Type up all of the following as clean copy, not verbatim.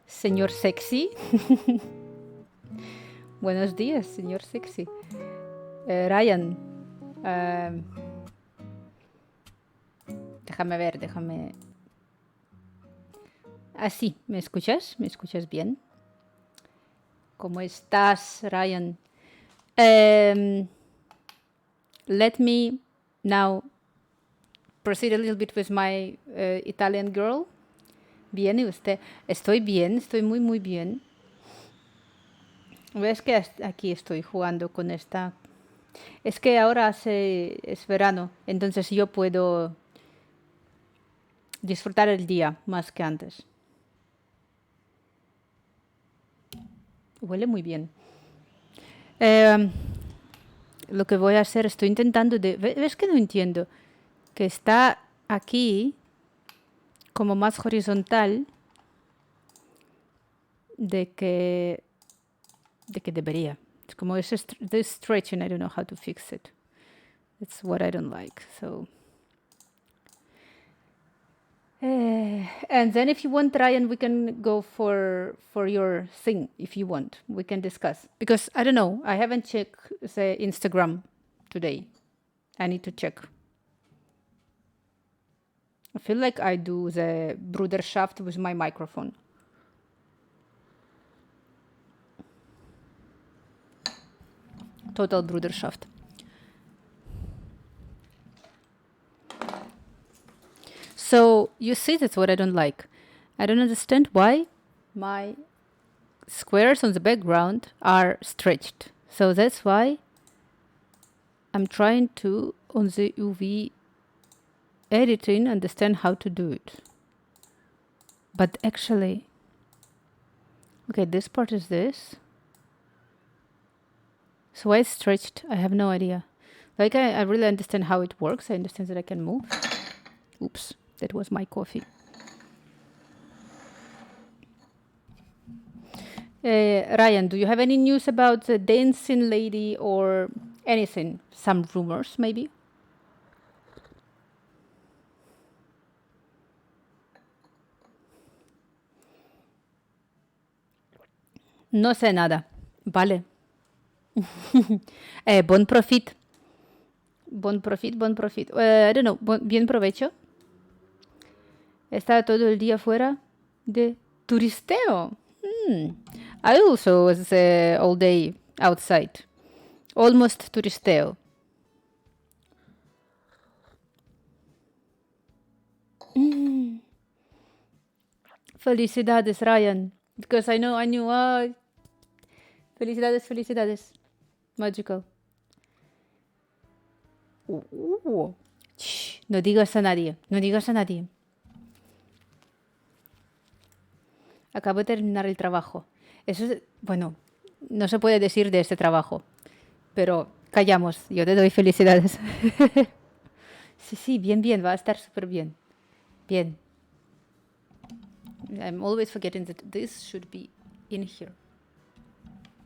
Señor sexy. Buenos días, señor sexy. Ryan. Déjame ver, déjame... Ah, sí, ¿me escuchas? ¿Me escuchas bien? ¿Cómo estás, Ryan? Let me now proceed a little bit with my Italian girl. Bien, ¿y usted? Estoy bien, estoy muy, muy bien. ¿Ves que aquí estoy jugando con esta? Es que ahora es verano, entonces yo puedo disfrutar el día más que antes. Huele muy bien. Lo que voy a hacer, estoy intentando de... ¿Ves que no entiendo? Que está aquí como más horizontal de que debería. Es como this stretching, I don't know how to fix it. It's what I don't like, so... and then if you want, Ryan, we can go for your thing, if you want. We can discuss. Because, I don't know, I haven't checked the Instagram today. I need to check. I feel like I do the Bruderschaft with my microphone. Total Bruderschaft. So, you see, that's what I don't like. I don't understand why my squares on the background are stretched. So that's why I'm trying to, on the UV editing, understand how to do it. But actually, okay, this part is this. So why it's stretched? I have no idea. Like, I really understand how it works. I understand that I can move. Oops, that was my coffee. Ryan, do you have any news about the dancing lady or anything? Some rumors, maybe? No sé nada. Vale. Bon profit. Bon profit, bon profit. I don't know. Bien provecho. Está todo el día fuera de turisteo. I also was all day outside. Almost turisteo. Felicidades, Ryan. Because I knew. Felicidades, felicidades. Magical. Shh, no digas a nadie. No digas a nadie. Acabo de terminar el trabajo. Eso es, bueno, no se puede decir de este trabajo, pero callamos. Yo te doy felicidades. Sí, bien, va a estar súper bien. Bien. I'm always forgetting that this should be in here.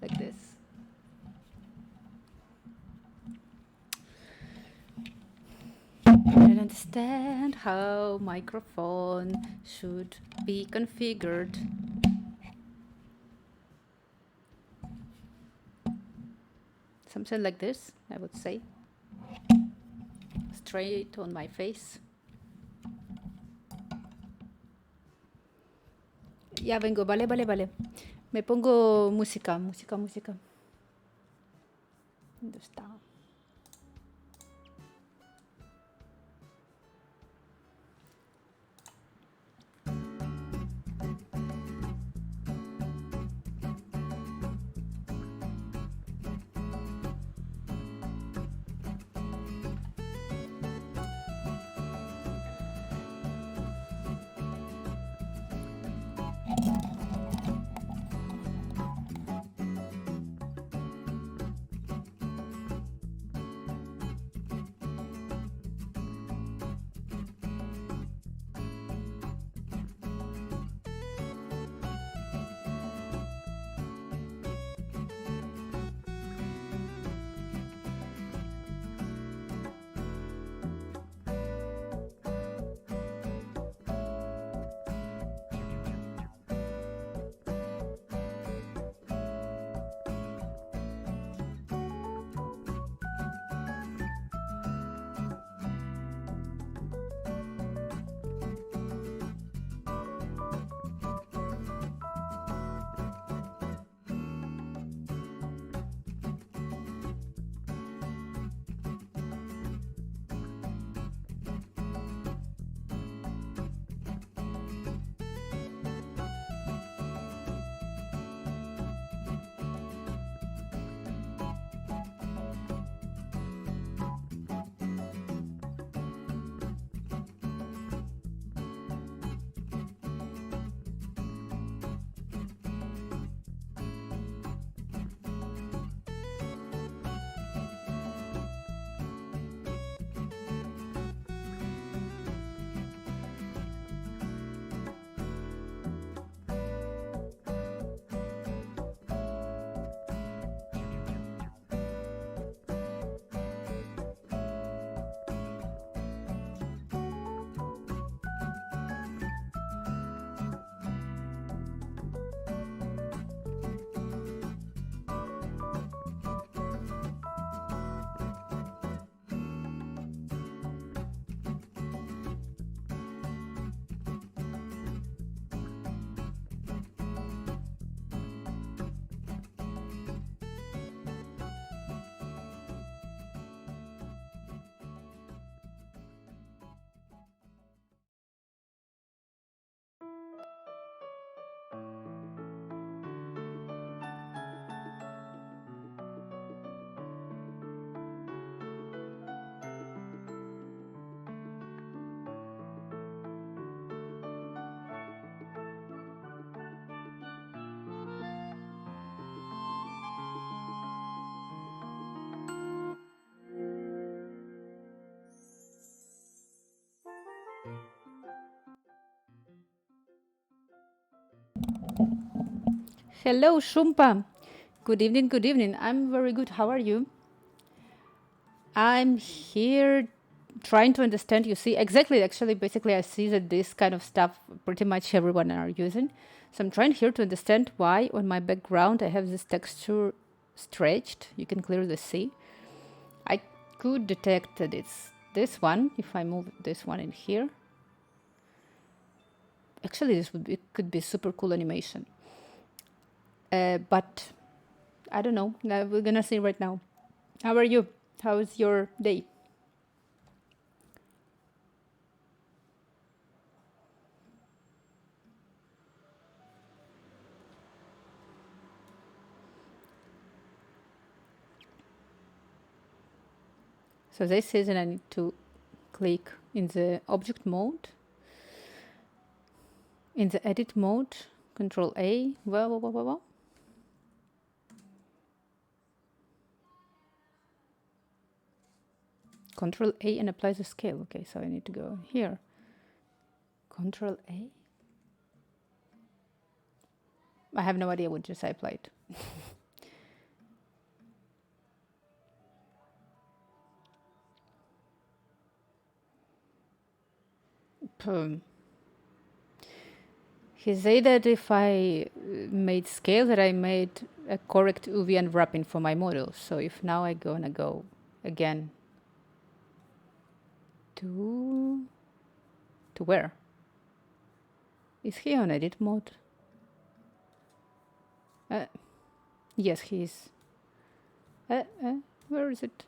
Like this. I don't understand how microphone should be configured. Something like this, I would say. Straight on my face. Ya vengo, vale. Me pongo música. ¿Dónde está? Hello, Shumpa. Good evening, good evening. I'm very good. How are you? I'm here trying to understand. You see, exactly, actually, basically, I see that this kind of stuff pretty much everyone are using. So I'm trying here to understand why on my background I have this texture stretched. You can clearly see. I could detect that it's this one if I move this one in here. Actually, this would be, could be super cool animation. But I don't know. Now we're gonna see right now. How are you? How's your day? So this says that I need to click in the object mode, in the edit mode, Control A. Well. Control A and apply the scale. Okay, so I need to go here. Control A. I have no idea what just I applied. Hmm. He said that if I made scale, that I made a correct UV unwrapping for my model. So if now I gonna go again to where? Is he on edit mode? Yes, he is. Where is it?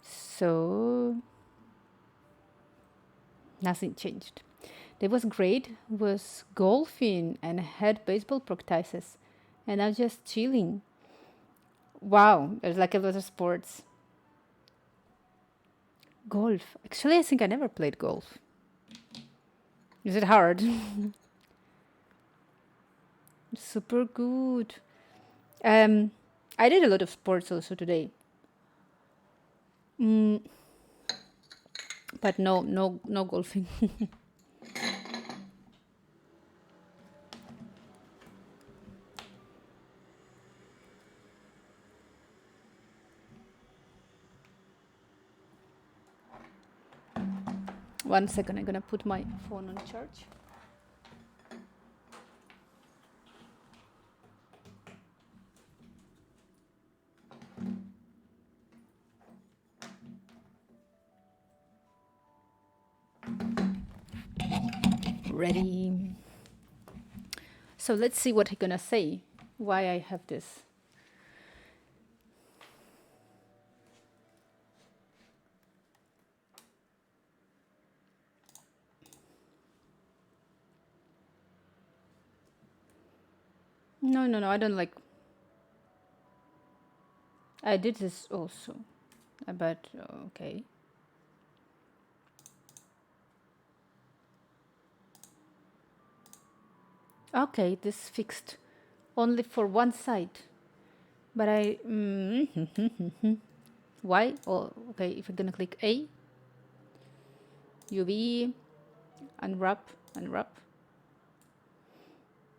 So nothing changed. That was great. Was golfing and had baseball practices, and I'm just chilling. Wow, there's like a lot of sports. Golf. Actually, I think I never played golf. Is it hard? Super good. I did a lot of sports also today. But no golfing. One second, I'm gonna put my phone on charge. Ready. So let's see what he's gonna say. Why I have this. No, I don't like. I did this also, but okay. Okay, this fixed only for one side, but I. Why? Oh, okay. If I'm gonna click A, UV, unwrap.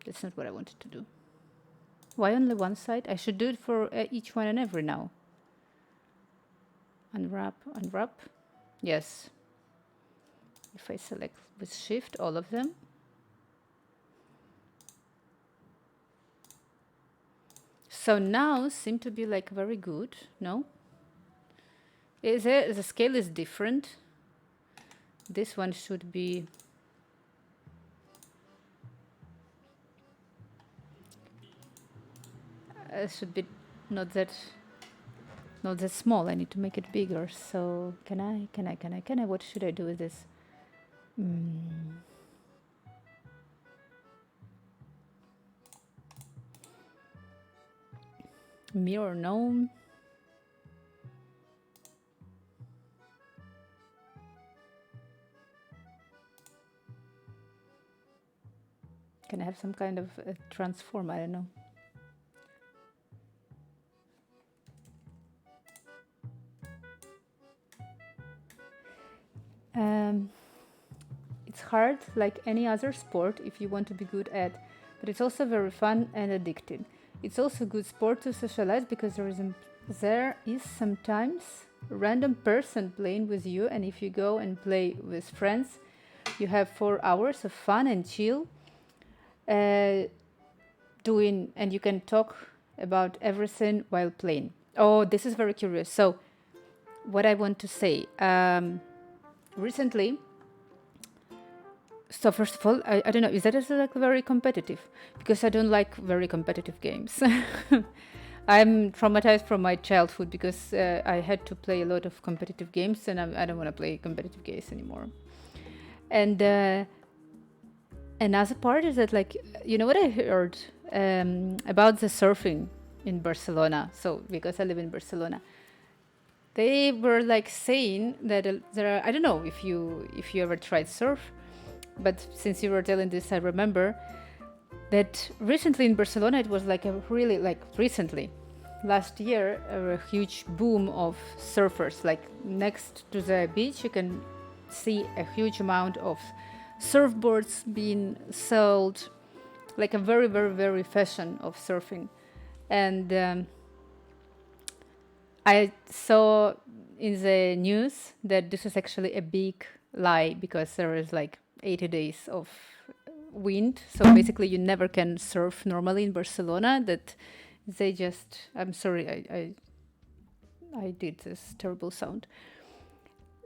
That's not what I wanted to do. Why only one side? I should do it for each one and every now. Unwrap. Yes. If I select with Shift all of them. So now seem to be like very good, no? Is it, the scale is different. This one should be not that small. I need to make it bigger. So can I? What should I do with this? Mirror, no. Can I have some kind of transform? I don't know. It's hard like any other sport if you want to be good at, but it's also very fun and addicting. It's also a good sport to socialize because there is sometimes a random person playing with you, and if you go and play with friends, you have 4 hours of fun and chill doing, and you can talk about everything while playing. Oh, this is very curious. So, what I want to say recently. So first of all, I don't know, is that like very competitive? Because I don't like very competitive games. I'm traumatized from my childhood because I had to play a lot of competitive games, and I don't want to play competitive games anymore. And another part is that, like, you know what I heard about the surfing in Barcelona. So because I live in Barcelona, they were like saying that there are, I don't know if you ever tried surf, but since you were telling this, I remember that recently in Barcelona it was like a really, like recently, last year, a huge boom of surfers. Like next to the beach you can see a huge amount of surfboards being sold, like a very, very, very fashion of surfing. And I saw in the news that this is actually a big lie because there is like 80 days of wind. So basically you never can surf normally in Barcelona. That they just, I'm sorry, I did this terrible sound.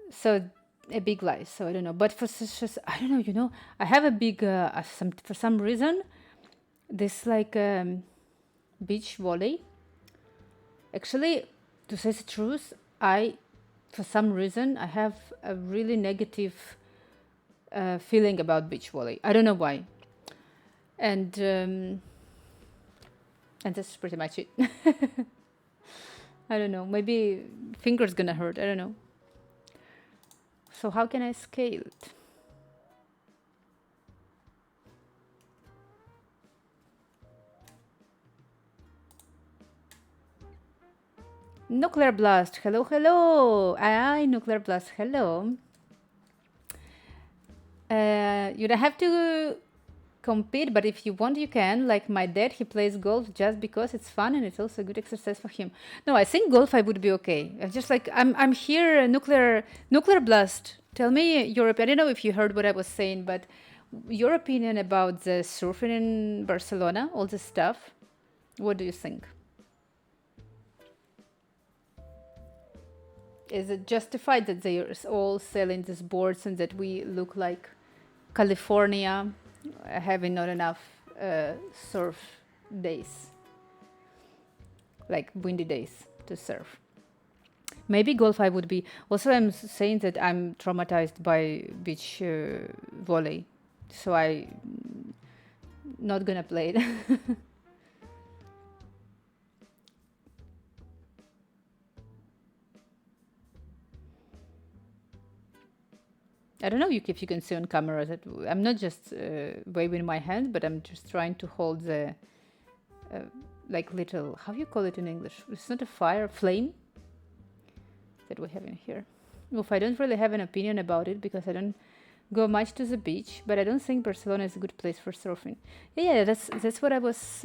So a big lie. So I don't know. But for such as, I don't know, I have a big, for some reason, this like beach volley. Actually, to say the truth, for some reason, I have a really negative feeling about beach volley. I don't know why. And that's pretty much it. I don't know. Maybe fingers gonna hurt. I don't know. So how can I scale it? Nuclear Blast. Hello, hello. Hi, Nuclear Blast. Hello. You don't have to compete, but if you want, you can. Like my dad, he plays golf just because it's fun and it's also a good exercise for him. No, I think golf I would be okay. Just like I'm here. Nuclear Blast. Tell me your opinion. I don't know if you heard what I was saying, but your opinion about the surfing in Barcelona, all this stuff. What do you think? Is it justified that they are all selling these boards and that we look like California having not enough surf days, like windy days to surf? Maybe golf I would be. Also, I'm saying that I'm traumatized by beach volley, so I not gonna play it. I don't know if you can see on camera that I'm not just waving my hand, but I'm just trying to hold the like little, how you call it in English? It's not a fire, flame that we have in here. Oof, I don't really have an opinion about it because I don't go much to the beach, but I don't think Barcelona is a good place for surfing. Yeah, that's what I was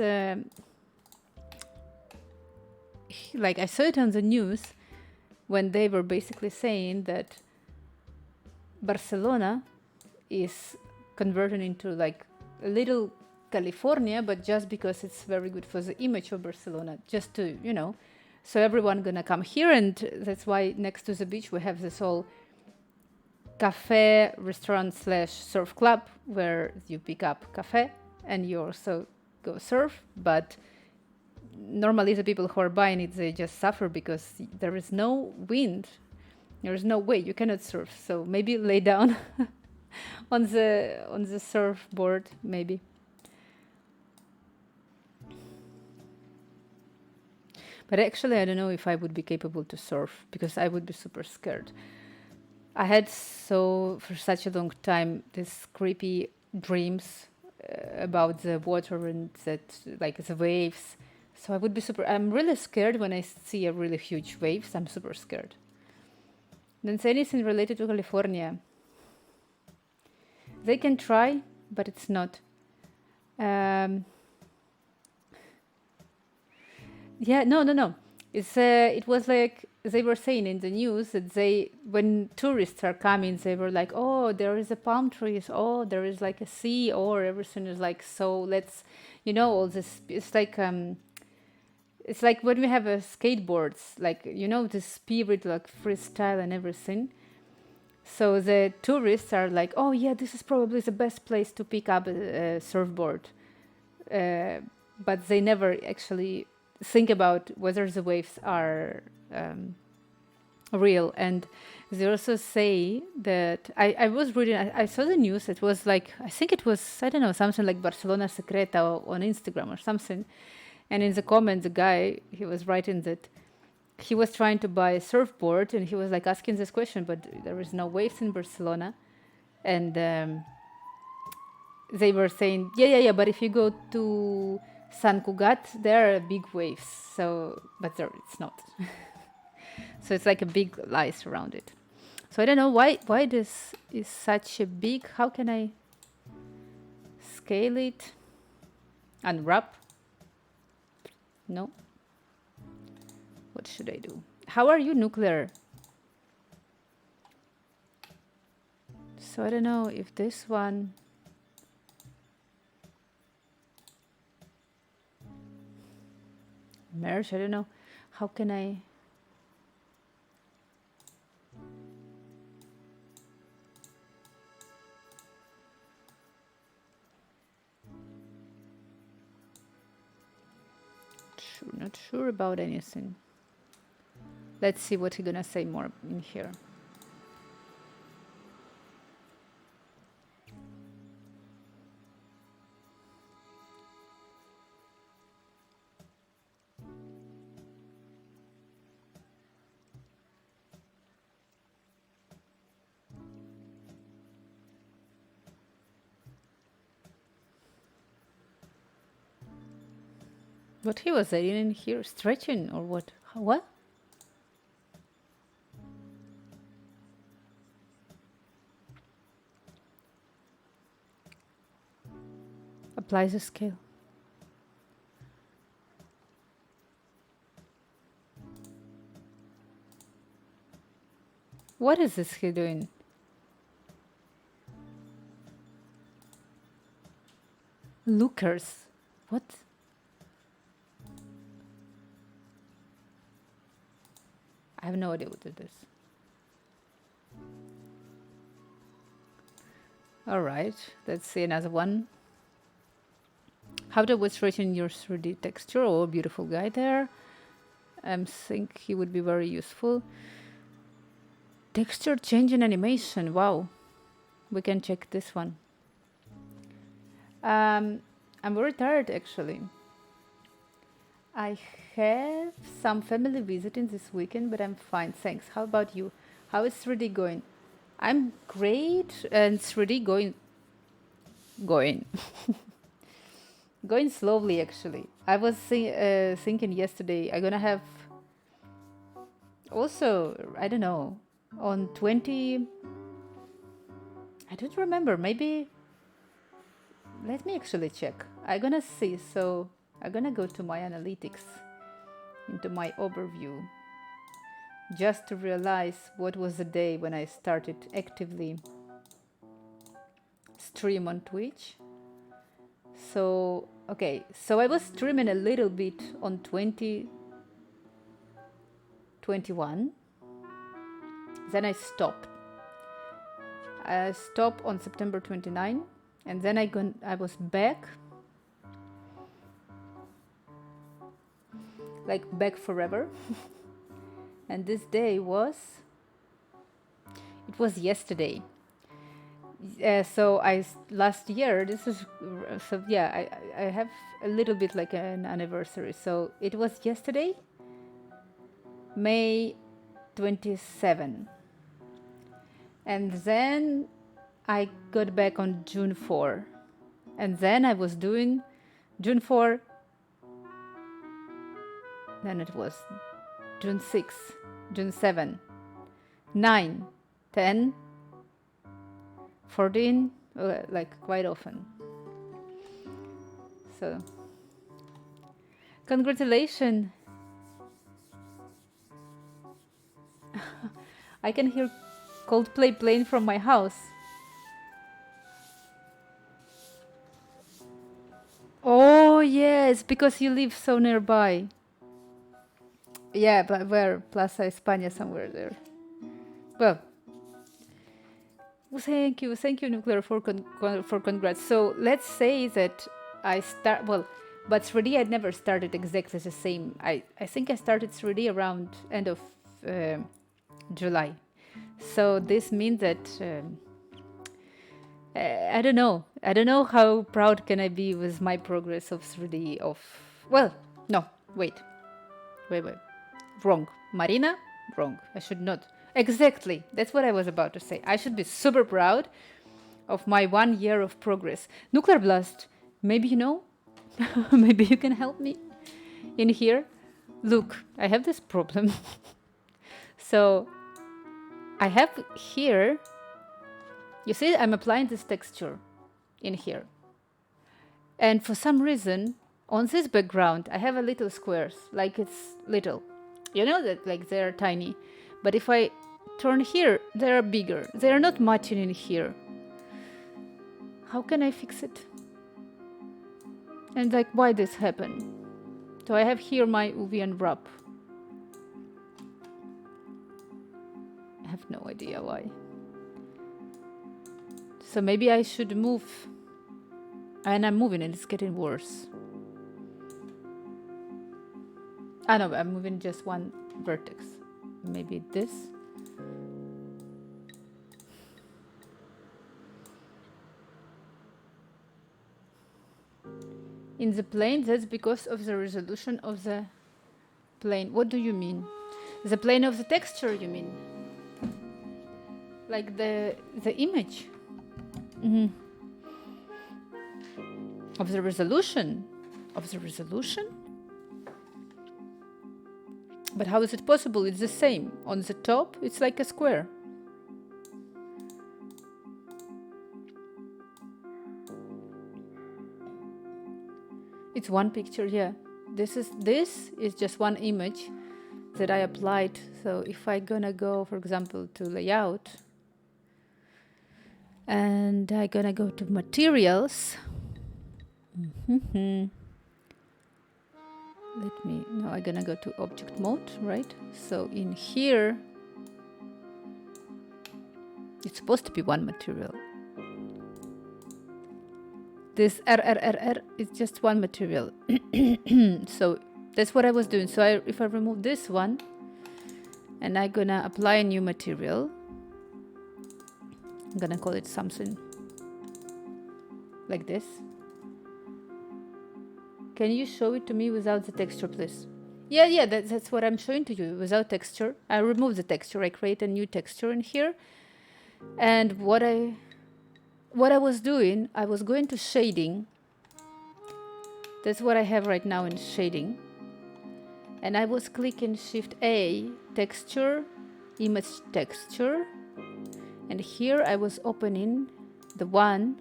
like. I saw it on the news when they were basically saying that Barcelona is converted into like a little California, but just because it's very good for the image of Barcelona, just to, so everyone gonna come here, and that's why next to the beach we have this whole cafe, restaurant slash surf club where you pick up cafe and you also go surf. But normally the people who are buying it, they just suffer because there is no wind. There's no way you cannot surf. So maybe lay down on the surfboard, maybe. But actually, I don't know if I would be capable to surf because I would be super scared. I had for such a long time these creepy dreams about the water and that, like the waves. So I would be I'm really scared when I see a really huge waves. I'm super scared. Don't say anything related to California. They can try, but it's not. Um, yeah, no. It was like they were saying in the news that when tourists are coming, they were like, oh, there is a palm trees, oh, there is like a sea, or everything is like, so let's, all this. It's like when we have a skateboards, like the spirit, like freestyle and everything. So the tourists are like, oh yeah, this is probably the best place to pick up a surfboard, but they never actually think about whether the waves are real. And they also say that I was reading, I saw the news. It was like, I think it was, I don't know, something like Barcelona Secreta on Instagram or something. And in the comments, the guy, he was writing that he was trying to buy a surfboard, and he was like asking this question, but there is no waves in Barcelona. And they were saying, yeah, but if you go to Sant Cugat, there are big waves. So, but there it's not. So it's like a big lies around it. So I don't know why this is such a big. How can I scale it? Unwrap? No. What should I do? How are you, nuclear? So I don't know if this one. Merge, I don't know. How can I? Not sure about anything. Let's see what he's gonna say more in here. What he was saying in here, stretching or what? What? Applies a scale. What is this he doing? Lookers. What? I have no idea what it is. All right, let's see another one. How to illustrate your 3D texture? Oh, beautiful guy there. I think he would be very useful. Texture change in animation. Wow. We can check this one. I'm very tired actually. I have some family visiting this weekend, but I'm fine. Thanks. How about you? How is 3D going? I'm great, and 3D going going slowly actually. I was thinking yesterday I'm gonna have also, I don't know, on 20, I don't remember, maybe, let me actually check. I'm gonna see. So I'm gonna go to my analytics, into my overview, just to realize what was the day when I started actively stream on Twitch. So, okay, so I was streaming a little bit on 2021. Then I stopped. I stopped on September 29, and then I was back, like back forever. And this day was yesterday. So last year, this is, so yeah, I have a little bit like an anniversary. So it was yesterday, May 27. And then I got back on June 4. And then I was doing June 4. Then it was June 6, June 7, 9, 10, 14, like quite often. So, congratulations! I can hear Coldplay playing from my house. Oh yes, because you live so nearby. Yeah, but where? Plaza España, somewhere there. Well, thank you, Nuclear, for for congrats. So let's say that I start but 3D I never started exactly the same. I think I started 3D around end of July. So this means that I don't know. I don't know how proud can I be with my progress of 3D of no, wait. Wrong. Marina? Wrong. I should not. Exactly. That's what I was about to say. I should be super proud of my 1 year of progress. Nuclear Blast, maybe you know? Maybe you can help me in here. Look, I have this problem. So I have here, you see, I'm applying this texture in here. And for some reason, on this background, I have a little squares, like it's little. You know that like they're tiny. But if I turn here, they're bigger. They're not matching in here. How can I fix it? And like, why this happened? So I have here my UV and wrap. I have no idea why. So maybe I should move. And I'm moving and it's getting worse. Ah no, I'm moving just one vertex. Maybe this. In the plane, that's because of the resolution of the plane. What do you mean? The plane of the texture, you mean? Like the image? Mm-hmm. Of the resolution? Of the resolution? But how is it possible? It's the same. On the top, it's like a square. It's one picture, yeah. This is just one image that I applied. So if I gonna go, for example, to layout, and I gonna go to materials. Now I'm gonna go to object mode, right? So in here, it's supposed to be one material. This RRRR is just one material. So that's what I was doing. So if I remove this one, and I'm gonna apply a new material, I'm gonna call it something like this. Can you show it to me without the texture, please? Yeah, that's what I'm showing to you, without texture. I remove the texture, I create a new texture in here. And what I was doing, I was going to shading. That's what I have right now in shading. And I was clicking Shift A, texture, image texture. And here I was opening the one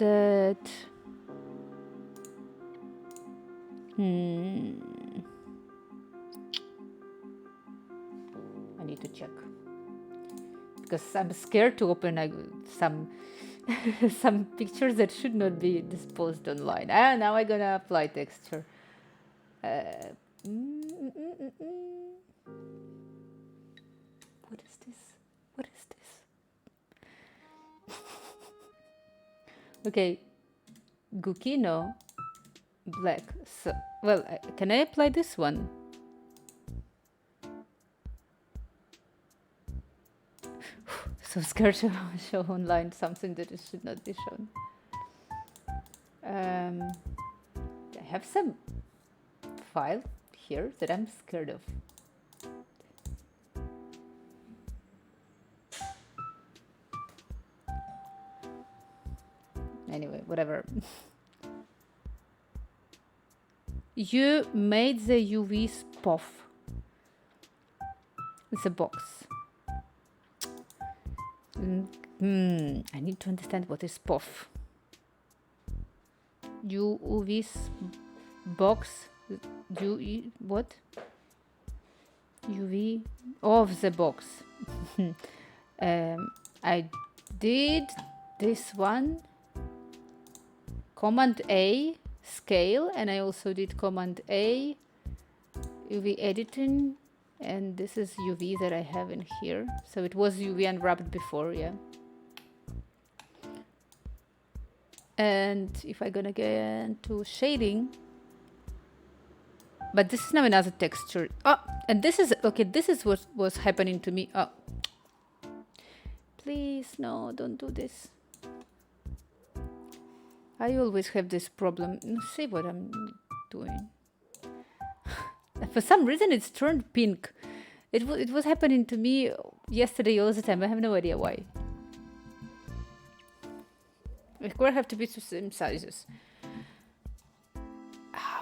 that... I need to check. Because I'm scared to open some some pictures that should not be disposed online. Now I'm gonna apply texture. What is this? What is this? Okay, Gukino black. So, well, can I apply this one? So scared to show online something that it should not be shown. I have some file here that I'm scared of. Anyway, whatever. You made the UV spoff. It's a box. I need to understand what is POF. UV's box. What? UV of the box. I did this one. Command A scale, and I also did Command A UV editing, and this is UV that I have in here. So it was UV unwrapped before, yeah. And if I'm gonna get into shading, but this is now another texture. Oh, and this is okay. This is what was happening to me. Oh, please, no, don't do this. I always have this problem. See what I'm doing. For some reason, it's turned pink. It was happening to me yesterday all the time. I have no idea why. Of course, have to be the same sizes.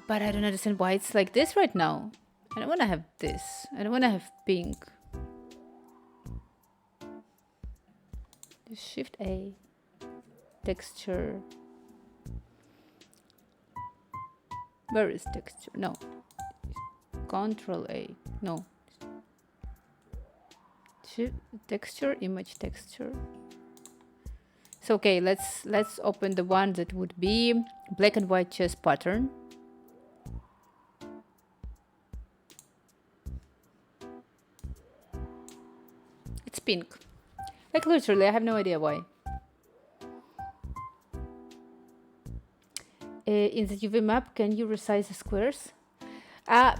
But I don't understand why it's like this right now. I don't want to have this. I don't want to have pink. Shift A. Texture. Where is texture? No. Control A. No. Shift texture, image texture. So okay, let's open the one that would be black and white chess pattern. It's pink. Like literally, I have no idea why. In the UV map, can you resize the squares? I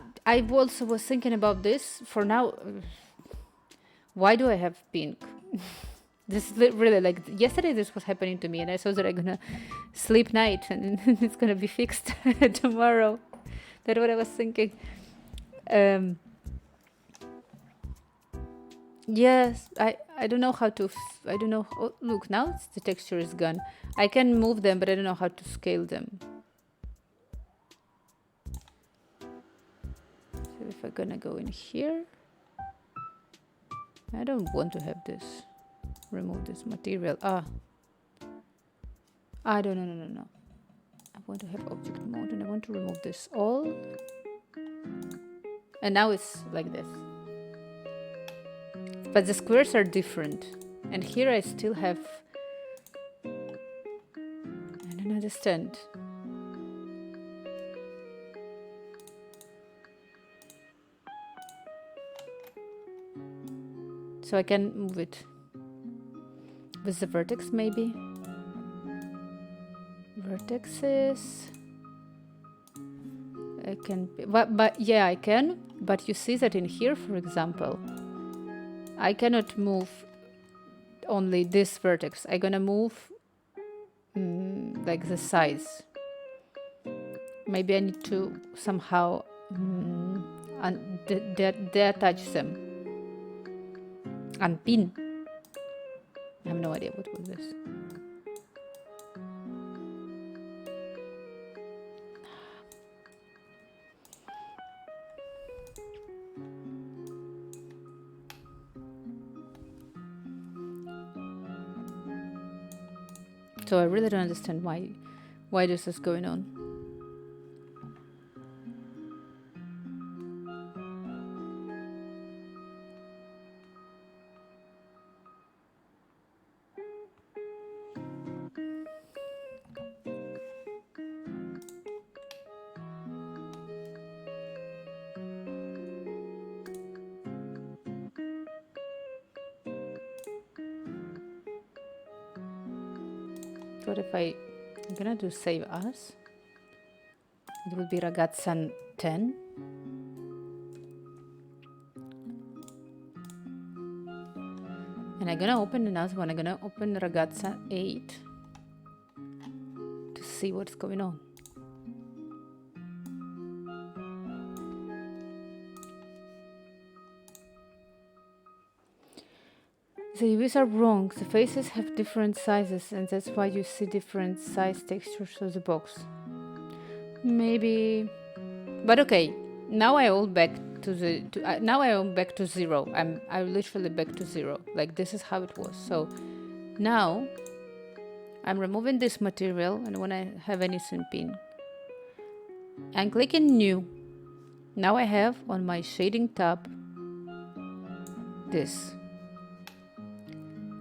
also was thinking about this. For now, why do I have pink? This is really like yesterday. This was happening to me, and I thought that I'm gonna sleep night, and it's gonna be fixed tomorrow. That's what I was thinking. Yes, I don't know how to. I don't know. Oh, look, now the texture is gone. I can move them, but I don't know how to scale them. So if I'm gonna go in here, I don't want to have this. Remove this material. I don't know. No. I want to have object mode, and I want to remove this all. And now it's like this. But the squares are different. And here I still have... I don't understand. So I can move it with the vertex maybe. Vertexes. I can... But yeah, I can. But you see that in here, for example, I cannot move only this vertex. I'm gonna move like the size. Maybe I need to somehow detach them. Unpin. I have no idea what was this. So I really don't understand why this is going on. What if I'm gonna do save as? It will be ragazza 10. And I'm gonna open another one. I'm gonna open ragazza 8 to see what's going on. The UVs are wrong. The faces have different sizes, and that's why you see different size textures of the box. Maybe, but okay. Now I all back to the. Now I am back to zero. I'm literally back to zero. Like this is how it was. So Now I'm removing this material, and when I have anything pin, I'm clicking new. Now I have on my shading tab this.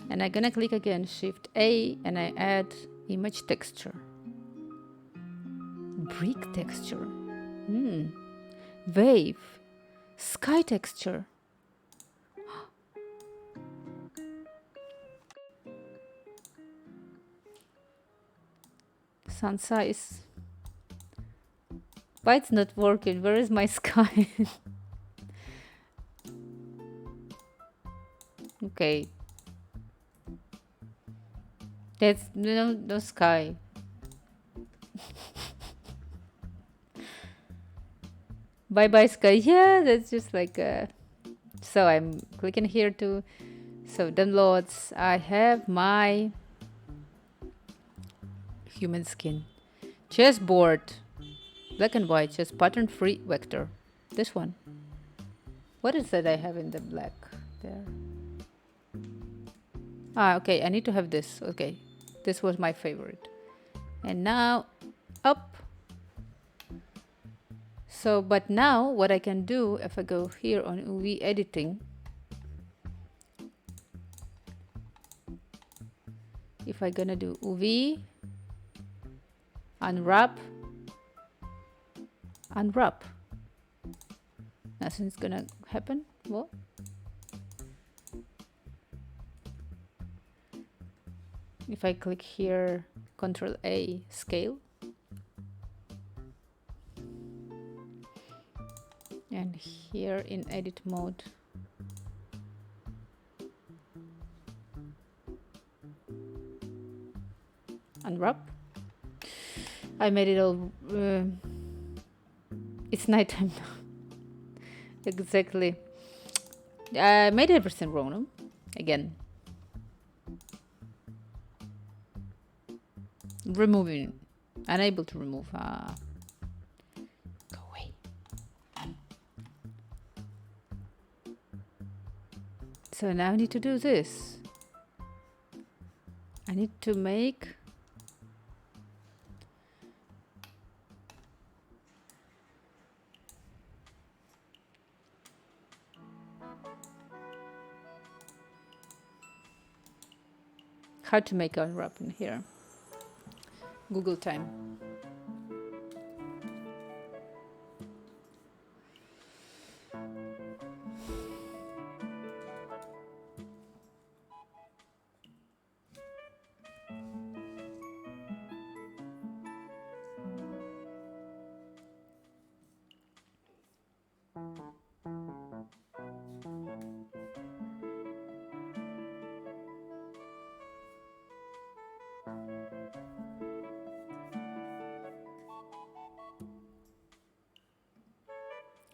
And I'm gonna click again, Shift A, and I add image texture. Brick texture. Wave. Sky texture. Sun size. Why it's not working? Where is my sky? Okay. That's no sky. Bye bye sky. Yeah, that's just like so I'm clicking here to downloads. I have my human skin. Chessboard. Black and white, just pattern free vector. This one. What is that I have in the black there? Okay, I need to have this. Okay, this was my favorite. And now up. So, but now what I can do, if I go here on UV editing, if I'm gonna do UV, unwrap, nothing's gonna happen. What? If I click here, Control A, scale, and here in edit mode, unwrap. I made it all. It's nighttime now. Exactly. I made everything wrong. Again. Removing. Unable to remove. Go away. So now I need to do this. I need to make how to make unwrap in here. Google time.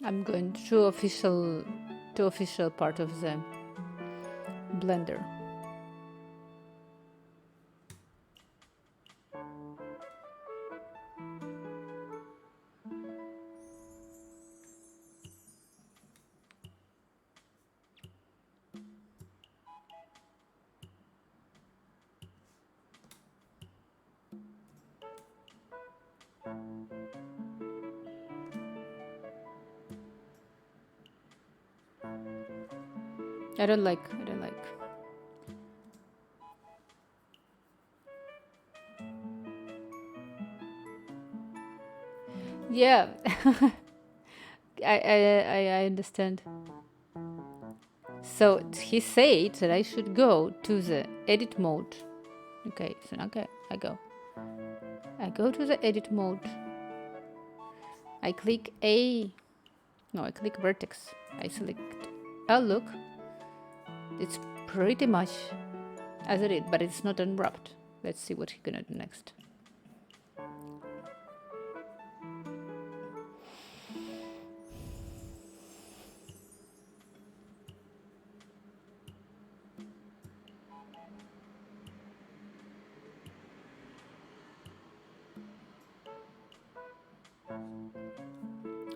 I'm going to official part of the Blender. I don't like. Yeah. I understand. So he said that I should go to the edit mode. Okay, so okay, I go to the edit mode. I click I click vertex. I select, oh look, it's pretty much as it is, but it's not unwrapped. Let's see what he's gonna do next.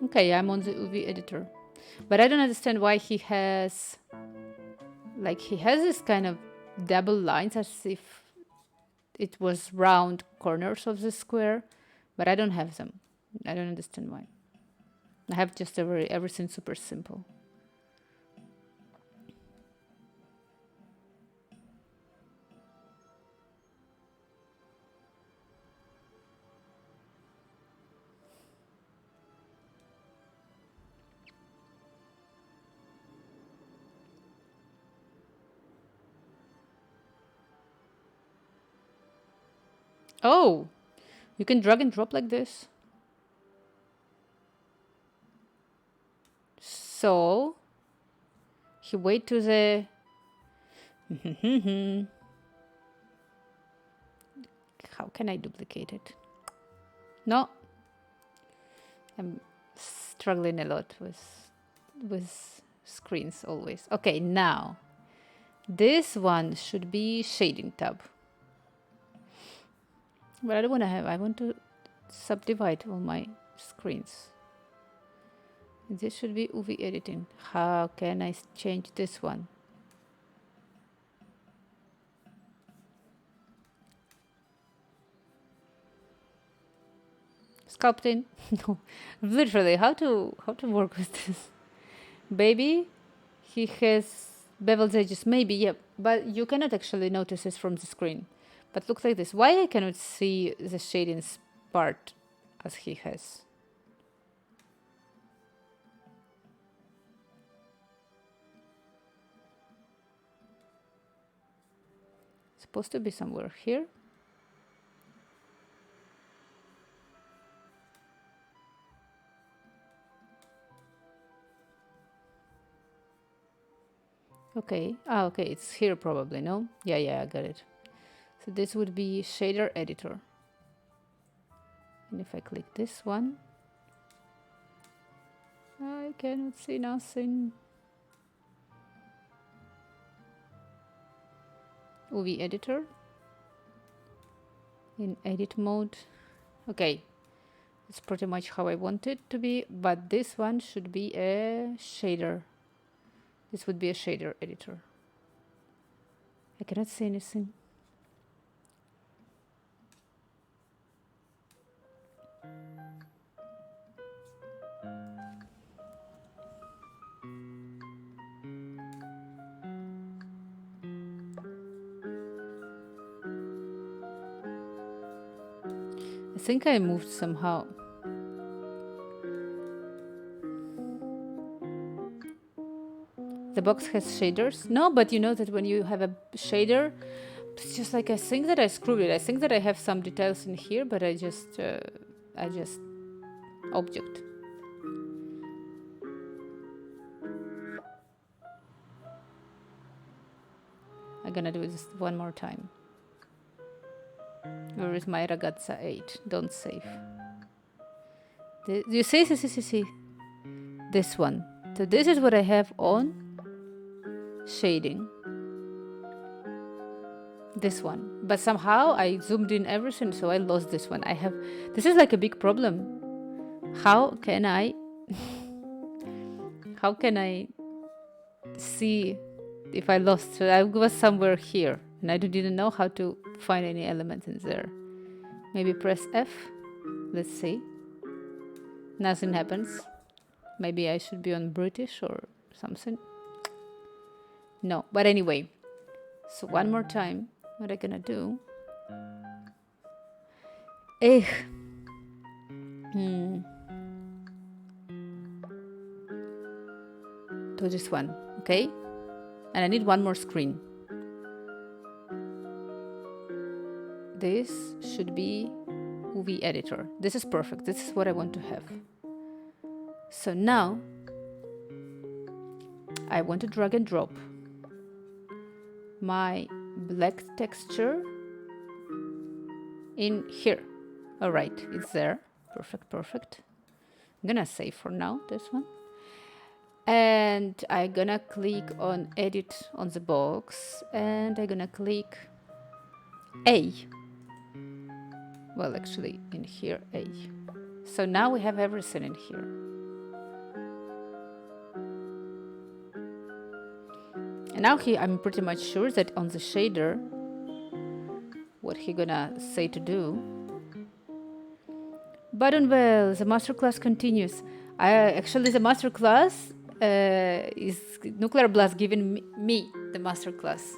Okay, I'm on the UV editor, but I don't understand why he has this kind of double lines as if it was round corners of the square, but I don't have them. I don't understand why. I have just everything super simple. Oh, you can drag and drop like this. So he wait to the how can I duplicate it? No, I'm struggling a lot with screens always. Okay, now this one should be shading tab, but I don't want to have. I want to subdivide all my screens. This should be UV editing. How can I change this one? Sculpting? No, literally, how to work with this? Baby, he has beveled edges. Maybe, yeah, but you cannot actually notice this from the screen. But look like this. Why I cannot see the shading part as he has? Supposed to be somewhere here. Okay. Ah, okay. It's here probably, no? Yeah, I got it. So this would be shader editor. And if I click this one, I cannot see nothing. UV editor. In edit mode. Okay. It's pretty much how I want it to be, but this one should be a shader. This would be a shader editor. I cannot see anything. I think I moved somehow. The box has shaders? No, but you know that when you have a shader, it's just like I think that I screwed it. I think that I have some details in here, but I just object. I'm gonna do this one more time. Where is my ragazza 8? Don't save. You see? This one. So this is what I have on shading. This one. But somehow I zoomed in everything, so I lost this one. This is like a big problem. How can I see if I lost? So I was somewhere here and I didn't know how to find any element in there. Maybe press F. Let's see. Nothing happens. Maybe I should be on British or something. No, but anyway. So one more time. What am I gonna do? Do this one, okay? And I need one more screen. This should be UV editor. This is perfect. This is what I want to have. So now I want to drag and drop my black texture in here. All right, it's there. Perfect. I'm gonna save for now this one. And I'm gonna click on edit on the box and I'm gonna click A. Well, actually in here, A. So now we have everything in here. And now I'm pretty much sure that on the shader, what he gonna say to do. Button well, the masterclass continues. Actually, the masterclass is Nuclear Blast giving me the masterclass.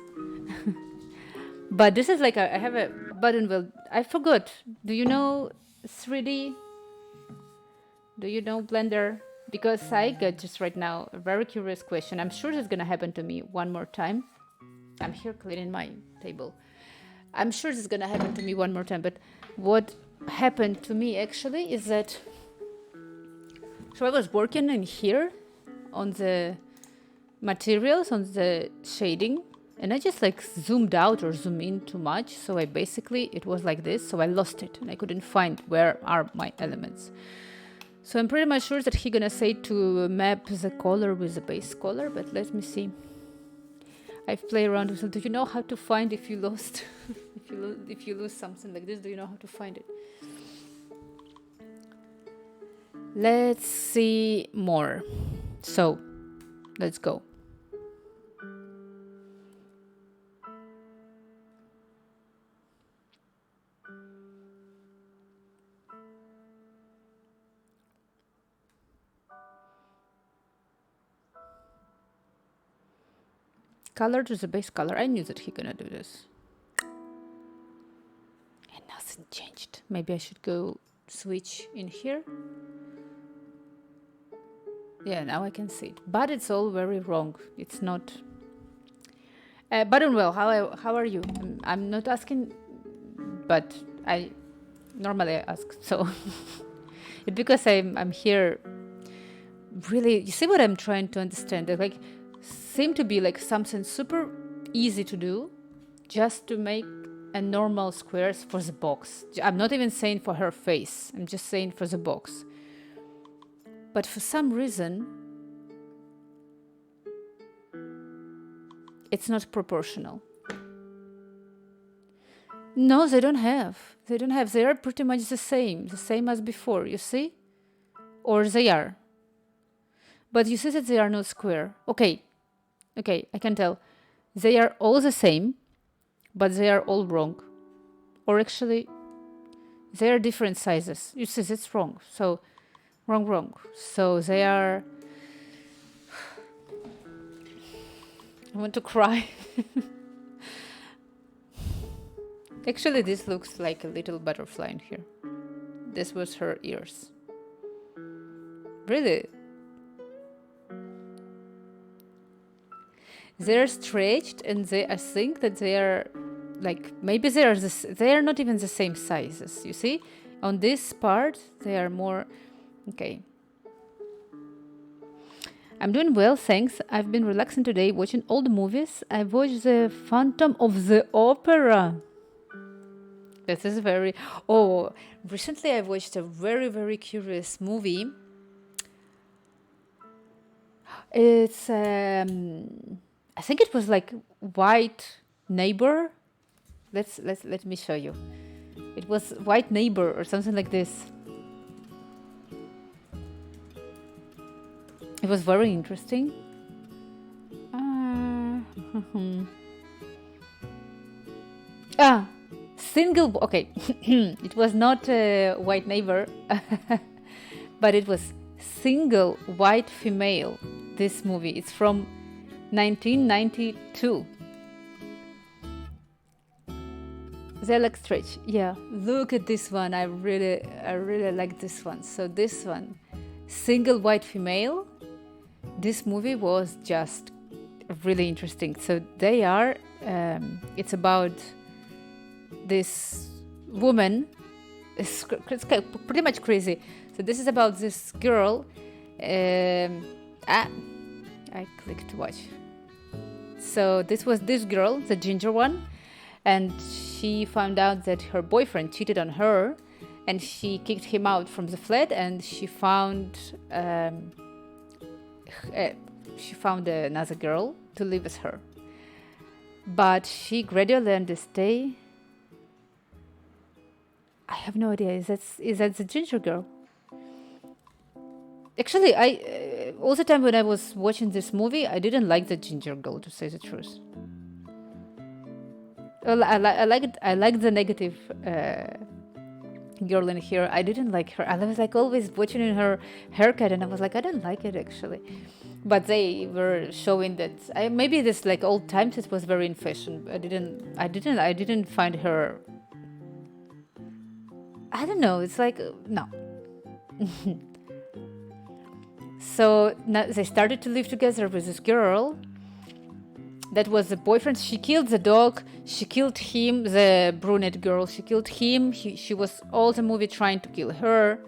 But this is like I have a button well. I forgot. Do you know 3D? Do you know Blender? Because I got just right now a very curious question. I'm sure it's gonna happen to me one more time. I'm here cleaning my table. I'm sure this is gonna happen to me one more time. But what happened to me actually is that, so I was working in here on the materials, on the shading, and I just like zoomed out or zoomed in too much. So it was like this. So I lost it and I couldn't find where are my elements. So I'm pretty much sure that he's gonna say to map the color with the base color, but let me see. I've played around with it. Do you know how to find if you lost, if you lose something like this? Do you know how to find it? Let's see more. So, let's go. Color to the base color. I knew that he's gonna do this. And nothing changed. Maybe I should go switch in here. Yeah, now I can see it. But it's all very wrong. It's not... Buttonwell, how are you? I'm not asking, but I normally ask. So it's because I'm here really... You see what I'm trying to understand? Like, seem to be like something super easy to do, just to make a normal squares for the box. I'm not even saying for her face. I'm just saying for the box. But for some reason, it's not proportional. No, they don't have. They don't have. They are pretty much the same as before, you see? Or they are. But you see that they are not square. Okay, I can tell. They are all the same, but they are all wrong. Or actually, they are different sizes. You see, that's wrong. So, wrong. So they are... I want to cry. Actually, this looks like a little butterfly in here. This was her ears. Really? They're stretched, and I think that they are like, maybe they are not even the same sizes. You see, on this part they are more. Okay. I'm doing well, thanks. I've been relaxing today, watching old movies. I watched the Phantom of the Opera. This is very... Oh, recently I watched a very, very curious movie. It's... I think it was like White Neighbor. Let me show you. It was White Neighbor or something like this. It was very interesting. Single. Okay, it was not a White Neighbor, but it was Single White Female. This movie. It's from 1992. They look stretch. Yeah, look at this one. I really like this one. So this one, Single White Female. This movie was just really interesting. So they are. It's about this woman. It's pretty much crazy. So this is about this girl. I clicked watch. So this was this girl, the ginger one, and she found out that her boyfriend cheated on her, and she kicked him out from the flat, and she found another girl to live with her. But she gradually understands. I have no idea. Is that the ginger girl? Actually, I all the time when I was watching this movie, I didn't like the ginger girl, to say the truth. I like the negative girl in here. I didn't like her. I was like always watching her haircut, and I was like, I don't like it actually. But they were showing that maybe this like old times it was very in fashion. I didn't find her. I don't know. It's like no. So now they started to live together with this girl. That was the boyfriend. She killed the dog. She killed him, the brunette girl. She killed him. She was all the movie trying to kill her.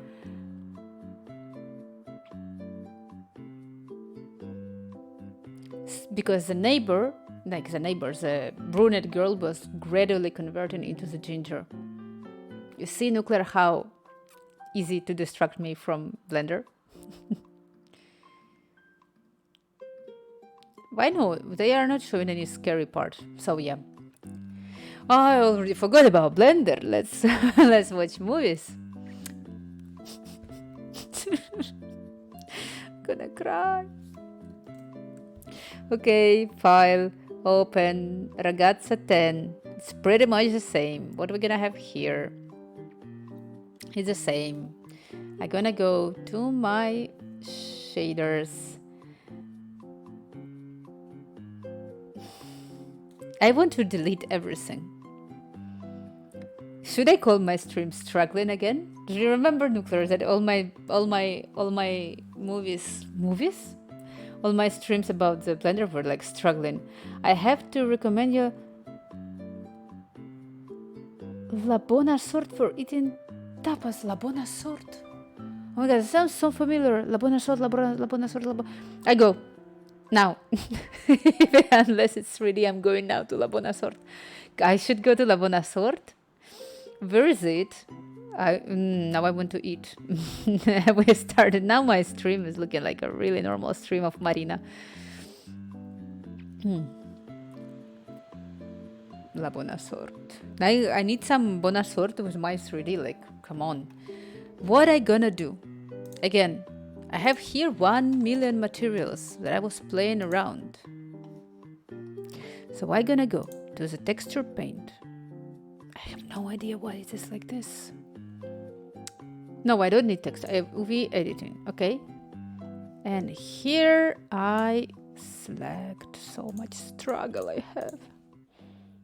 Because the the brunette girl was gradually converted into the ginger. You see, Nuclear, how easy to distract me from Blender? Why no? They are not showing any scary part. So yeah. Oh, I already forgot about Blender. Let's let's watch movies. Gonna cry. Okay, file, open, ragazza 10. It's pretty much the same. What are we gonna have here? It's the same. I'm gonna go to my shaders. I want to delete everything. Should I call my stream struggling again? Do you remember, Nuclear, that all my movies all my streams about the Blender were like struggling? I have to recommend you La Bona Sort for eating tapas. La Bona Sort. Oh my god, it sounds so familiar. La Bona Sort, La Bona Sort, I go. Now. Unless it's 3D, I'm going now to La Bona Sort. I should go to La Bona Sort. Where is it? Now I want to eat. We started. Now my stream is looking like a really normal stream of Marina. La Bona Sort. I need some Bona Sort with my 3D. Like, come on. What I gonna do? Again, I have here 1 million materials that I was playing around. So I gonna go to the texture paint. I have no idea why it is like this. No, I don't need text. I have UV editing. Okay. And here I select. So much struggle I have.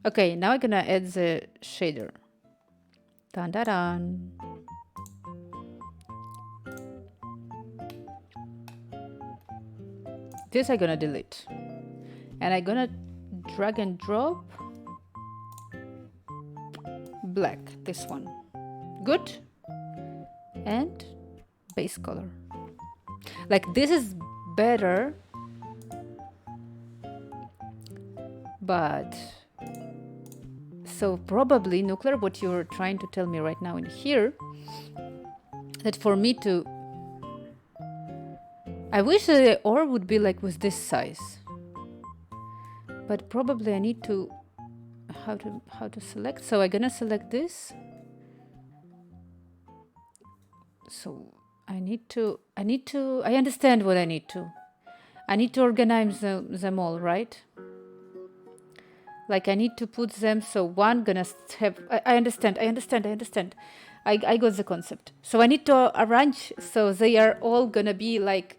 Okay, now I'm gonna add the shader. Dun dun dun. This I'm gonna delete. And I'm gonna drag and drop black, this one. Good. And base color. Like, this is better, but so probably, Nuclear, what you're trying to tell me right now in here, that for me to, I wish the ore would be like with this size, but probably I need to how to select. So I'm gonna select this. So I understand what I need to. I need to organize them all, right? Like, I need to put them so one gonna have. I understand. I got the concept. So I need to arrange so they are all gonna be like,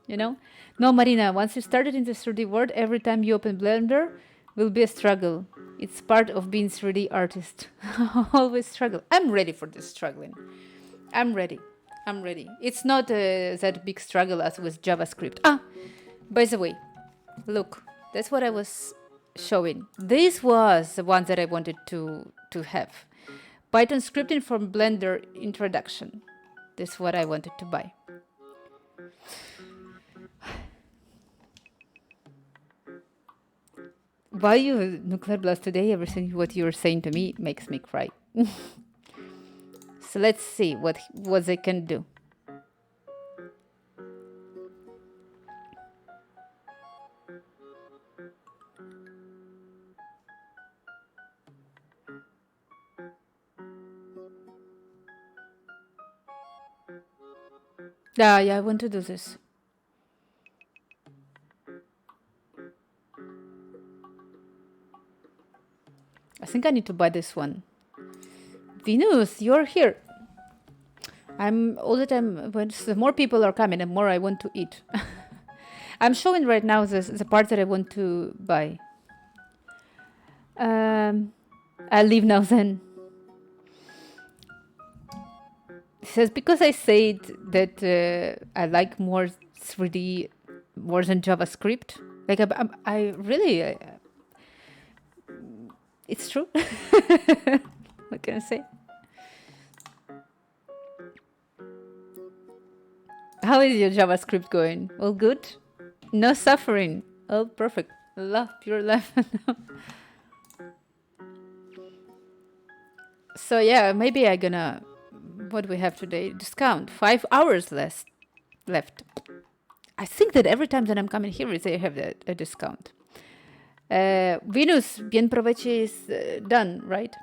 you know. No, Marina. Once you started in the 3D world, every time you open Blender, will be a struggle. It's part of being 3D artist. Always struggle. I'm ready for this struggling. I'm ready. It's not that big struggle as with JavaScript. By the way, look, that's what I was showing. This was the one that I wanted to have. Python scripting from Blender introduction. This is what I wanted to buy. Why you, Nuclear Blast, today everything what you're saying to me makes me cry. So let's see what they can do. Yeah, I want to do this. I think I need to buy this one. Venus, you're here. I'm all the time, when the more people are coming, the more I want to eat. I'm showing right now the part that I want to buy. I'll leave now then. It says, because I said that I like more 3D more than JavaScript. Like, I really, it's true. What can I say? How is your JavaScript going? All good? No suffering? Oh, perfect. Love, pure love. So yeah, maybe I'm gonna, what do we have today? Discount, 5 hours less left. I think that every time that I'm coming here, they have a discount. Venus, bien proveche is done, right?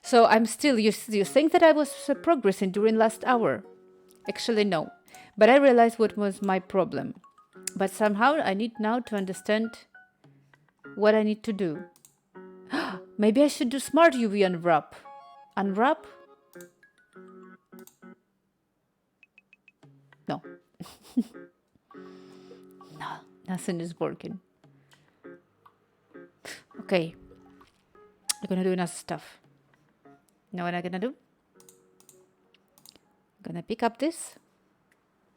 So I'm still, you think that I was progressing during last hour? Actually, no. But I realized what was my problem. But somehow I need now to understand what I need to do. Maybe I should do smart UV unwrap. Unwrap? No. No, nothing is working. Okay. I'm gonna do another stuff. You know what I'm gonna do? I'm gonna pick up this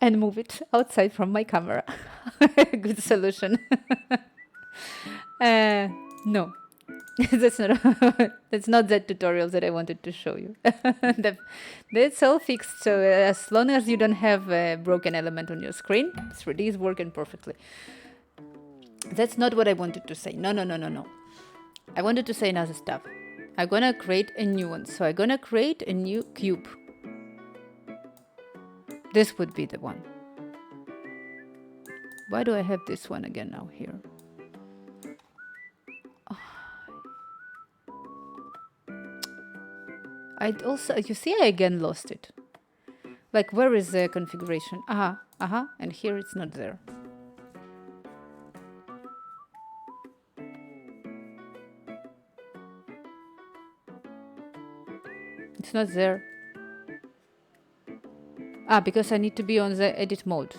and move it outside from my camera. Good solution. No. That's not that tutorial that I wanted to show you. That's all fixed. So as long as you don't have a broken element on your screen, 3D is working perfectly. That's not what I wanted to say. No. I wanted to say another stuff. I'm gonna create a new one. So I'm gonna create a new cube. This would be the one. Why do I have this one again now here? I also, you see, I again lost it. Like, where is the configuration? And here it's not there. It's not there. Because I need to be on the edit mode.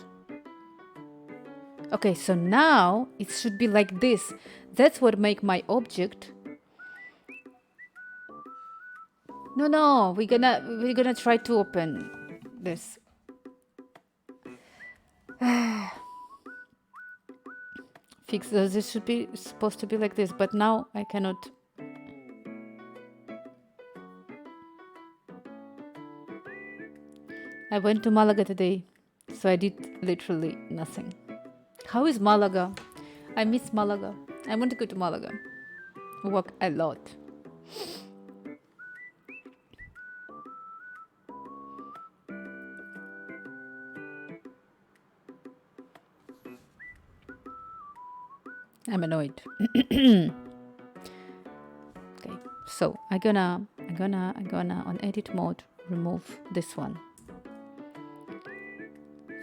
Okay, so now it should be like this. That's what make my object. No, we're gonna try to open this. Fix this. This should be supposed to be like this, but now I cannot. I went to Malaga today, so I did literally nothing. How is Malaga? I miss Malaga. I want to go to Malaga. Walk a lot. I'm annoyed. Okay, so I'm gonna on edit mode remove this one.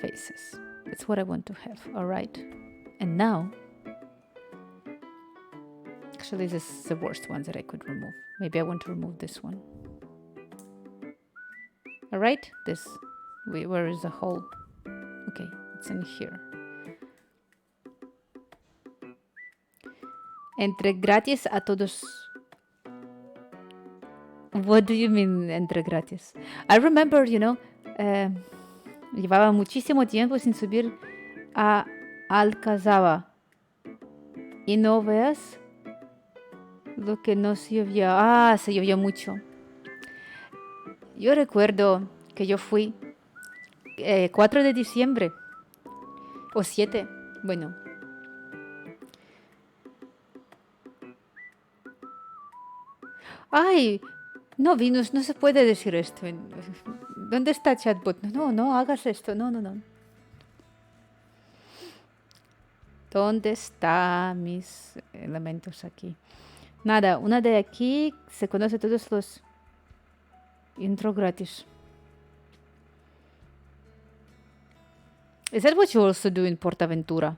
Faces. That's what I want to have. All right. And now, actually, this is the worst one that I could remove. Maybe I want to remove this one. All right. This. Where is the hole? Okay, it's in here. Entre gratis a todos. What do you mean entre gratis? I remember, llevaba muchísimo tiempo sin subir a Alcazaba. Y no veas lo que no se llovía. Se llovió mucho. Yo recuerdo que yo fui 4 de diciembre. O 7. Bueno. Ay, no, Venus, no se puede decir esto. ¿Dónde está chatbot? No hagas esto. No. ¿Dónde están mis elementos aquí? Nada, una de aquí se conoce todos los intro gratis. Is that what you also do in Portaventura?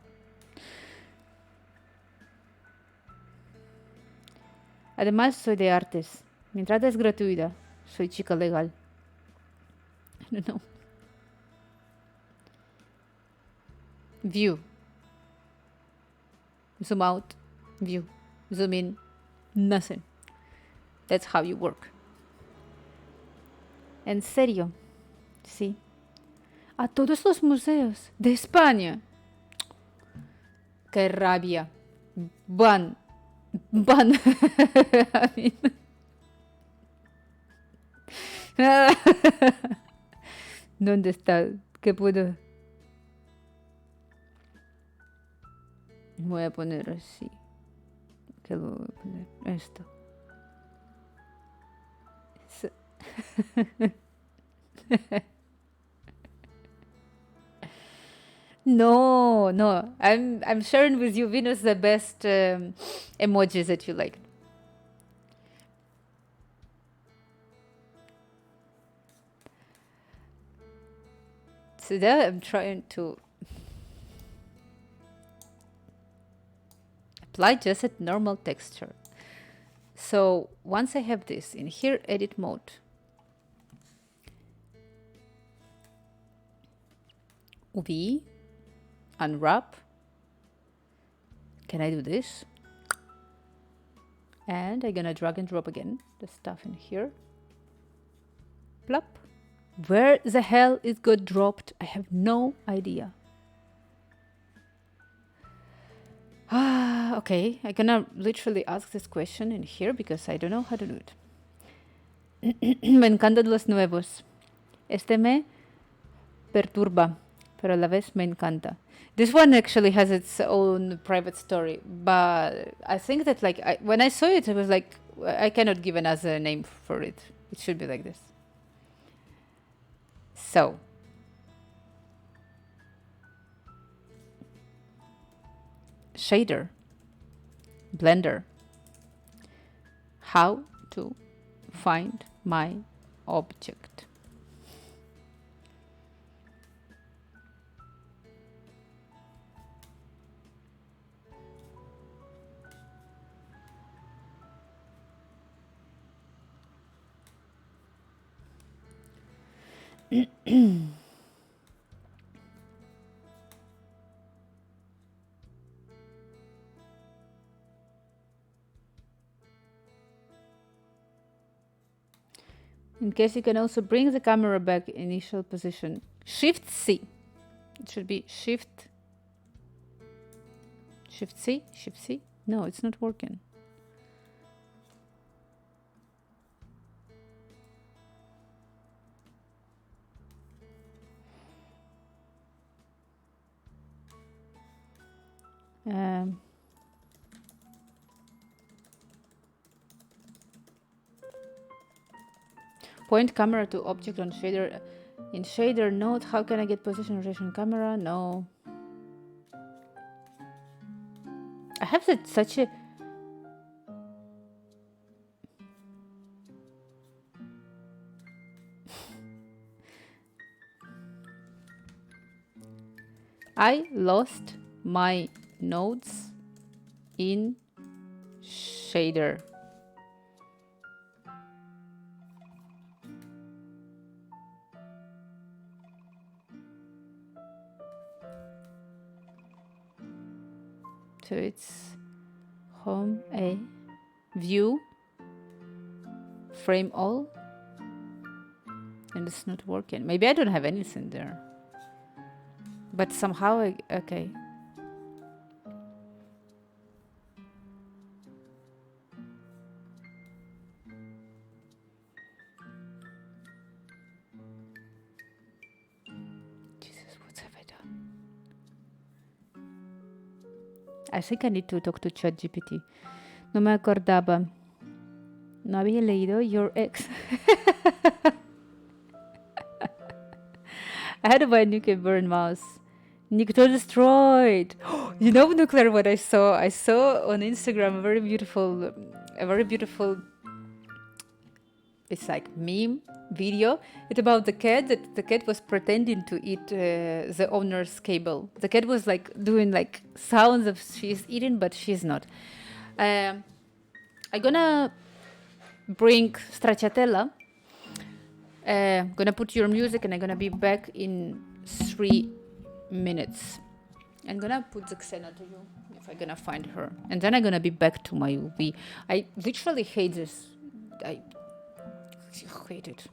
Además, soy de artes. Mi entrada es gratuita. Soy chica legal. I don't know. View. Zoom out. View. Zoom in. Nothing. That's how you work. En serio. Sí. A todos los museos de España. Qué rabia. Van. I mean. ¿Dónde está? ¿Qué puedo? Voy a poner así. ¿Qué lo voy a poner? Esto. No. I'm sharing with you, Venus, the best emojis that you like. So there I'm trying to apply just a normal texture. So once I have this in here, edit mode, V, unwrap. Can I do this? And I'm gonna drag and drop again the stuff in here. Plop. Where the hell it got dropped? I have no idea. Okay, I'm gonna literally ask this question in here because I don't know how to do it. Me encantan los nuevos. Este me perturba, pero a la vez me encanta. This one actually has its own private story, but I think that when I saw it, it was like, I cannot give another name for it. It should be like this. So, shader, blender, how to find my object. In case you can also bring the camera back initial position. Shift C. It should be Shift C. Shift C. No, it's not working. Point camera to object on shader. In shader node, how can I get position rotation camera? No. I have such a... I lost my nodes in shader. So it's home, A, view, frame all, and it's not working. Maybe I don't have anything there. But somehow, okay. Jesus, what have I done? I think I need to talk to ChatGPT. No me acordaba. No había leído your ex. I had to buy a new keyboard and mouse. Nikto destroyed. You know, Nuclear, what I saw? I saw on Instagram a very beautiful it's like meme video. It's about the cat, that the cat was pretending to eat the owner's cable. The cat was like doing like sounds of she's eating, but she's not. I'm gonna bring stracciatella. I'm gonna put your music, and I'm gonna be back in 3 minutes. I'm gonna put the Xena to you if I'm gonna find her, and then I'm gonna be back to my UV. I literally hate this. I hate it.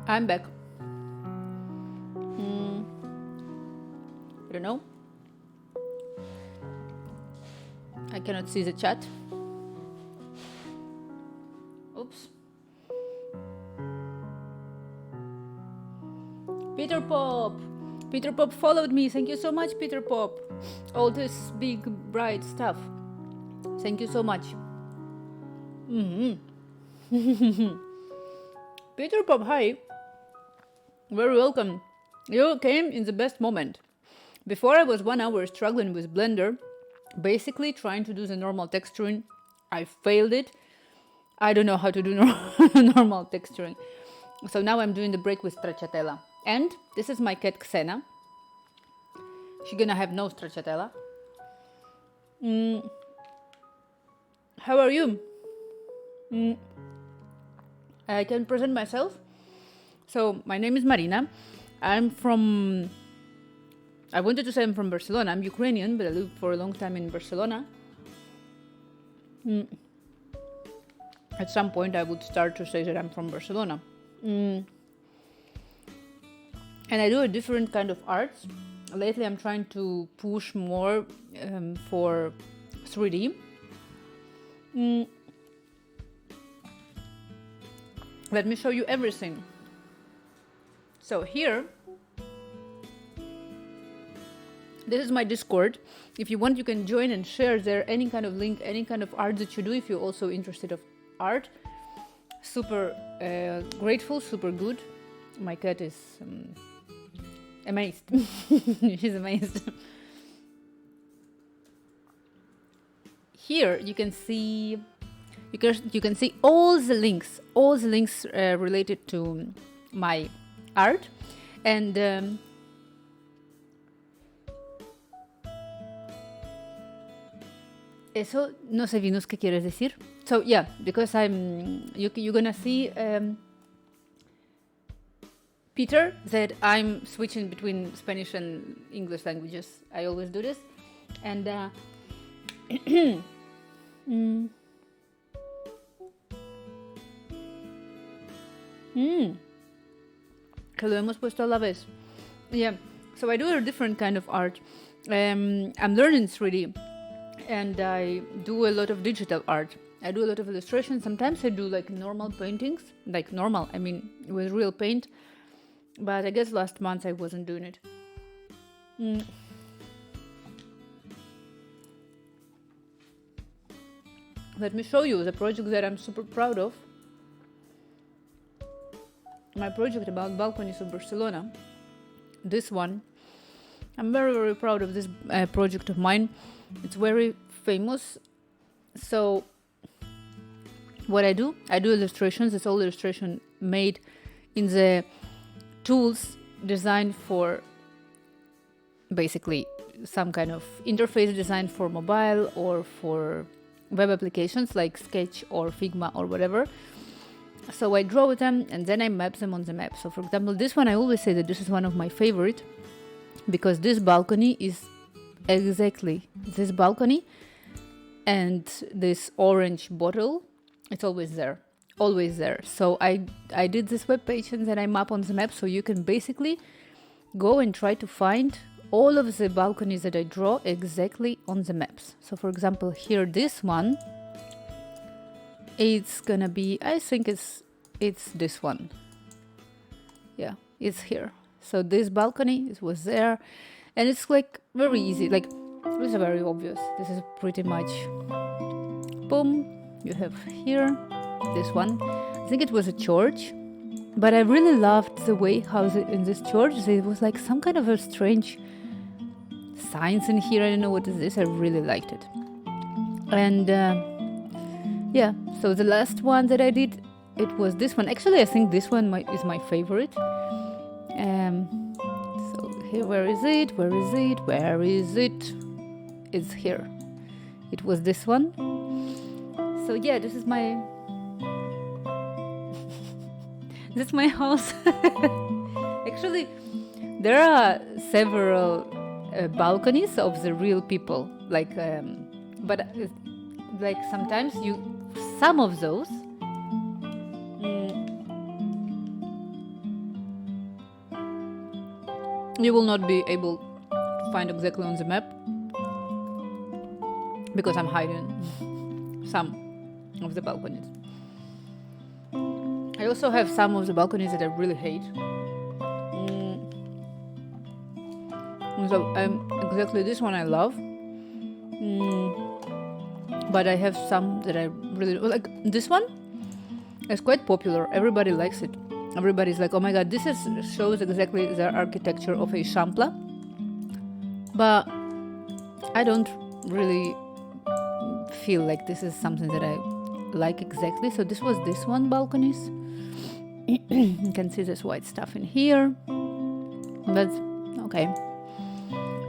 I'm back. I don't know. I cannot see the chat. Oops. Peter Pop! Peter Pop followed me. Thank you so much, Peter Pop. All this big, bright stuff. Thank you so much. Peter Pop, hi. Very welcome. You came in the best moment. Before I was 1 hour struggling with Blender, basically trying to do the normal texturing. I failed it. I don't know how to do normal texturing. So now I'm doing the break with stracciatella. And this is my cat Xena. She's gonna have no stracciatella. How are you? I can present myself. So my name is Marina. I wanted to say I'm from Barcelona. I'm Ukrainian, but I lived for a long time in Barcelona. At some point I would start to say that I'm from Barcelona. And I do a different kind of arts. Lately I'm trying to push more for 3D. Let me show you everything. So here This is my Discord. If you want, you can join and share there any kind of link, any kind of art that you do. If you're also interested of art, super grateful, super good. My cat is amazed. She's amazed. Here you can see all the links related to my art, and eso no sé, Venus, ¿qué quieres decir? So yeah, because you're gonna see Peter that I'm switching between Spanish and English languages. I always do this, and que lo hemos puesto a la vez. Yeah, so I do a different kind of art. I'm learning 3D, and I do a lot of digital art. I do a lot of illustration. Sometimes I do like normal paintings, like normal, I mean with real paint. But I guess last month I wasn't doing it. Let me show you the project that I'm super proud of. My project about balconies of Barcelona. This one. I'm very, very proud of this project of mine. It's very famous. So what I do illustrations. It's all illustration made in the tools designed for basically some kind of interface design for mobile or for web applications like Sketch or Figma or whatever. So I draw them and then I map them on the map. So for example, this one, I always say that this is one of my favorite because this balcony is exactly this balcony, and this orange bottle, it's always there. So I did this web page and then I map on the map, so you can basically go and try to find all of the balconies that I draw exactly on the maps. So for example, here this one, it's gonna be, I think it's this one. Yeah, it's here. So this balcony, it was there, and it's like very easy, like it's very obvious. This is pretty much boom. You have here this one. I think it was a church, but I really loved the way how in this church there was like some kind of a strange signs in here. I don't know what is this. I really liked it. And yeah, so the last one that I did, it was this one. Actually, I think this one is my favorite. So here, where is it? It's here. It was this one. So yeah, this is my this is my house. Actually, there are several balconies of the real people, like but like sometimes some of those you will not be able to find exactly on the map because I'm hiding some of the balconies. I also have some of the balconies that I really hate. So exactly this one I love. But I have some that I really like. This one is quite popular. Everybody likes it. Everybody's like, oh my god, this shows exactly the architecture of a Champla. But I don't really feel like this is something that I like exactly. So this was this one, balconies. You can see this white stuff in here. But okay.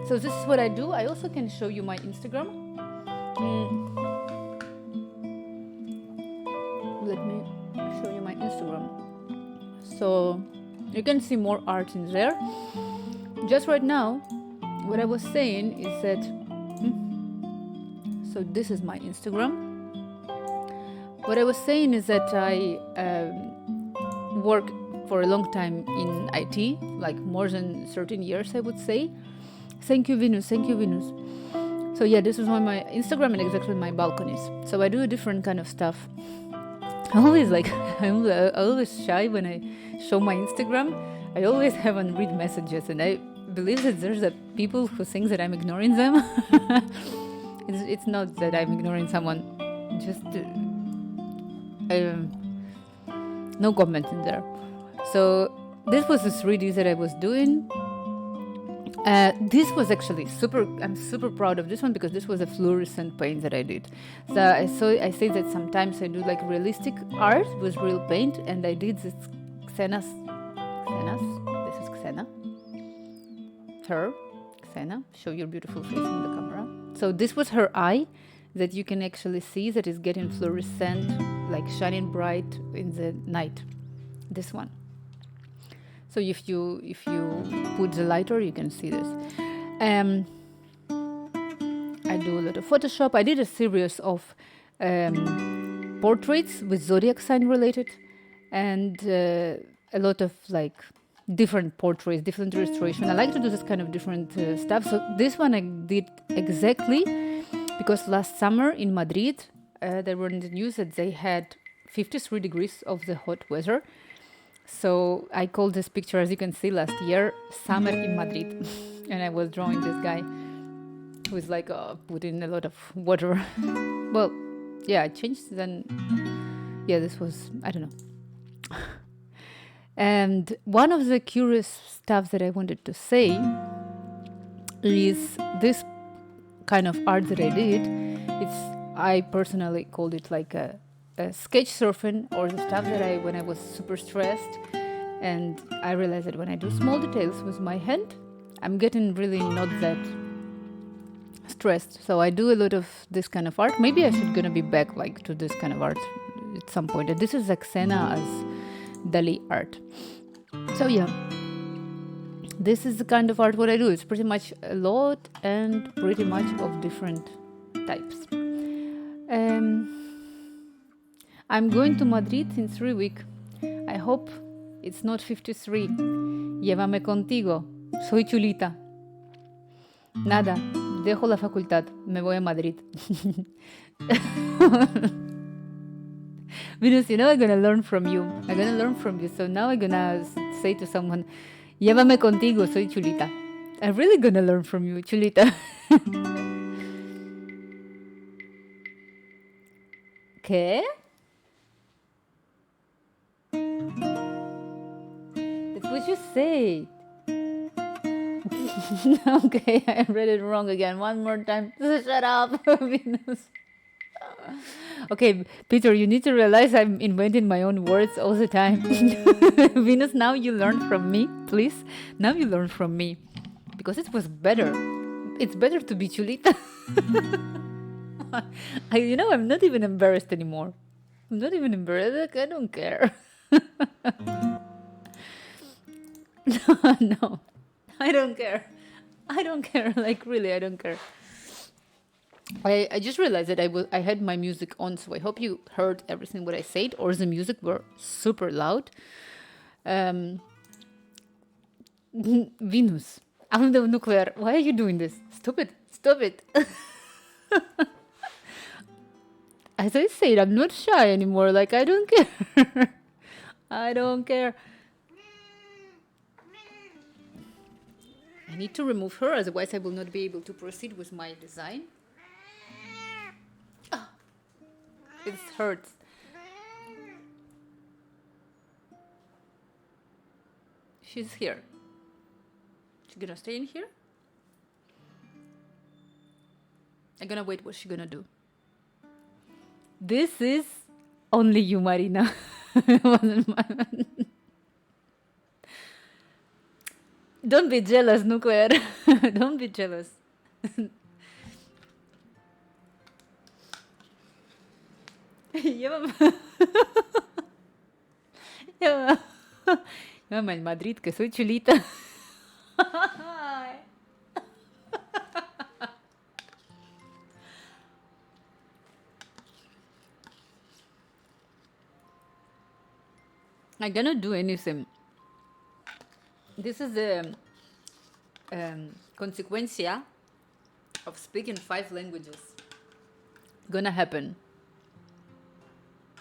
So this is what I do. I also can show you my Instagram. Let me show you my Instagram. So you can see more art in there. Just right now, what I was saying is that so this is my Instagram. What I was saying is that I worked for a long time in IT, like more than 13 years, I would say. Thank you, Venus. So yeah, this is on my Instagram and exactly my balconies. So I do a different kind of stuff. I'm always shy when I show my Instagram. I always have unread messages, and believe that there's a people who think that I'm ignoring them. It's not that I'm ignoring someone. Just no comment in there. So this was the 3D that I was doing. This was actually I'm super proud of this one because this was a fluorescent paint that I did. So I say that sometimes I do like realistic art with real paint, and I did this Xena's. This is Xena. Her, Xena. Show your beautiful face in the camera. So this was her eye that you can actually see that is getting fluorescent, like shining bright in the night. This one. So if you put the lighter, you can see this. I do a lot of Photoshop. I did a series of portraits with zodiac sign related, and a lot of like different portraits, different illustration. I like to do this kind of different stuff. So this one I did exactly because last summer in Madrid, they were in the news that they had 53 degrees of the hot weather. So I called this picture, as you can see, last year, Summer in Madrid. And I was drawing this guy who is like putting a lot of water. Well, yeah, I changed then. Yeah, this was, I don't know. And one of the curious stuff that I wanted to say is this kind of art that I did. I personally called it like a sketch surfing, or the stuff that when I was super stressed, and I realized that when I do small details with my hand, I'm getting really not that stressed. So I do a lot of this kind of art. Maybe I should gonna be back like to this kind of art at some point. And this is Xena as Dali art. So yeah, this is the kind of art what I do. It's pretty much a lot and pretty much of different types. I'm going to Madrid in 3 weeks. I hope it's not 53. Llévame contigo. Soy chulita. Nada. Dejo la facultad. Me voy a Madrid. Venus, you know I'm going to learn from you. I'm going to learn from you. So now I'm going to say to someone, llévame contigo. Soy chulita. I'm really going to learn from you, chulita. ¿Qué? That's what you said. Okay, I read it wrong again. One more time. Shut up, Venus. Okay, Peter, you need to realize I'm inventing my own words all the time. Venus, now you learn from me, please. Now you learn from me. Because it was better. It's better to be chulita. I'm not even embarrassed anymore. I'm not even embarrassed. I don't care. No, I don't care. I don't care. Like, really, I don't care. I just realized that I had my music on, so I hope you heard everything what I said, or the music were super loud. Venus, I'm the nuclear. Why are you doing this? Stop it. Stop it. As I said, I'm not shy anymore. Like, I don't care. I don't care. I need to remove her, otherwise I will not be able to proceed with my design. Oh, it hurts. She's here. She's gonna stay in here. I'm gonna wait what she's gonna do. This is only you, Marina. It wasn't mine. Don't be jealous, Nuclear. Don't be jealous. Llévame al Madrid, que soy chulita. I'm gonna do anything. This is the consequencia of speaking 5 languages. Gonna happen.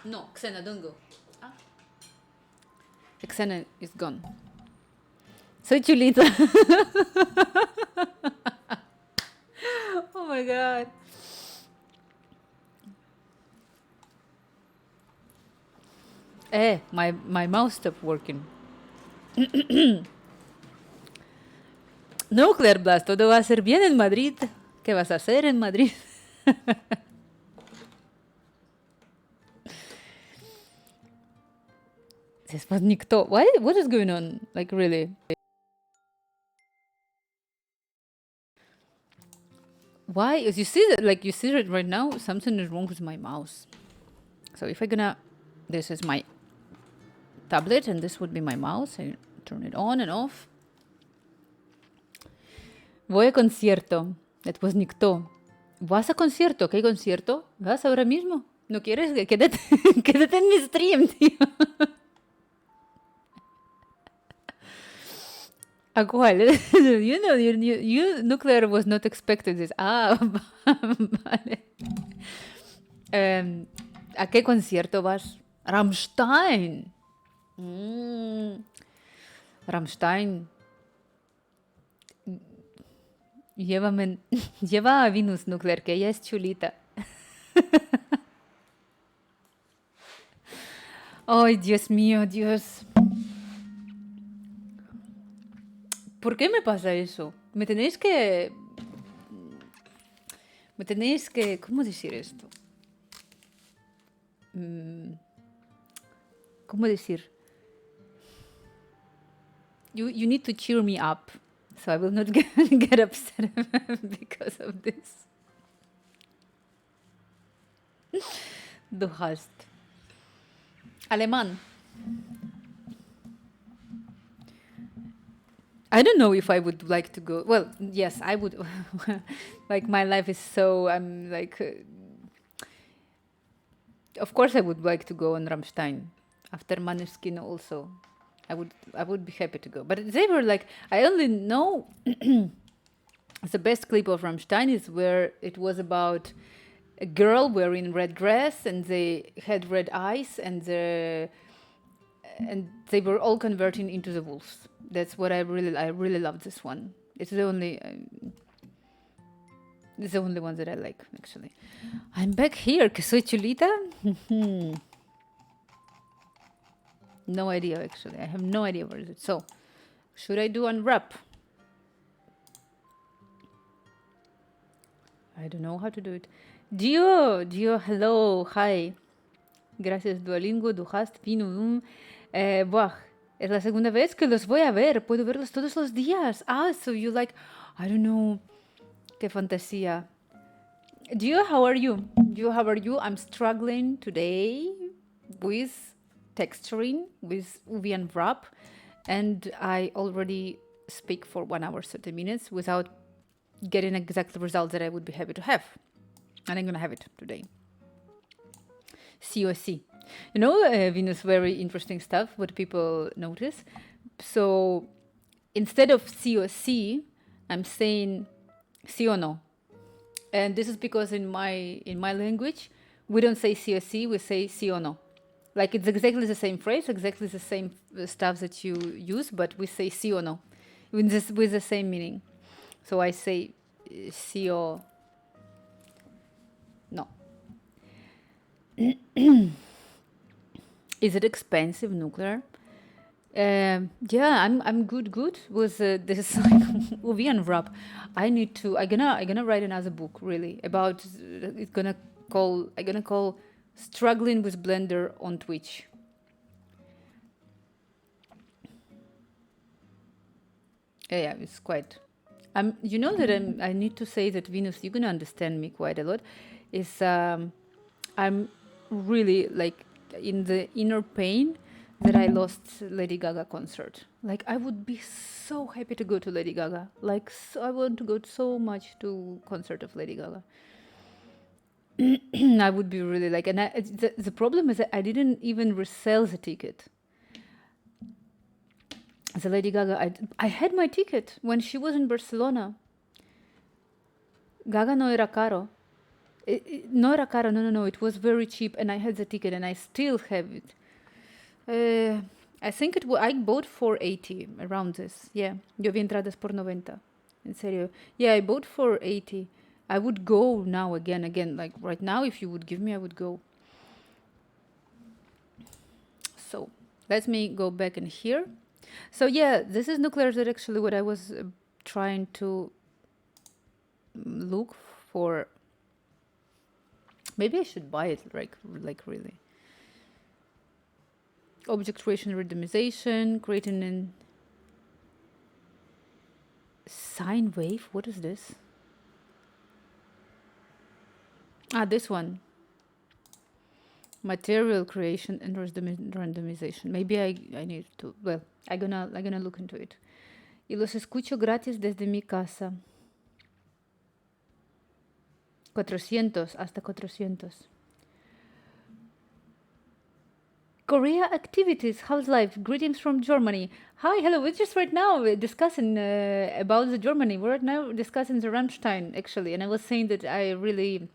No, Xena, don't go. Xena is gone. Soy chulita. Oh my god. My mouse stopped working. Nuclear Blast, todo va a ser bien en Madrid. ¿Qué vas a hacer en Madrid? This was никто. What is going on? Like, really? Why? As you see that, like, you see it right now, something is wrong with my mouse. So if I'm gonna, this is my tablet and this would be my mouse. I turn it on and off. Voy a concierto. That was никто. ¿Vas a concierto? ¿Qué concierto? ¿Vas ahora mismo? ¿No quieres? Quédate, quédate en mi stream, tío. ¿A cuál? You know, Nuclear was not expected this. Ah, vale. ¿A qué concierto vas? Rammstein. Rammstein. Lleva a Venus Nuclear, que ella es chulita. Ay, Dios mío, Dios. ¿Por qué me pasa eso? Me tenéis que... ¿Cómo decir esto? ¿Cómo decir? You need to cheer me up. So I will not get upset because of this. Du hast. Alemán. I don't know if I would like to go. Well, yes, I would. Like, my life is so. I'm like. Of course, I would like to go on Rammstein. After Maneskin, also, I would be happy to go. But they were like, I only know the best clip of Rammstein is where it was about a girl wearing red dress and they had red eyes and they were all converting into the wolves. That's what I really love this one. It's the only one that I like, actually. I'm back here, que soy chulita. No idea, actually. I have no idea where is it. So, should I do unwrap? I don't know how to do it. Dio, hello, hi. Gracias, Duolingo, du hast, Pino. Buah, es la segunda vez que los voy a ver. Puedo verlos todos los días. Ah, so you like, I don't know. Qué fantasía. Dio, how are you? Dio, how are you? I'm struggling today with texturing, with UV and wrap. And I already speak for 1 hour, 30 minutes without getting exact results that I would be happy to have. And I'm going to have it today. COC. You know, Venus, very interesting stuff, what people notice. So instead of COC, I'm saying sí o no. And this is because in my language, we don't say COC, we say sí o no. Like, it's exactly the same phrase, exactly the same stuff that you use, but we say sí o no with the same meaning. So I say sí o no. Is it expensive, Nuclear? Yeah, I'm good with this like UV and wrap. I'm gonna write another book, really, about I'm gonna call Struggling with Blender on Twitch. Yeah, it's quite. You know that I need to say that, Venus, you're gonna understand me quite a lot. Is I'm really like in the inner pain that I lost Lady Gaga concert. Like, I would be so happy to go to Lady Gaga. Like, I want to go so much to concert of Lady Gaga. I would be really like, and the problem is that I didn't even resell the ticket. The Lady Gaga, I had my ticket when she was in Barcelona. Gaga no era caro. No era caro, no. It was very cheap, and I had the ticket, and I still have it. I think I bought for 80 around this. Yeah, yo vi entradas por 90. En serio. Yeah, I bought for 80. I would go now again. Like right now, if you would give me, I would go. So let me go back in here. So yeah, this is nuclear that actually what I was trying to look for. Maybe I should buy it like really. Object creation randomization, creating an sine wave. What is this? Ah, this one. Material creation and randomization. Maybe I need to. Well, I'm gonna look into it. Y los escucho gratis desde mi casa. 400, hasta 400. Korea activities, how's life? Greetings from Germany. Hi, hello. We're just right now discussing about the Germany. We're right now discussing the Rammstein, actually. And I was saying that I really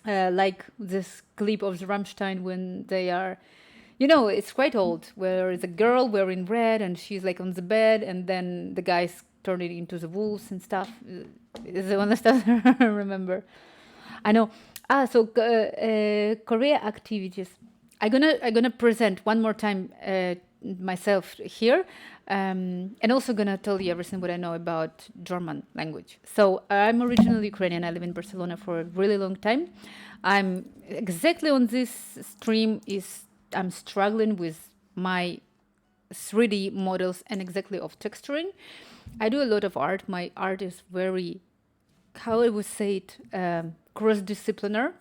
like this clip of the Rammstein when they are, you know, it's quite old, where it's a girl wearing red and she's like on the bed and then the guys turn it into the wolves and stuff. Is the one that I remember. I know. So Korea activities. I'm gonna present one more time myself here, and also gonna tell you everything what I know about German language. So I'm originally Ukrainian. I live in Barcelona for a really long time. I'm exactly on this stream I'm struggling with my 3D models and exactly of texturing. I do a lot of art. My art is very, how I would say it, cross-disciplinar.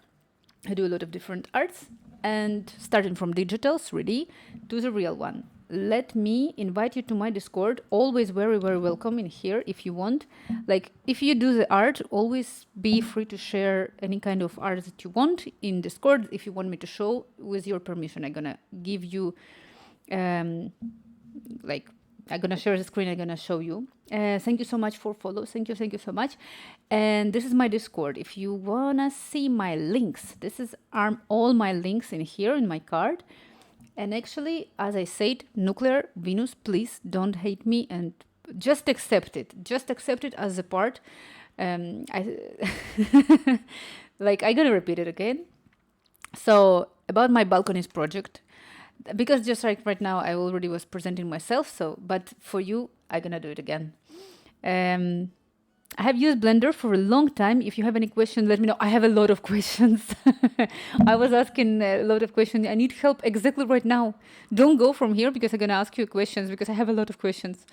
I do a lot of different arts, and starting from digital 3D to the real one. Let me invite you to my Discord. Always very, very welcome in here if you want. Like, if you do the art, always be free to share any kind of art that you want in Discord. If you want me to show, with your permission, I'm gonna give you, like, I'm gonna share the screen. I'm gonna show you. Thank you so much for follow. Thank you so much. And this is my Discord. If you wanna see my links, this is all my links in here in my card. And actually, as I said, Nuclear Venus, please don't hate me and just accept it. Just accept it as a part. I'm gonna repeat it again. So about my balconies project. Because just like right now, I already was presenting myself. But for you, I'm gonna do it again. I have used Blender for a long time. If you have any questions, let me know. I have a lot of questions. I was asking a lot of questions. I need help exactly right now. Don't go from here because I'm gonna ask you questions because I have a lot of questions.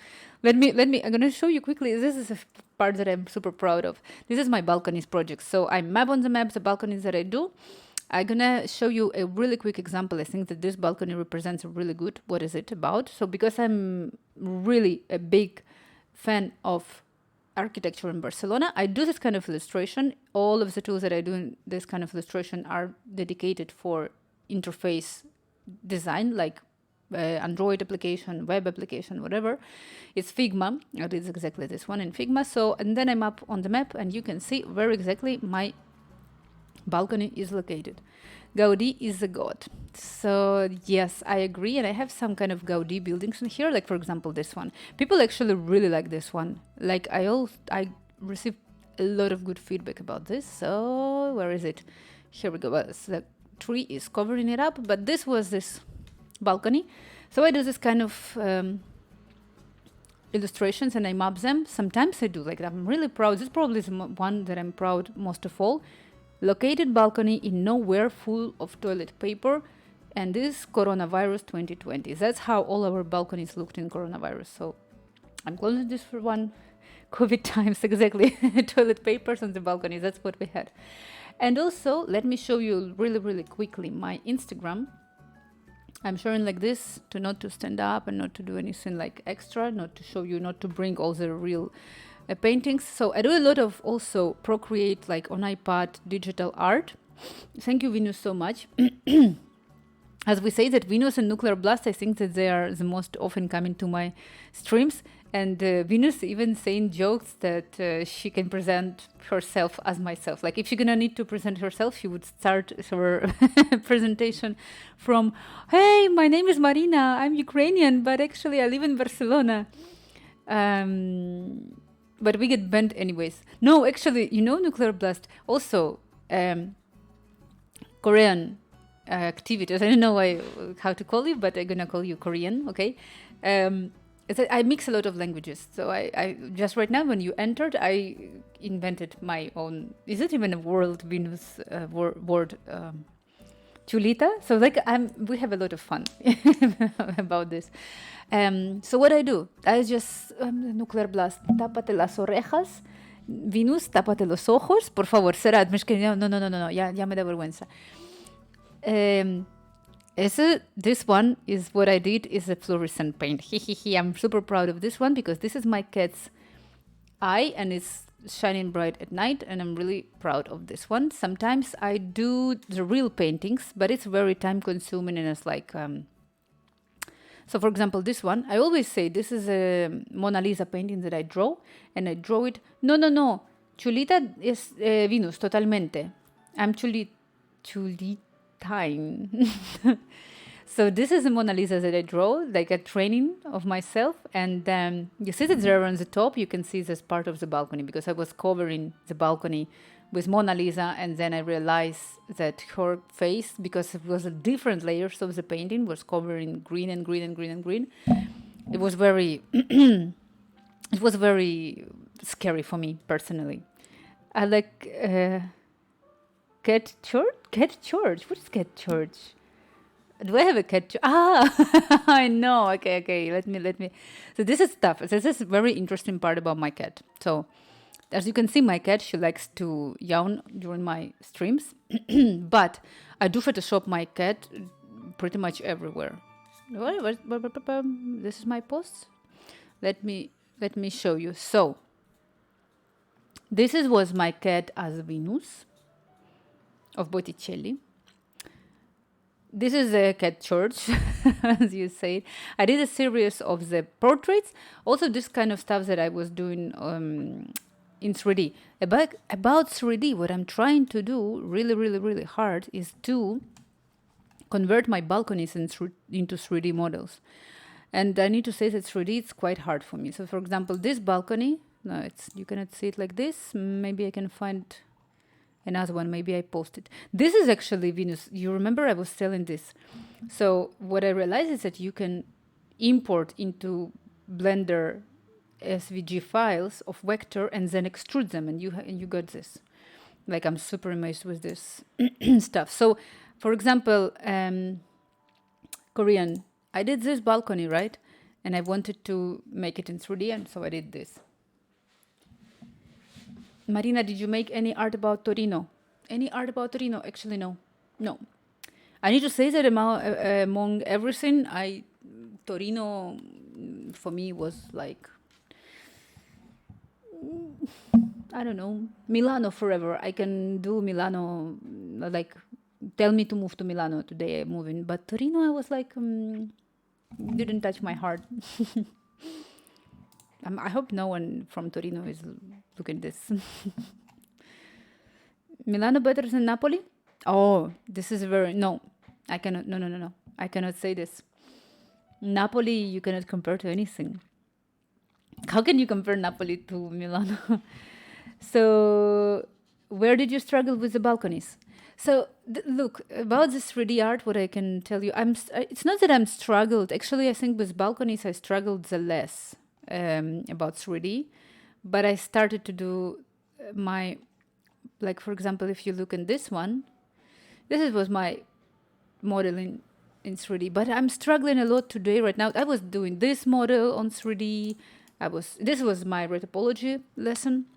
Let me. I'm gonna show you quickly. This is a part that I'm super proud of. This is my balconies project. So I map on the maps the balconies that I do. I'm gonna show you a really quick example. I think that this balcony represents a really good what is it about. So because I'm really a big fan of architecture in Barcelona, I do this kind of illustration. All of the tools that I do in this kind of illustration are dedicated for interface design, like Android application, web application, whatever. It's Figma. It is exactly this one in Figma. So, and then I'm up on the map and you can see where exactly my balcony is located. Gaudi is a god. So yes, I agree. And I have some kind of Gaudi buildings in here. Like for example, this one. People actually really like this one. Like I received a lot of good feedback about this. So where is it? Here we go. Well, the tree is covering it up, but this was this balcony. So I do this kind of illustrations and I map them. Sometimes I do, like I'm really proud. This is probably the one that I'm proud most of all. Located balcony in nowhere, full of toilet paper, and this coronavirus 2020. That's how all our balconies looked in coronavirus. So I'm closing this for one. COVID times, exactly. Toilet papers on the balconies, that's what we had. And also, let me show you really, really quickly my Instagram. I'm showing like this, not to stand up and not to do anything like extra, not to show you, not to bring all the real paintings. So I do a lot of also Procreate, like on iPad, digital art. Thank you, Venus, so much. As we say that Venus and Nuclear Blast, I think that they are the most often coming to my streams. And Venus even saying jokes that she can present herself as myself. Like if she's gonna need to present herself, she would start her presentation from, "Hey, my name is Marina. I'm Ukrainian, but actually I live in Barcelona." But we get banned anyways. No, actually, nuclear blast. Also, Korean activities. I don't know how to call you, but I'm gonna call you Korean, okay? I mix a lot of languages. So I just right now when you entered, I invented my own. Is it even a world Venus word? Chulita. So like we have a lot of fun about this. So what I do, I just nuclear blast. Tápate las orejas. Venus, tápate los ojos. Por favor, Serad. No. Ya me da vergüenza. This one is what I did is a fluorescent paint. I'm super proud of this one because this is my cat's eye and it's shining bright at night, and I'm really proud of this one. Sometimes I do the real paintings, but it's very time consuming, and it's like so for example this one, I always say this is a Mona Lisa painting that I draw, and I draw it. No, Chulita is Venus totalmente. I'm Chulitine. So this is a Mona Lisa that I draw, like a training of myself. And you see that there on the top, you can see this part of the balcony because I was covering the balcony with Mona Lisa. And then I realized that her face, because it was a different layers of the painting, was covering green and green and green and green. It was very, it was very scary for me personally. I like cat church. Cat church. What is cat church? Do I have a cat? I know. Okay. Let me. So this is stuff. This is a very interesting part about my cat. So, as you can see, my cat, she likes to yawn during my streams, but I do Photoshop my cat pretty much everywhere. This is my post. Let me show you. So, this was my cat as Venus of Botticelli. This is a cat church, as you say. I did a series of the portraits. Also, this kind of stuff that I was doing in 3D. About 3D, what I'm trying to do really, really, really hard is to convert my balconies into 3D models. And I need to say that 3D is quite hard for me. So, for example, this balcony, no, you cannot see it like this. Maybe I can find another one, maybe I posted. This is actually Venus. You remember I was selling this. So what I realized is that you can import into Blender SVG files of vector and then extrude them, and you got this. Like I'm super amazed with this stuff. So, for example, Korean, I did this balcony, right? And I wanted to make it in 3D, and so I did this. Marina, did you make any art about Torino? Any art about Torino? Actually, no. I need to say that among everything, Torino for me was like, I don't know, Milano forever. I can do Milano, like, tell me to move to Milano today, I'm moving. But Torino, I was like, didn't touch my heart. I hope no one from Torino is looking at this. Milano better than Napoli? Oh, this is no. I cannot. No. I cannot say this. Napoli, you cannot compare to anything. How can you compare Napoli to Milano? So, where did you struggle with the balconies? So, look, about this 3D art, what I can tell you, it's not that I'm struggled. Actually, I think with balconies, I struggled the less about 3D. But I started to do like, for example, if you look in this one, this was my modeling in 3D. But I'm struggling a lot today, right now. I was doing this model on 3D. This was my retopology lesson.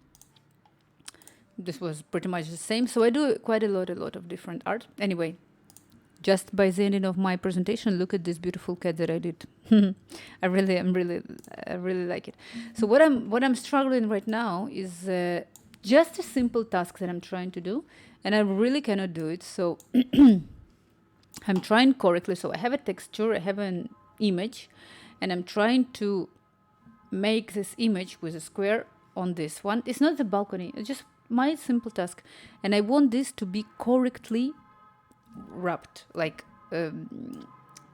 This was pretty much the same. So I do quite a lot of different art. Anyway, just by the ending of my presentation, look at this beautiful cat that I did. I really like it. So what I'm struggling right now is just a simple task that I'm trying to do, and I really cannot do it. So I'm trying correctly. So I have a texture, I have an image, and I'm trying to make this image with a square on this one. It's not the balcony, it's just my simple task. And I want this to be correctly wrapped, like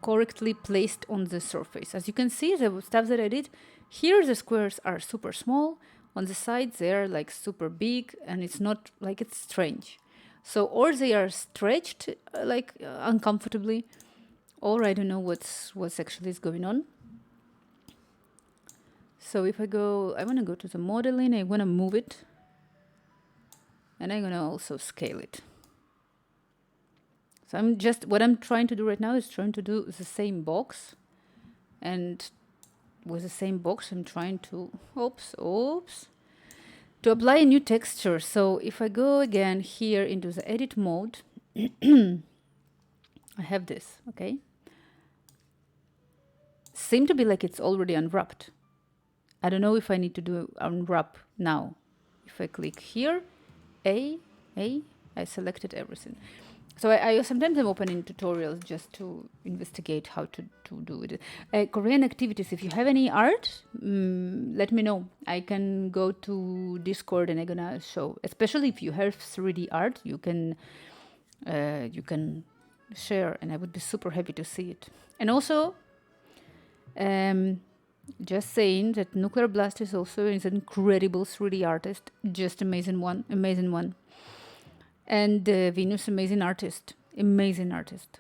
correctly placed on the surface. As you can see, the stuff that I did, here the squares are super small, on the sides they're like super big, and it's not like, it's strange. So, or they are stretched uncomfortably, or I don't know what's actually is going on. So if I want to go to the modeling, I want to move it, and I'm going to also scale it. So what I'm trying to do right now is trying to do the same box, and with the same box I'm trying to, to apply a new texture. So if I go again here into the edit mode, I have this, okay? Seem to be like it's already unwrapped. I don't know if I need to do unwrap now. If I click here, I selected everything. So I sometimes I'm opening tutorials just to investigate how to do it. Korean activities, if you have any art, let me know. I can go to Discord and I'm gonna show. Especially if you have 3D art, you can share, and I would be super happy to see it. And also, just saying that Nuclear Blast is also an incredible 3D artist, just amazing one. And Venus, amazing artist,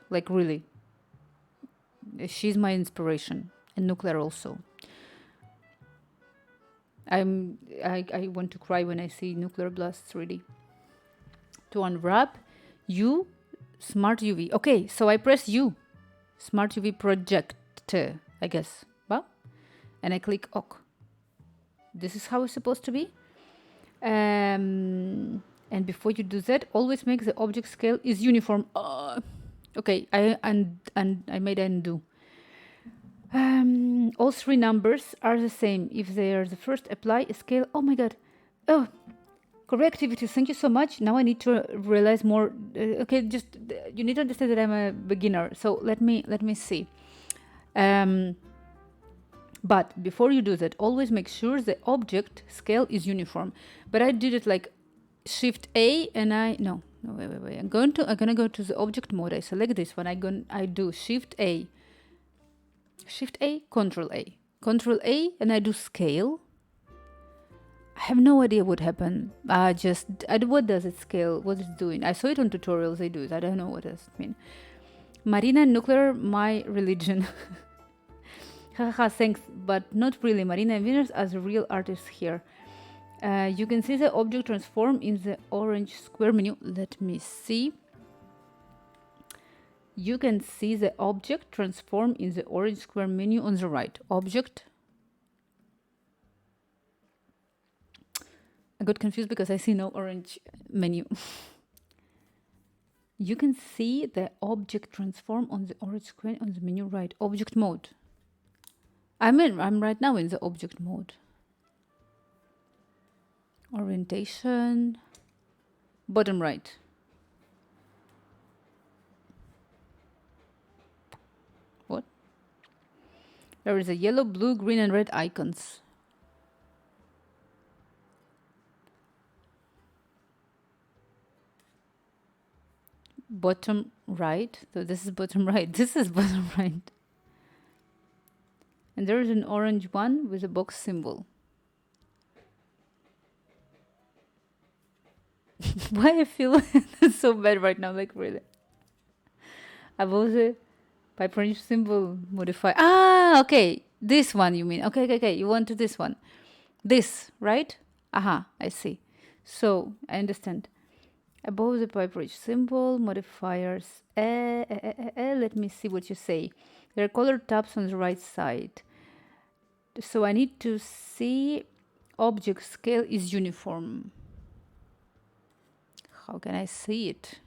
like really. She's my inspiration, and Nuclear also. I want to cry when I see Nuclear Blast 3D. To unwrap, U, Smart UV. Okay, so I press U, Smart UV Projector, I guess. Well, and I click OK. This is how it's supposed to be. And before you do that, always make the object scale is uniform. Okay, I made undo. All three numbers are the same. If they are the first, apply a scale. Oh my god. Oh, Korea activities. Thank you so much. Now I need to realize more. Okay, just you need to understand that I'm a beginner. So let me see. But before you do that, always make sure the object scale is uniform. But I did it like Shift A, and wait. I'm gonna go to the object mode. I select this one. I do Shift A, Control A, and I do scale. I have no idea what happened. What does it scale? What it's doing? I saw it on tutorials. They do it. I don't know what does it mean. Marina and Nuclear, my religion. Haha, thanks, but not really. Marina and Venus as real artists here. You can see the object transform in the orange square menu. Let me see. You can see the object transform in the orange square menu on the right. Object. I got confused because I see no orange menu. You can see the object transform on the orange square on the menu right. Object mode. I'm right now in the object mode. Orientation, bottom right. What? There is a yellow, blue, green, and red icons. Bottom right. So this is bottom right. This is bottom right. And there is an orange one with a box symbol. Why I feel so bad right now, like really. Above the pipe symbol modify. Okay. This one you mean. Okay. You want to this one. This, right? Aha, I see. So, I understand. Above the pipe symbol, modifiers. Let me see what you say. There are colored tabs on the right side. So I need to see object scale is uniform. How can I see it?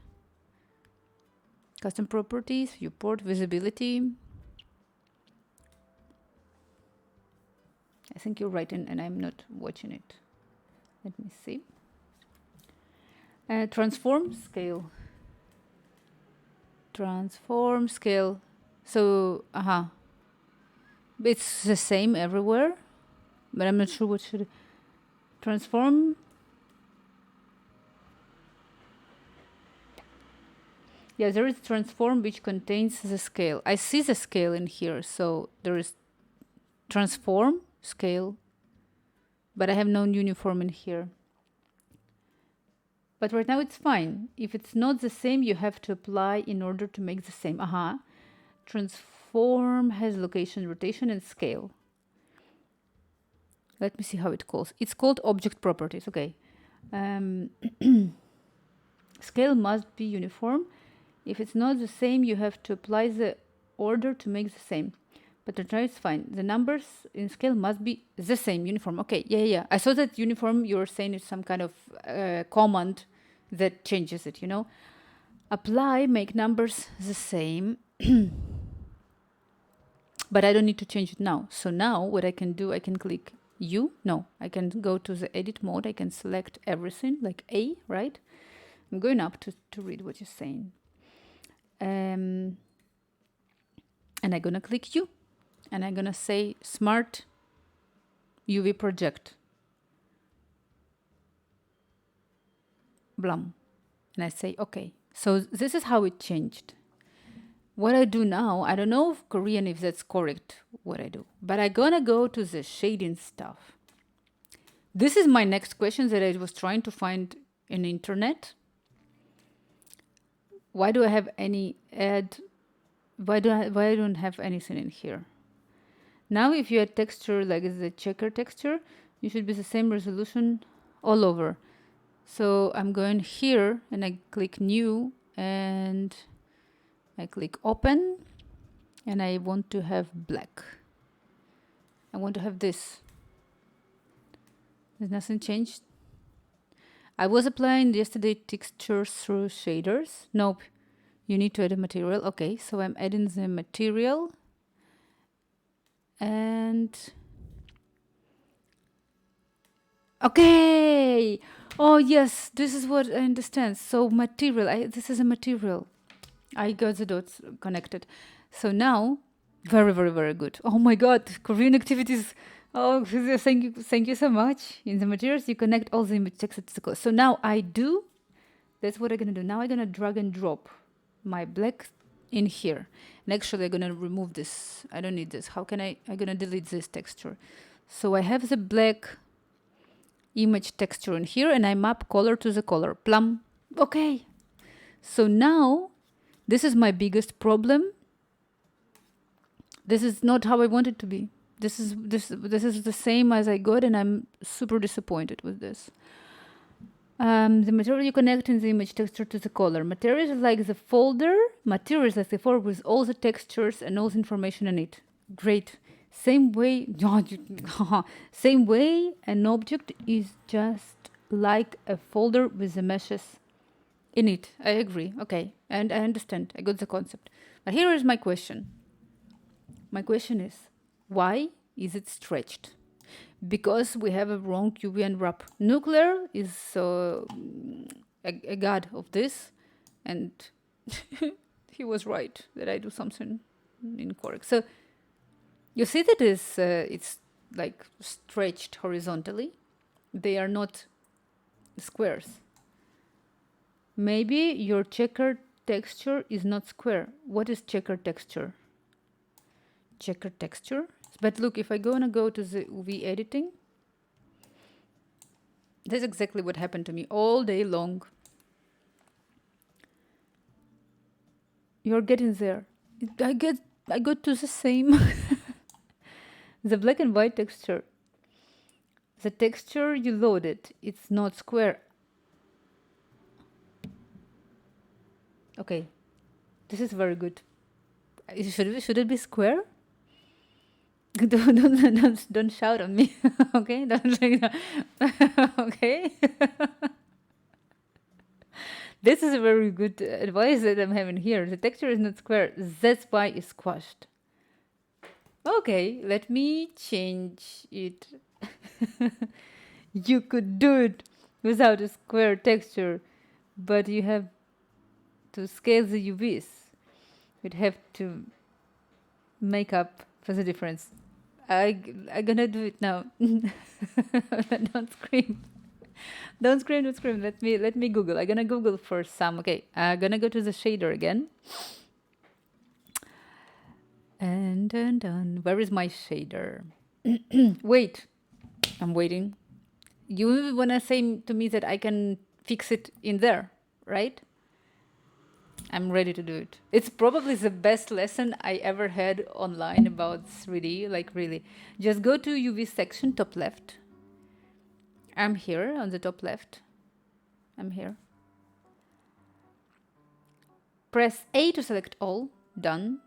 Custom properties, viewport, visibility. I think you're right, and I'm not watching it. Let me see. Transform scale. Transform scale. So, it's the same everywhere. but I'm not sure what should transform. Yeah, there is transform which contains the scale. I see the scale in here, so there is transform scale, but I have no uniform in here. But right now it's fine. If it's not the same, you have to apply in order to make the same. Transform has location, rotation, and scale. Let me see how it calls. It's called object properties. Okay. Scale must be uniform. If it's not the same, you have to apply the order to make the same. But right now it's fine. The numbers in scale must be the same, uniform. Okay, yeah. I saw that uniform, you were saying it's some kind of command that changes it, Apply, make numbers the same. But I don't need to change it now. So now what I can do, I can click U. No, I can go to the edit mode. I can select everything, like A, right? I'm going up to read what you're saying. And I'm going to click U. And I'm going to say Smart UV Project. Blum. And I say, okay. So this is how it changed. What I do now, I don't know if Korean, if that's correct, what I do. But I'm going to go to the shading stuff. This is my next question that I was trying to find in the internet. Why do I have any why I don't have anything in here? Now if you add texture like the checker texture, you should be the same resolution all over. So I'm going here and I click new and I click open and I want to have black. I want to have this. There's nothing changed. I was applying yesterday textures through shaders. Nope. You need to add a material. Okay, so I'm adding the material. And okay. Oh yes, this is what I understand. So material, this is a material. I got the dots connected. So now, very, very, very good. Oh my God, Korean activities. Oh, thank you so much. In the materials, you connect all the image text to the code. So now I do, that's what I'm gonna do. Now I'm gonna drag and drop my black in here. And actually I'm gonna remove this. I don't need this. I'm gonna delete this texture. So I have the black image texture in here and I map color to the color. Plum. Okay. So now, this is my biggest problem. This is not how I want it to be. This is the same as I got and I'm super disappointed with this. The material you connect in the image texture to the color. Materials like the folder. Materials like the folder with all the textures and all the information in it. Great. Same way. Same way an object is just like a folder with the meshes in it. I agree. Okay. And I understand. I got the concept. But here is my question. My question is, why is it stretched? Because we have a wrong UV and wrap. Nuclear is a god of this, and he was right that I do something incorrect. So you see that it's like stretched horizontally. They are not squares. Maybe your checkered texture is not square. What is checkered texture? Checkered texture. But look, if I go to the UV editing, that's exactly what happened to me all day long. You're getting there. I got to the same. The black and white texture. The texture you loaded, it's not square. Okay, this is very good. Should it be square? Don't shout on me, okay? Okay. This is a very good advice that I'm having here. The texture is not square. That's why it's squashed. Okay, let me change it. You could do it without a square texture, but you have to scale the UVs. You'd have to make up for the difference. I'm gonna do it now. Don't scream. Don't scream, don't scream. Let me Google. I'm gonna Google for some. Okay, I'm gonna go to the shader again. And done. Where is my shader? Wait, I'm waiting. You wanna say to me that I can fix it in there, right? I'm ready to do it. It's probably the best lesson I ever had online about 3D, like really. Just go to UV section, top left. I'm here on the top left. I'm here. Press A to select all, done.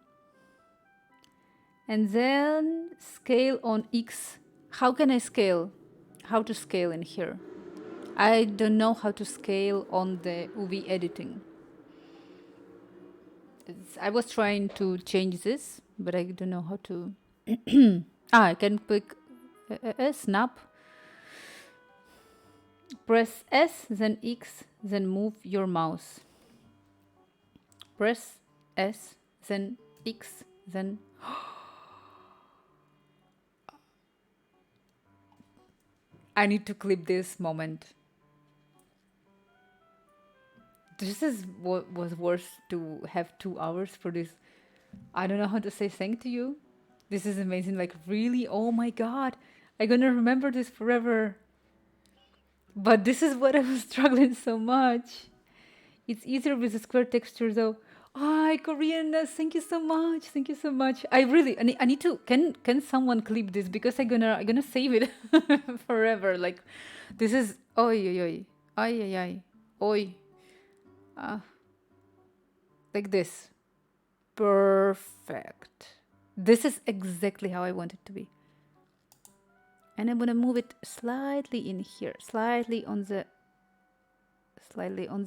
And then scale on X. How can I scale? How to scale in here? I don't know how to scale on the UV editing. I was trying to change this, but I don't know how to. I can click snap. Press S, then X, then move your mouse. Press S, then X, then. I need to clip this moment. This is what was worse to have 2 hours for this. I don't know how to say thank to you. This is amazing. Like, really? Oh my god. I'm gonna remember this forever. But this is what I was struggling so much. It's easier with the square texture though. Hi, Korean, thank you so much. Thank you so much. I need to, can someone clip this because I'm gonna save it forever. Like, this is, oi, oi, oi, ay, ay, ay, oi. Like this. Perfect. This is exactly how I want it to be. And I'm gonna move it slightly in here, slightly on the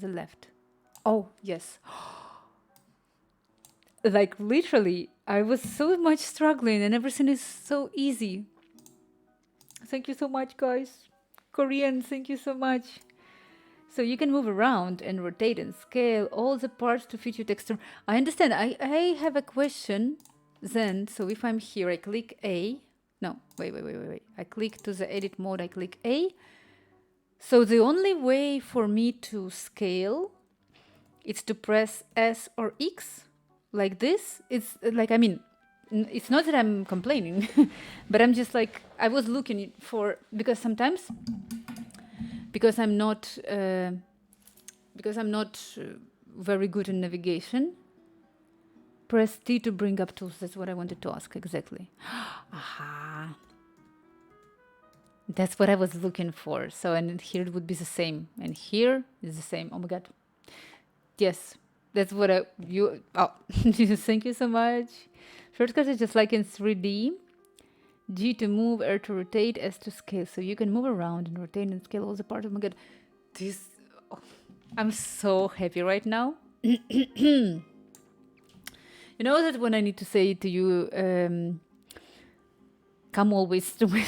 left. Oh, yes. Like, literally, I was so much struggling and everything is so easy. Thank you so much, guys. Korean, thank you so much. So you can move around and rotate and scale all the parts to fit your texture. I understand. I have a question then. So if I'm here, I click A. No, wait. I click to the edit mode. I click A. So the only way for me to scale is to press S or X like this. It's like, I mean, it's not that I'm complaining, but I'm just like, I was looking for, because sometimes, because I'm not very good in navigation, press T to bring up tools. That's what I wanted to ask exactly. Aha. That's what I was looking for. So, and here it would be the same. And here is the same. Oh my God. Yes, that's what thank you so much. Shortcut is just like in 3D. G to move, R to rotate, S to scale. So you can move around and rotate and scale all the parts. Oh my God. I'm so happy right now. You know that when I need to say to you, come always to my,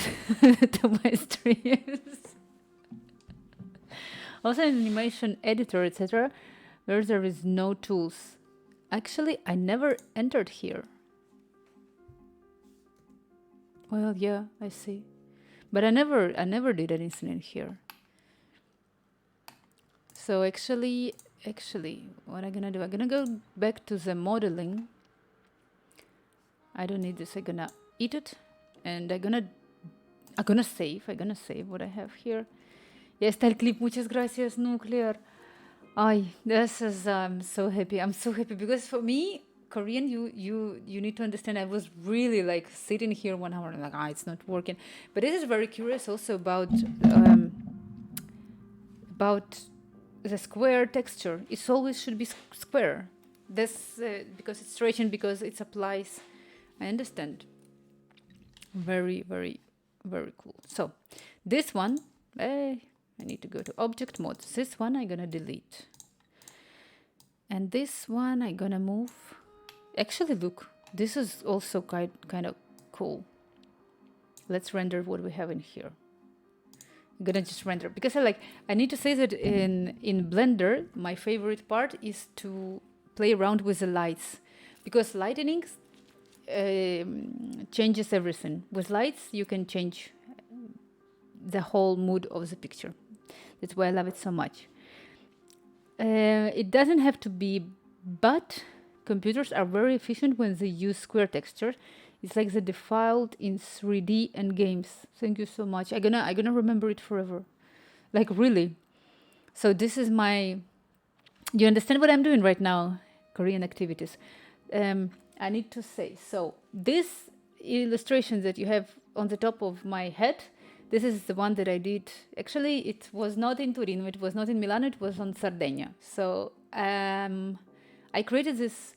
to my streams. Also in animation editor, etc., where there is no tools. Actually, I never entered here. Well, yeah, I see. But I never did anything in here. So actually, what I'm gonna do, I'm gonna go back to the modeling. I don't need this. I'm gonna eat it, and I'm gonna save what I have here. Yes, style clip. Muchas gracias, Nuclear. Ay, this is, I'm so happy. I'm so happy because for me, Korean, you need to understand. I was really like sitting here 1 hour and like, it's not working. But it is very curious also about the square texture. It always should be square. This because it's stretching, because it applies. I understand. Very, very, very cool. So this one, I need to go to object mode. This one I'm gonna delete. And this one I'm gonna move. Actually, look, this is also kind of cool. Let's render what we have in here. I'm gonna just render because I need to say that in Blender, my favorite part is to play around with the lights, because lightning changes everything. With lights, you can change the whole mood of the picture. That's why I love it so much. It doesn't have to be, but computers are very efficient when they use square texture. It's like the default in 3D and games. Thank you so much. I'm gonna remember it forever. Like really. So this is my. You understand what I'm doing right now? Korean activities. I need to say, so this illustration that you have on the top of my head, this is the one that I did. Actually, it was not in Torino, it was not in Milan, it was on Sardinia. So I created this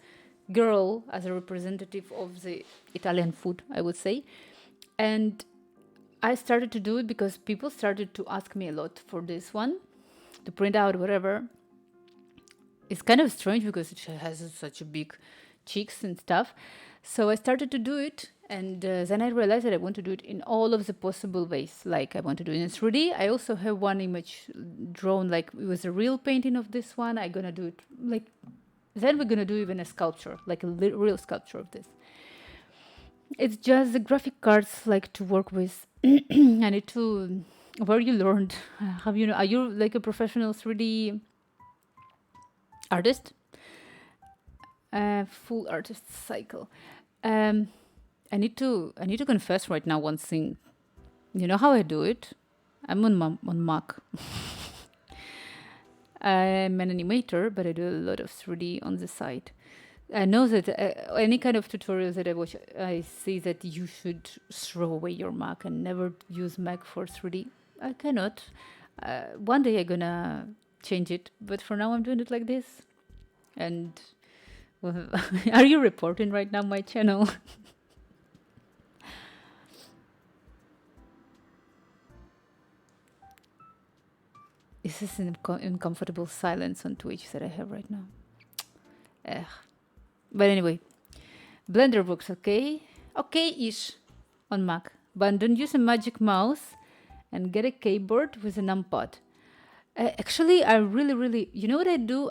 girl as a representative of the Italian food, I would say. And I started to do it because people started to ask me a lot for this one, to print out whatever. It's kind of strange because it has such a big cheeks and stuff. So I started to do it, and then I realized that I want to do it in all of the possible ways. Like I want to do it in 3D. I also have one image drawn like it was a real painting of this one. I'm gonna do it like, then we're gonna do even a sculpture, like a real sculpture of this. It's just the graphic cards like to work with. I need to, where you learned, have you know, are you like a professional 3D artist? Full artist cycle. I need to confess right now one thing. You know how I do it? I'm on Mac. I'm an animator, but I do a lot of 3D on the side. I know that any kind of tutorials that I watch, I see that you should throw away your Mac and never use Mac for 3D. I cannot. One day I'm gonna change it, but for now I'm doing it like this. And are you reporting right now my channel? This is an uncomfortable silence on Twitch that I have right now. But anyway, Blender works okay-ish on Mac. But don't use a magic mouse and get a keyboard with a numpad. Actually, I really, you know what I do?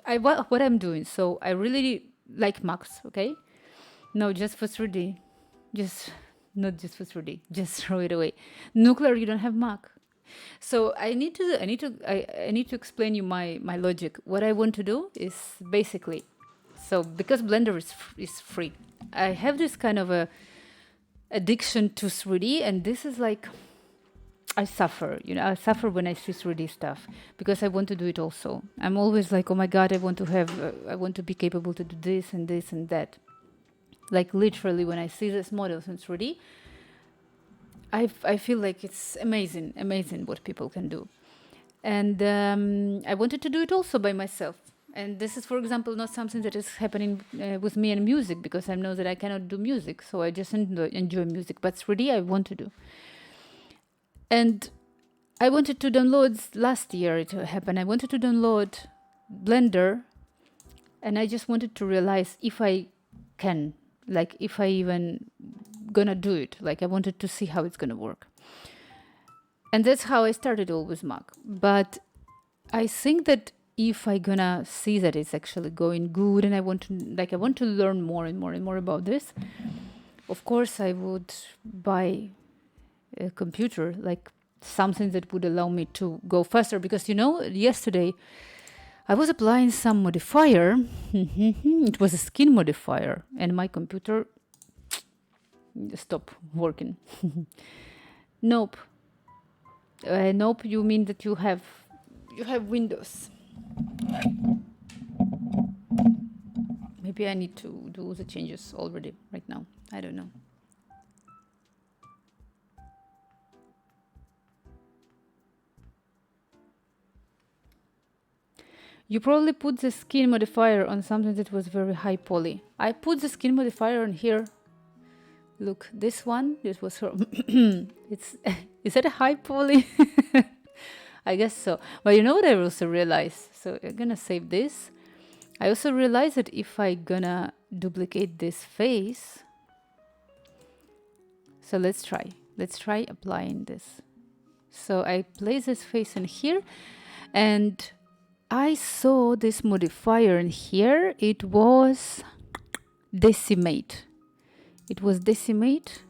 What I'm doing. So I really like Macs, okay? No, just for 3D. Not just for 3D. Just throw it away. Nuclear, you don't have Mac. So I need to explain you my logic. What I want to do is basically, so because Blender is free, I have this kind of a addiction to 3D, and this is like, I suffer when I see 3D stuff because I want to do it also. I'm always like, oh my God, I want to be capable to do this and this and that. Like literally when I see these models in 3D, I feel like it's amazing what people can do. And I wanted to do it also by myself. And this is, for example, not something that is happening with me and music, because I know that I cannot do music. So I just enjoy music. But 3D I want to do. And I wanted to download, last year it happened, I wanted to download Blender. And I just wanted to realize if I can, like if I even gonna do it. Like I wanted to see how it's gonna work. And that's how I started all with Mac. But I think that if I gonna see that it's actually going good and I want to learn more and more and more about this, of course I would buy a computer, like something that would allow me to go faster. Because yesterday I was applying some modifier. It was a skin modifier, and my computer stopped working. Nope. Nope. You mean that you have Windows? Maybe I need to do the changes already right now. I don't know. You probably put the skin modifier on something that was very high poly. I put the skin modifier on here. Look, this one, this was her. Is that a high poly? I guess so. But you know what I also realized? So I'm gonna save this. I also realized that if I gonna duplicate this face. So let's try applying this. So I place this face in here, and I saw this modifier in here. It was decimate. It was decimate.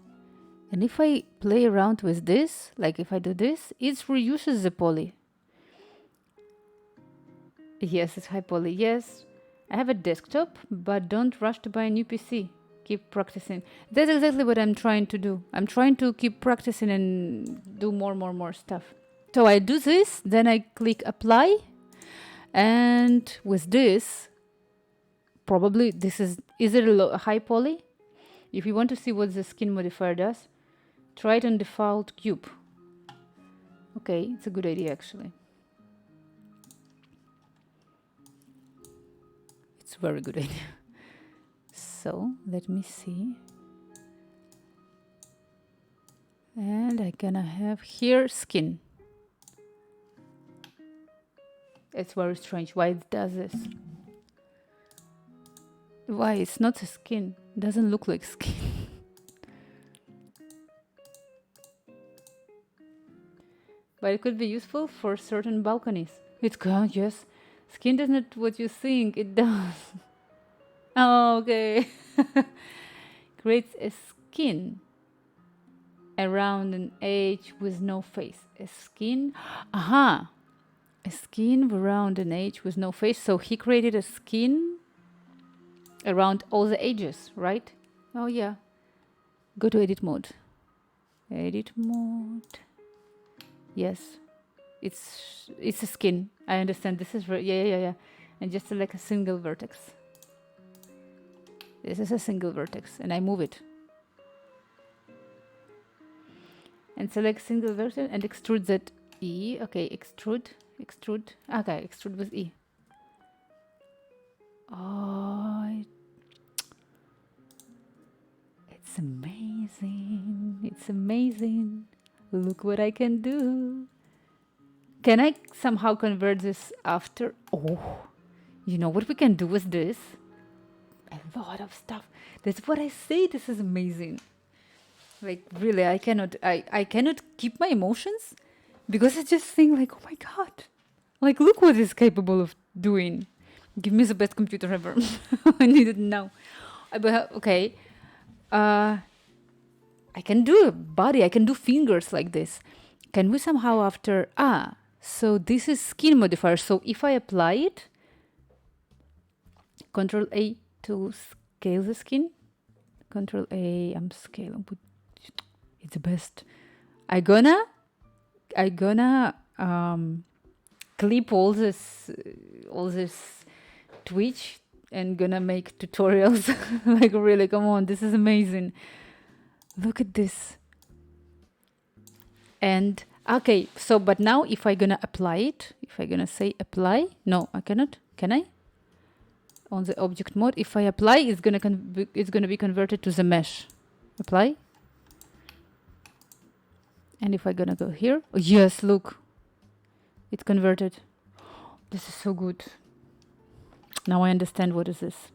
And if I play around with this, like if I do this, it reuses the poly. Yes, it's high poly. Yes, I have a desktop, but don't rush to buy a new PC. Keep practicing. That's exactly what I'm trying to do. I'm trying to keep practicing and do more stuff. So I do this, then I click apply. And with this, probably this is it a high poly? If you want to see what the skin modifier does, try it on default cube. Okay, it's a good idea actually. It's a very good idea. So let me see. And I'm gonna have here skin. It's very strange why it does this. Why it's not a skin? It doesn't look like skin. But it could be useful for certain balconies. It's good, yes. Skin does not what you think it does. Oh, okay. Creates a skin around an edge with no face. A skin. Aha. A skin around an edge with no face. So he created a skin around all the edges, right? Oh, yeah. Go to edit mode. Edit mode. Yes. It's a skin. I understand. This is yeah. And just like a single vertex. This is a single vertex, and I move it. And select single vertex and extrude that E. Okay, extrude. Okay, extrude with E. Oh, it's amazing. It's amazing. Look what I can do. Can I somehow convert this after? Oh, you know what we can do with this? A lot of stuff. That's what I say. This is amazing. Like really, I cannot keep my emotions because I just think like, oh my god, like look what it's capable of doing. Give me the best computer ever. I need it now. Okay, I can do a body. I can do fingers like this. Can we somehow after so this is skin modifier. So if I apply it, Control A to scale the skin. Control A, I'm scaling. It's the best. I gonna clip all this Twitch and gonna make tutorials. Like really, come on, this is amazing. Look at this. And okay, so but now if I gonna apply it, if I gonna say apply, no, I cannot. Can I? On the object mode, if I apply, it's gonna be converted to the mesh. Apply. And if I gonna go here, oh, yes, look, it's converted. This is so good. Now I understand what is this.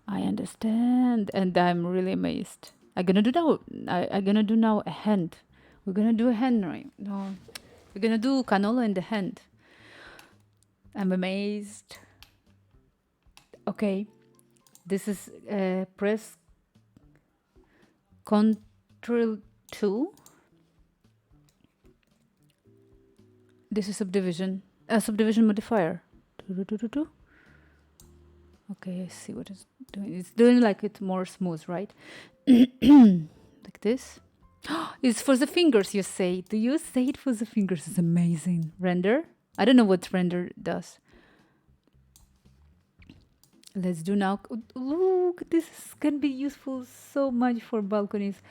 I understand, and I'm really amazed. I'm gonna do now a hand. We're gonna do a hand, right? No, we're gonna do canola in the hand. I'm amazed. Okay, this is press Ctrl 2. This is subdivision, subdivision modifier. Okay, I see what it's doing. It's doing like it more smooth, right? Like this. It's for the fingers, you say. Do you say it for the fingers? It's amazing. Render. I don't know what render does. Let's do now. Look, this can be useful so much for balconies.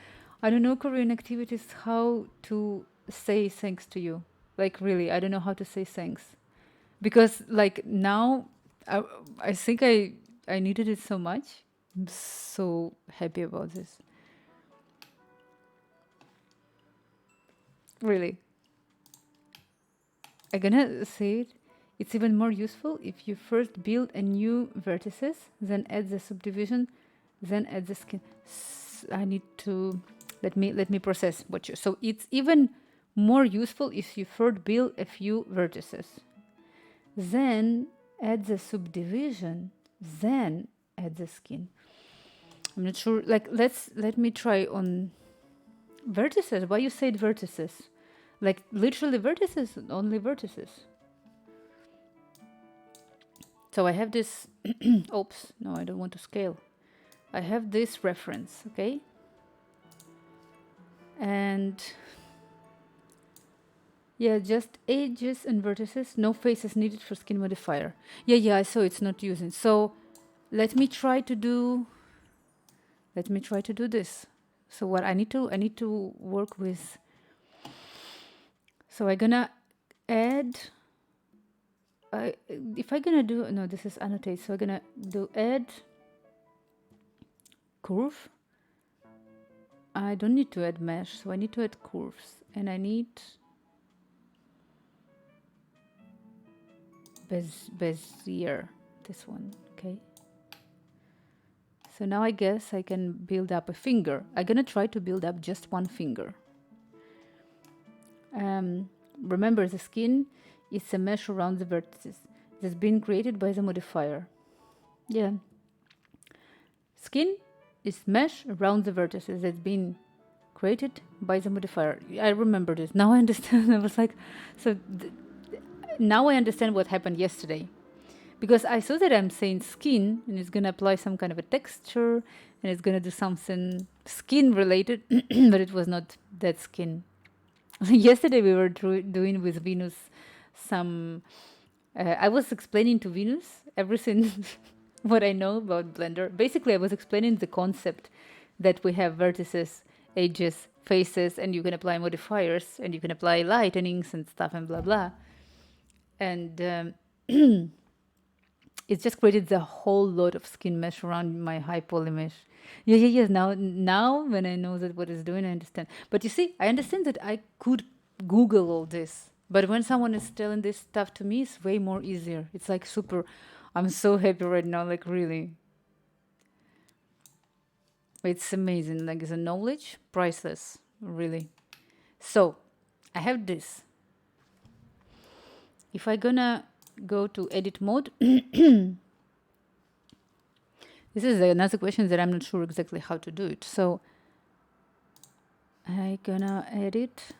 I don't know Korean activities how to say thanks to you. Like really, I don't know how to say thanks. Because like now, I think I needed it so much. I'm so happy about this. Really. I'm gonna say it. It's even more useful if you first build a new vertices, then add the subdivision, then add the skin. I need to let me process what you. So it's even more useful if you first build a few vertices, then add the subdivision, then add the skin. I'm not sure. Like, let me try on vertices. Why you said vertices? Like literally vertices, only vertices. So I have this. Oops, no, I don't want to scale. I have this reference, okay? And yeah, just edges and vertices. No faces needed for skin modifier. Yeah, I saw it's not using. So let me try to do. Let me try to do this. So what I need to work with. So I'm gonna add. If I'm gonna do no, this is annotate. So I'm gonna do add curve. I don't need to add mesh, so I need to add curves, and I need Bezier. This one, okay. So now I guess I can build up a finger. I'm gonna try to build up just one finger. Remember, the skin is a mesh around the vertices. That's been created by the modifier. Yeah. Skin is mesh around the vertices that's been created by the modifier. I remember this. Now I understand. I was like, so now I understand what happened yesterday. Because I saw that I'm saying skin and it's going to apply some kind of a texture and it's going to do something skin related, but it was not that skin. Yesterday we were doing with Venus some. I was explaining to Venus everything what I know about Blender. Basically, I was explaining the concept that we have vertices, edges, faces, and you can apply modifiers and you can apply lightenings and stuff and blah blah. And it's just created the whole lot of skin mesh around my high poly mesh. Yeah. Now when I know that what it's doing, I understand. But you see, I understand that I could Google all this. But when someone is telling this stuff to me, it's way more easier. It's like super. I'm so happy right now, like really. It's amazing. Like the knowledge, priceless, really. So, I have this. If I gonna go to edit mode, this is another question that I'm not sure exactly how to do it. So, I gonna edit.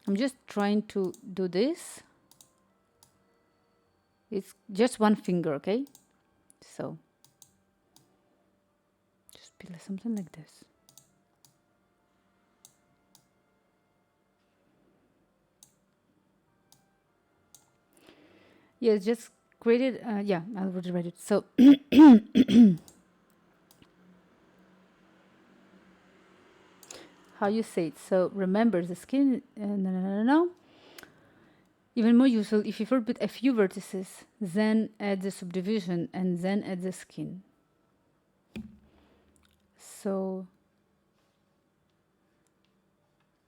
I'm just trying to do this. It's just one finger, okay? So, just be something like this. Yeah, just created. Yeah, I already read it. So, how you say it? So remember the skin. No. Even more useful if you first put a few vertices, then add the subdivision, and then add the skin. So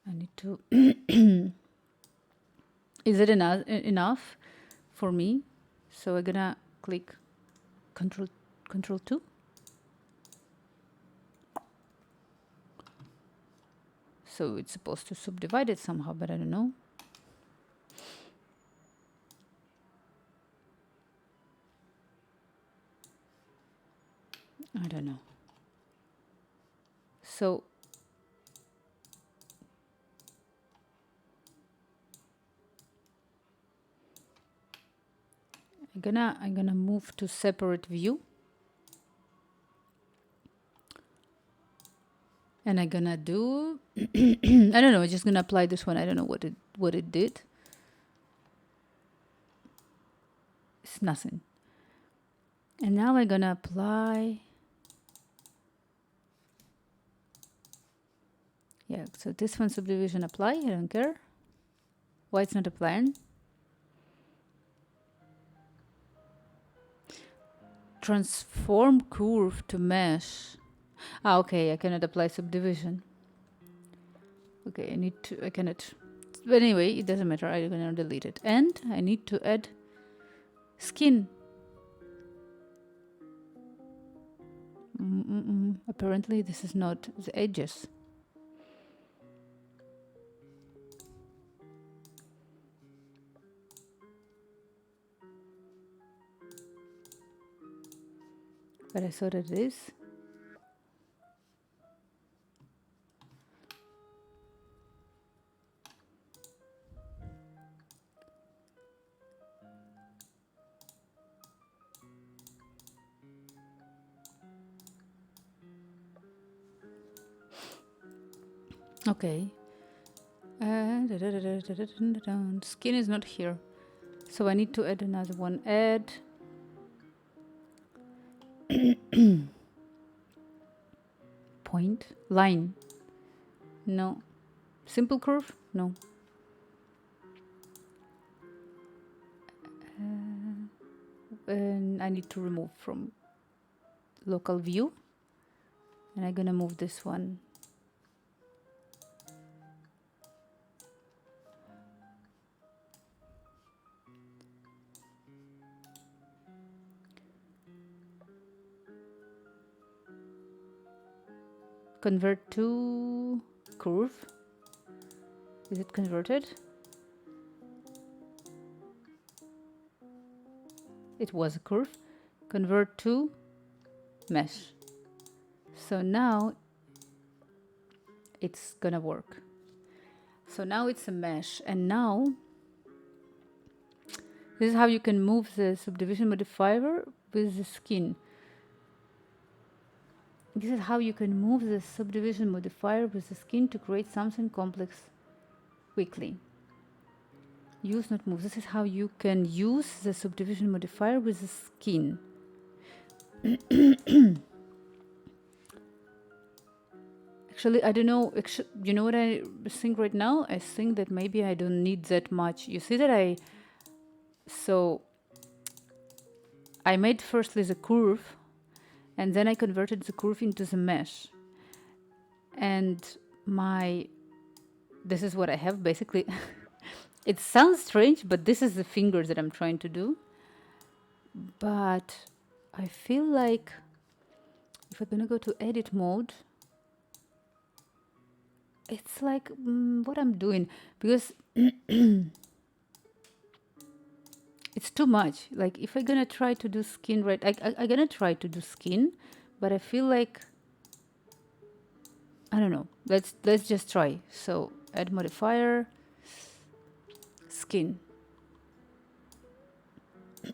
I need to. Is it enough for me? So I'm gonna click Control 2. So it's supposed to subdivide it somehow, but I don't know. I don't know. So I'm gonna move to separate view. And I'm gonna do I don't know, I'm just gonna apply this one. I don't know what it did. It's nothing. And now I'm gonna apply. Yeah, so this one subdivision apply, I don't care. Why it's not applying? Transform curve to mesh. Okay, I cannot apply subdivision. Okay, I cannot. But anyway, it doesn't matter, I'm gonna delete it. And I need to add skin. Apparently this is not the edges. but I saw that it is. Okay. Skin is not here. So I need to add another one. Add point, line. No. Simple curve? No. And I need to remove from local view. And I'm gonna move this one. Convert to curve. Is it converted? It was a curve. Convert to mesh. So now it's gonna work. So now it's a mesh, and now this is how you can move the subdivision modifier with the skin. This is how you can move the subdivision modifier with the skin to create something complex quickly. Use, not move. This is how you can use the subdivision modifier with the skin. Actually, I don't know. You know what I think right now? I think that maybe I don't need that much. You see that so I made firstly the curve, and then I converted the curve into the mesh. And this is what I have basically. It sounds strange, but this is the finger that I'm trying to do. But I feel like if I'm gonna go to edit mode, it's like what I'm doing, because it's too much. Like if I'm gonna try to do skin right, I'm gonna try to do skin, but I feel like, I don't know. Let's just try. So add modifier, skin.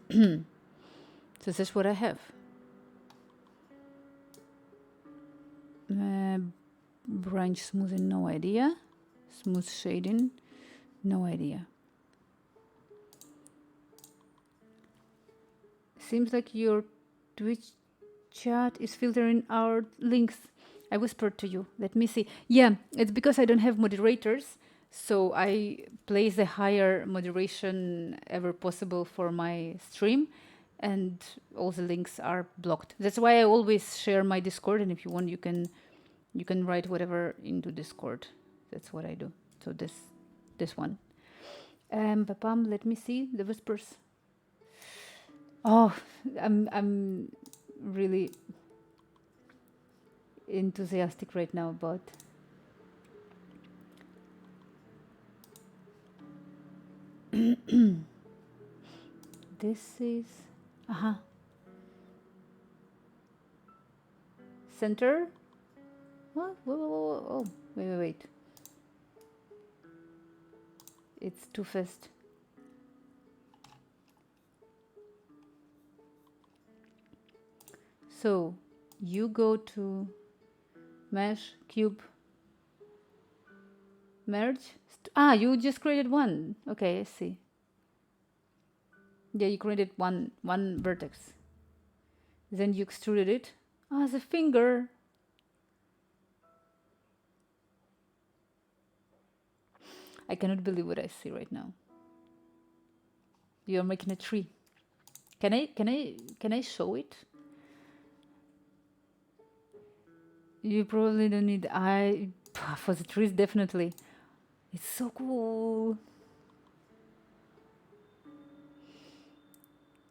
So this is what I have. Branch smoothing, no idea. Smooth shading, no idea. Seems like your Twitch chat is filtering our links. I whispered to you. Let me see. Yeah, it's because I don't have moderators. So I place the higher moderation ever possible for my stream, and all the links are blocked. That's why I always share my Discord, and if you want, you can write whatever into Discord. That's what I do. So this one. Let me see the whispers. Oh, I'm really enthusiastic right now about this is center. What? Whoa. Oh, wait. It's too fast. So you go to mesh, cube, merge. You just created one. Okay, I see. Yeah, you created one vertex. Then you extruded it. The finger. I cannot believe what I see right now. You're making a tree. Can I show it? You probably don't need for the trees, definitely. It's so cool.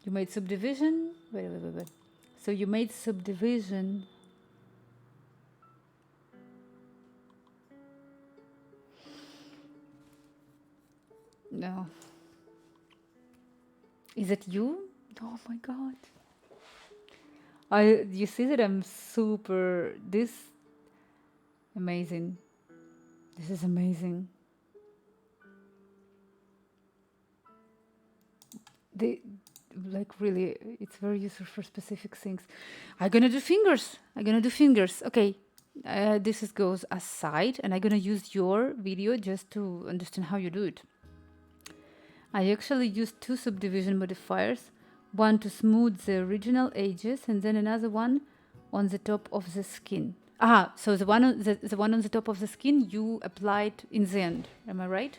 You made subdivision. Wait. So you made subdivision. No. Is it you? Oh my god. You see that I'm super, amazing. This is amazing. They, like really, it's very useful for specific things. I'm gonna do fingers. Okay. This goes aside and I'm gonna use your video just to understand how you do it. I actually use two subdivision modifiers, one to smooth the original edges and then another one on the top of the skin. So the one on the one on the top of the skin you applied in the end. Am I right?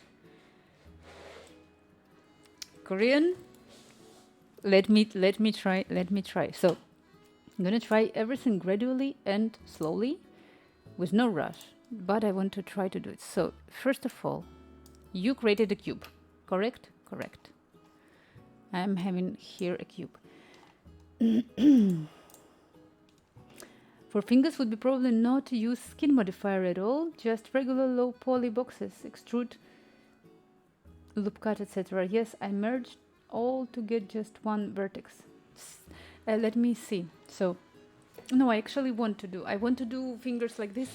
Korean? Let me try. So I'm gonna try everything gradually and slowly with no rush, but I want to try to do it. So first of all, you created a cube, correct? Correct. I'm having here a cube. For fingers would be probably not to use skin modifier at all, just regular low poly boxes, extrude, loop cut, etc. Yes, I merged all to get just one vertex. Let me see. So, no, I actually want to do fingers like this.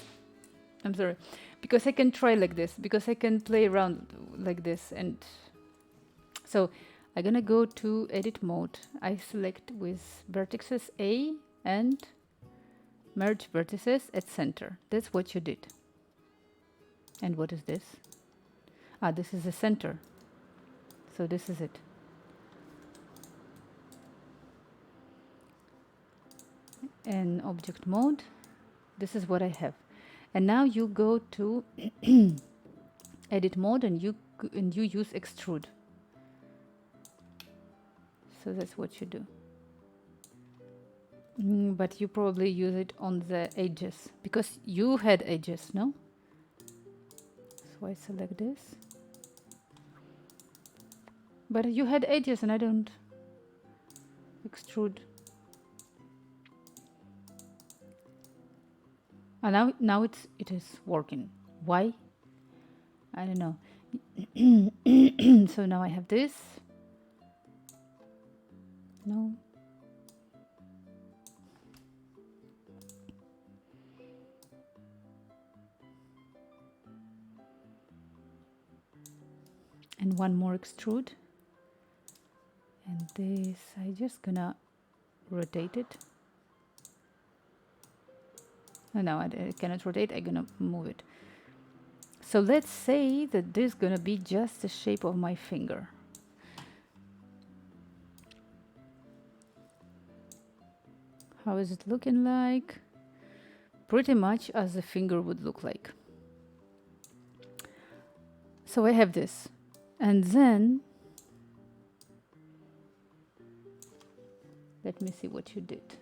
I'm sorry, because I can try like this, because I can play around like this. And so I'm gonna go to edit mode. I select with vertices A and merge vertices at center. That's what you did. And what is this? This is the center. So this is it. In object mode, this is what I have. And now you go to edit mode and you use extrude. So that's what you do. But you probably use it on the edges because you had edges, no? So I select this. But you had edges and I don't extrude. And now it is working. Why? I don't know. So now I have this. No. And one more extrude. And this, I just gonna rotate it. No, I cannot rotate, I'm gonna move it. So let's say that this is gonna be just the shape of my finger. How is it looking like? Pretty much as the finger would look like. So I have this. And then, let me see what you did.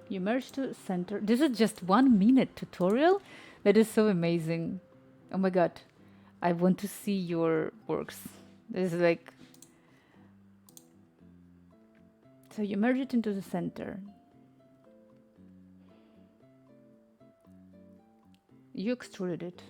You merge to center. This is just 1 minute tutorial. That is so amazing. Oh my God. I want to see your works. This is like, so you merge it into the center. You extruded it.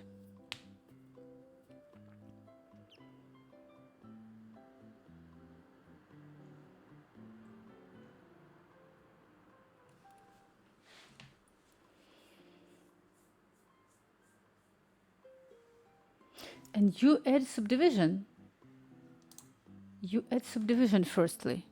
And you add subdivision. You add subdivision firstly.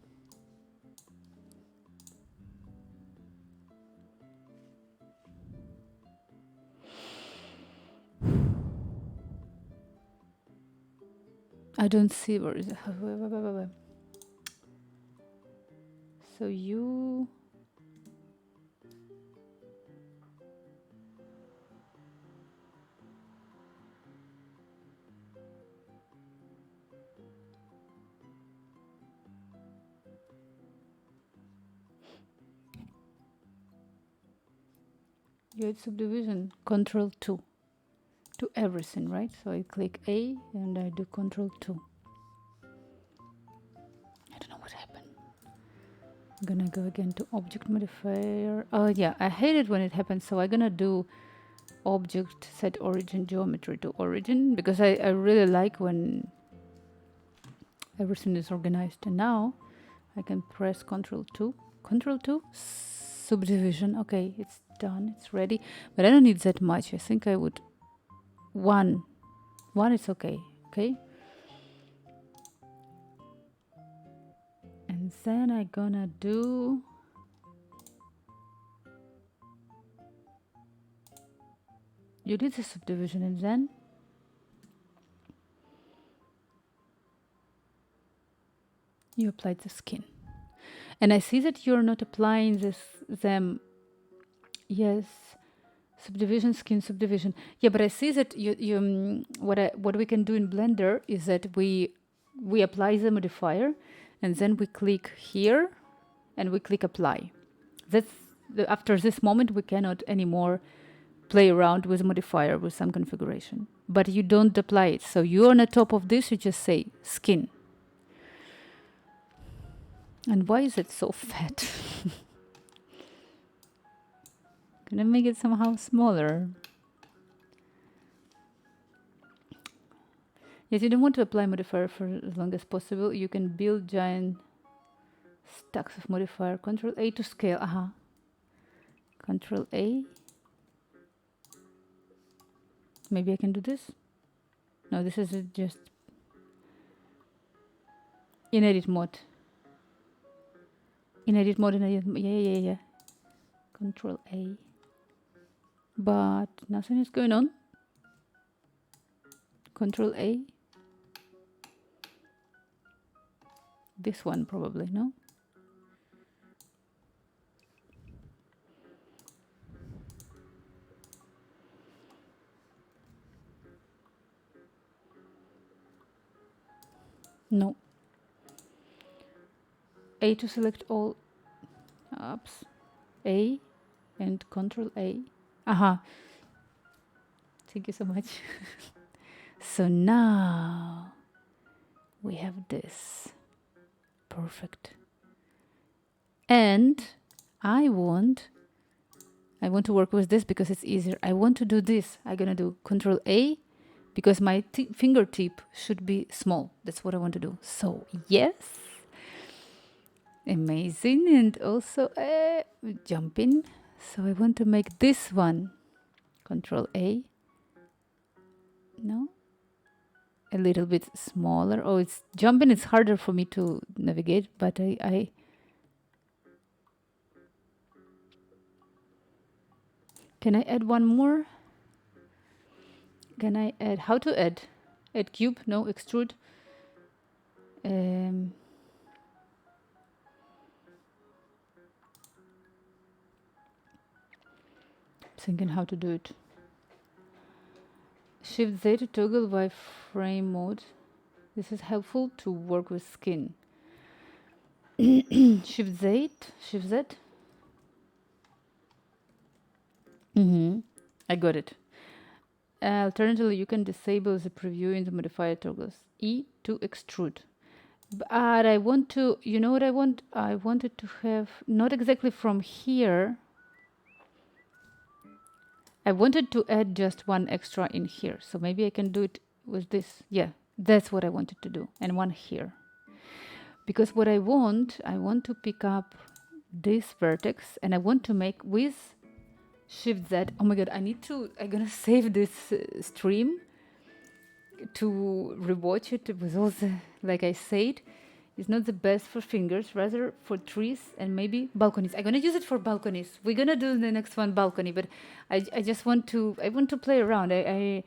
I don't see where is it. So you add subdivision, Control 2 to everything, right? So I click A and I do Control 2. I don't know what happened. I'm gonna go again to object modifier. Oh yeah, I hate it when it happens. So I'm gonna do object set origin geometry to origin because I really like when everything is organized. And now I can press Control 2. Control 2? Subdivision. Okay, it's done. It's ready. But I don't need that much. I think I would... One. One is okay. Okay. And then I'm gonna do... You did the subdivision and then... You applied the skin. And I see that you're not applying them. Yes. Subdivision, skin, subdivision. Yeah, but I see that what we can do in Blender is that we apply the modifier and then we click here and we click apply. After this moment, we cannot anymore play around with the modifier with some configuration. But you don't apply it. So you're on the top of this, you just say skin. And why is it so fat? Can I make it somehow smaller? Yes, you don't want to apply modifier for as long as possible. You can build giant stacks of modifier. Control A to scale. Control A. Maybe I can do this. No, this is just in edit mode. In edit mode, yeah. Control A. But nothing is going on. Control A. This one probably, no? No. A to select all apps. A and Control A. Thank you so much. So now we have this. Perfect. And I want to work with this because it's easier. I want to do this. I'm gonna do Control A because my fingertip should be small. That's what I want to do. So yes. Amazing. And also jumping. So I want to make this one. Control A. No. A little bit smaller. Oh, it's jumping. It's harder for me to navigate, but I can I add one more? Can I add? How to add? Add cube? No, extrude. Thinking how to do it. Shift Z to toggle wireframe mode. This is helpful to work with skin. Shift Z. I got it. Alternatively, you can disable the preview in the modifier toggles. E to extrude. But I want to, you know what I want? I wanted to have, not exactly from here. I wanted to add just one extra in here. So maybe I can do it with this. Yeah, that's what I wanted to do. And one here. Because what I want to pick up this vertex and I want to make with Shift Z. Oh my God, I'm gonna save this stream to rewatch it with all the, like I said, it's not the best for fingers, rather for trees and maybe balconies. I'm gonna use it for balconies. We're gonna do the next one balcony, but I just want to play around. I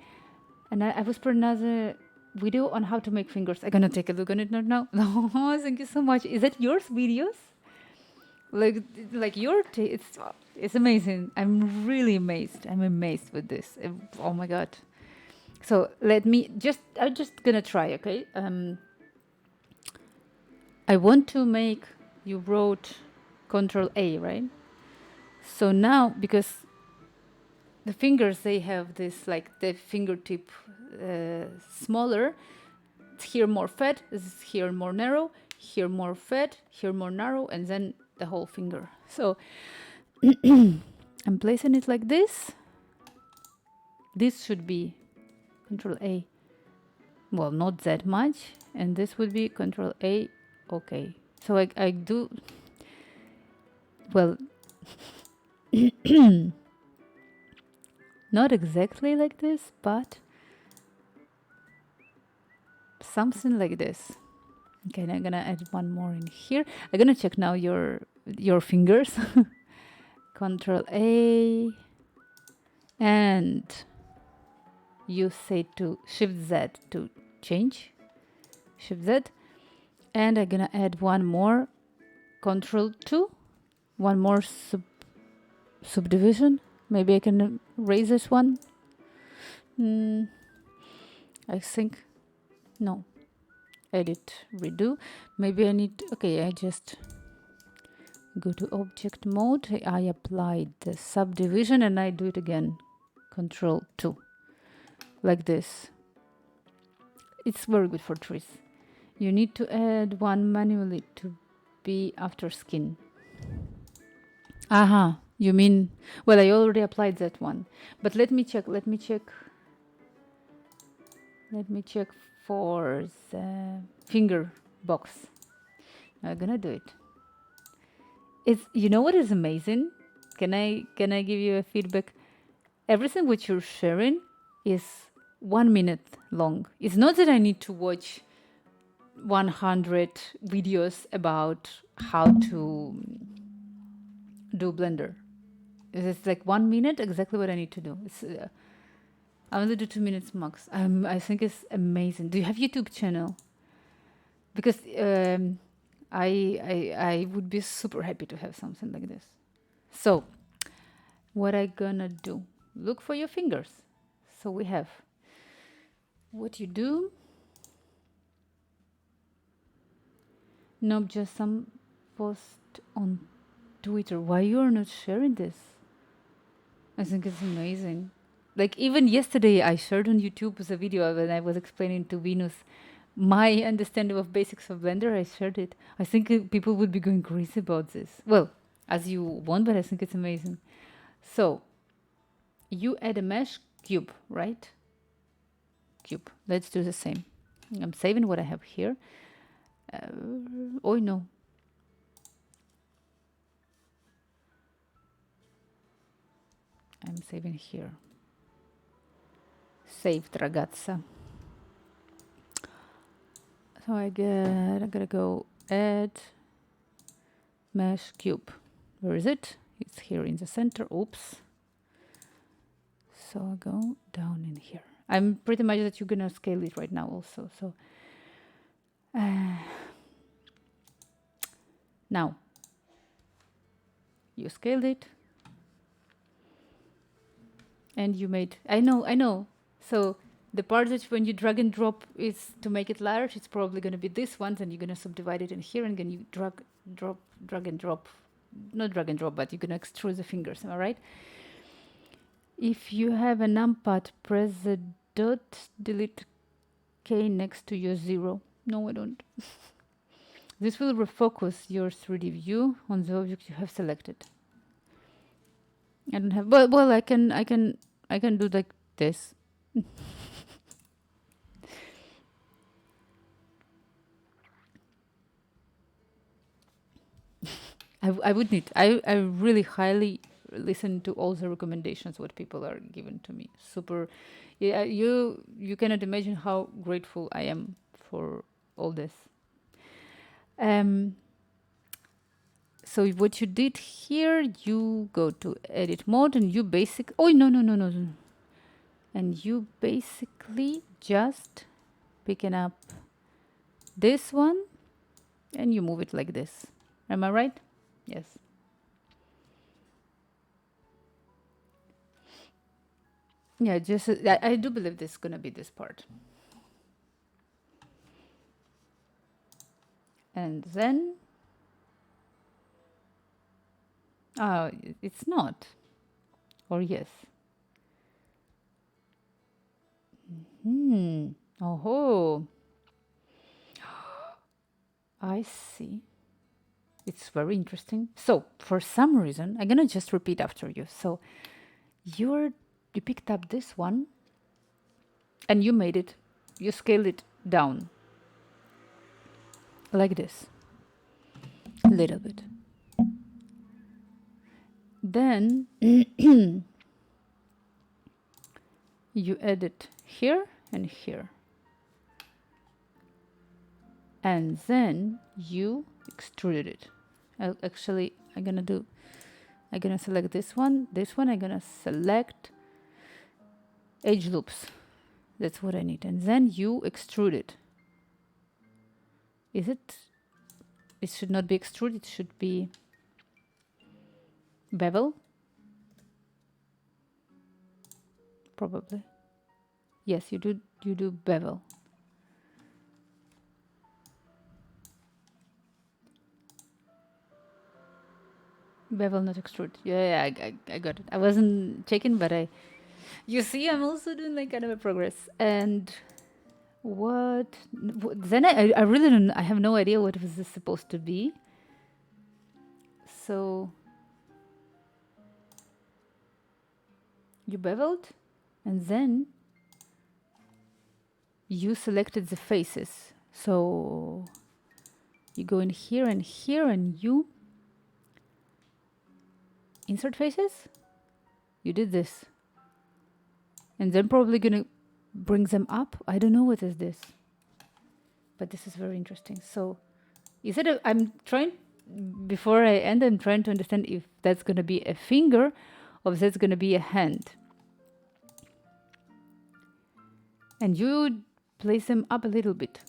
was put another video on how to make fingers. I'm gonna take a look on it now. Oh, thank you so much. Is that yours videos? Like your it's amazing. I'm really amazed. I'm amazed with this. Oh my God. So I'm just gonna try, okay? I want to make, you wrote Control A, right? So now, because the fingers, they have this, like the fingertip smaller, it's here more fat, it's here more narrow, here more fat, here more narrow, and then the whole finger. So I'm placing it like this. This should be Control A. Well, not that much. And this would be Control A. Okay. So I do, well, not exactly like this, but something like this. Okay, and I'm gonna add one more in here. I'm gonna check now your fingers. Control A, and you say to Shift Z to change. Shift Z, and I'm gonna add one more. Control 2, one more subdivision. Maybe I can raise this one. I think no. Edit, redo. Maybe I need. Okay, I just go to object mode. I applied the subdivision and I do it again. Control 2, like this. It's very good for trees. You need to add one manually to be after skin. Aha, you mean, well, I already applied that one. But let me check for the finger box. I'm gonna do it. It's, you know what is amazing? Can I give you a feedback? Everything which you're sharing is 1 minute long. It's not that I need to watch 100 videos about how to do Blender. It's like 1 minute, exactly what I need to do. It's, I only do 2 minutes max. I think it's amazing. Do you have YouTube channel? Because I would be super happy to have something like this. So what I gonna do? Look for your fingers. So we have what you do. Nope, just some post on Twitter. Why you're not sharing this? I think it's amazing. Like even yesterday I shared on YouTube the video when I was explaining to Venus my understanding of basics of Blender. I shared it. I think people would be going crazy about this. Well, as you want, but I think it's amazing. So you add a mesh cube, right? Cube. Let's do the same. I'm saving what I have here. Oh no. I'm saving here. Saved, ragazza. So I gotta go add mesh cube. Where is it? It's here in the center. Oops. So I go down in here. I'm pretty much that you're gonna scale it right now also. So now you scaled it and you made, I know. So the part that when you drag and drop is to make it large, it's probably going to be this one, and you're going to subdivide it in here, and then you drag and drop, not drag and drop, but you're going to extrude the fingers, am I right? If you have a numpad, press the dot, delete K next to your 0. No, I don't. This will refocus your 3D view on the object you have selected. I don't have, well, I can do like this. I would need, I really highly listen to all the recommendations what people are giving to me. Super, yeah, you cannot imagine how grateful I am for all this. So what you did here, you go to edit mode and you no. And you basically just picking up this one and you move it like this. Am I right? Yes. Yeah, just I do believe this is gonna be this part. And then it's not. Or yes. Oh, I see. It's very interesting. So for some reason, I'm gonna just repeat after you. So you picked up this one and you made it, you scaled it down like this. little bit. Then you edit here and here. And then you extrude it. Actually, I'm gonna select this one, I'm gonna select edge loops. That's what I need. And then you extrude it. It should not be extruded, it should be bevel. Probably. Yes, you do bevel. Bevel, not extrude. Yeah, I got it. I wasn't checking, but you see, I'm also doing like kind of a progress. And then I really don't, I have no idea what was this supposed to be. So you beveled, and then you selected the faces. So you go in here, and you insert faces. You did this. And then probably gonna bring them up. I don't know what is this, but this is very interesting. So is it I'm trying, before I end, I'm trying to understand if that's gonna be a finger or if that's gonna be a hand. And you place them up a little bit.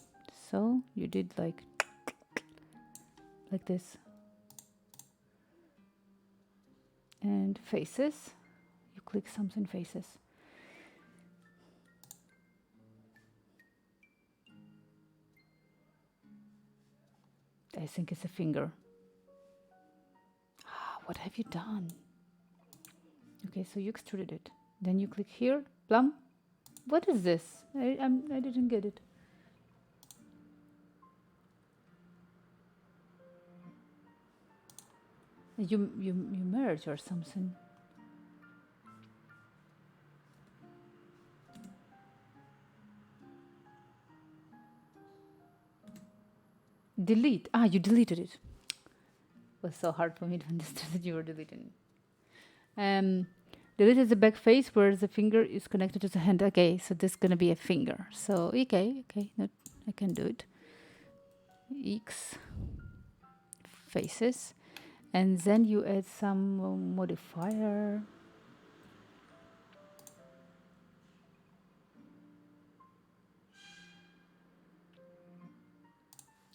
So you did like this. And faces, you click something, faces. I think it's a finger. What have you done? Okay, so you extruded it. Then you click here, plum. What is this? I didn't get it. You merge or something. Delete. You deleted it. It was so hard for me to understand that you were deleting it. Deleted the back face where the finger is connected to the hand. Okay, so this is gonna be a finger. So okay, I can do it. X faces, and then you add some modifier.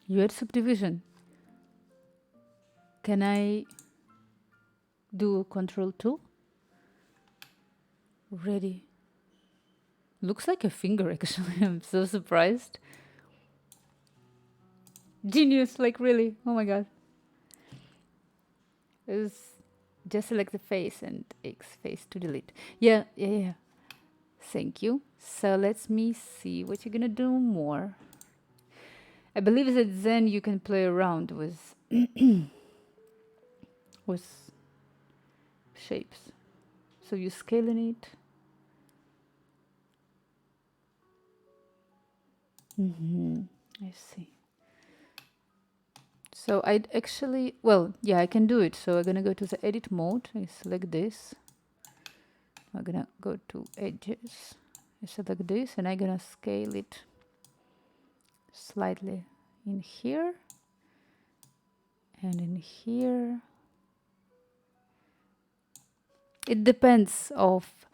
You add subdivision. Can I do Control 2? Ready. Looks like a finger, actually. I'm so surprised. Genius, like really. Oh my god. It's just select the face and X face to delete. Yeah. Thank you. So let me see what you're gonna do more. I believe that then you can play around with with shapes. So you scaling it. I see. So I'd actually, I can do it. So I'm gonna go to the edit mode. I select this. I'm gonna go to edges. I select this, and I'm gonna scale it slightly in here and in here. It depends of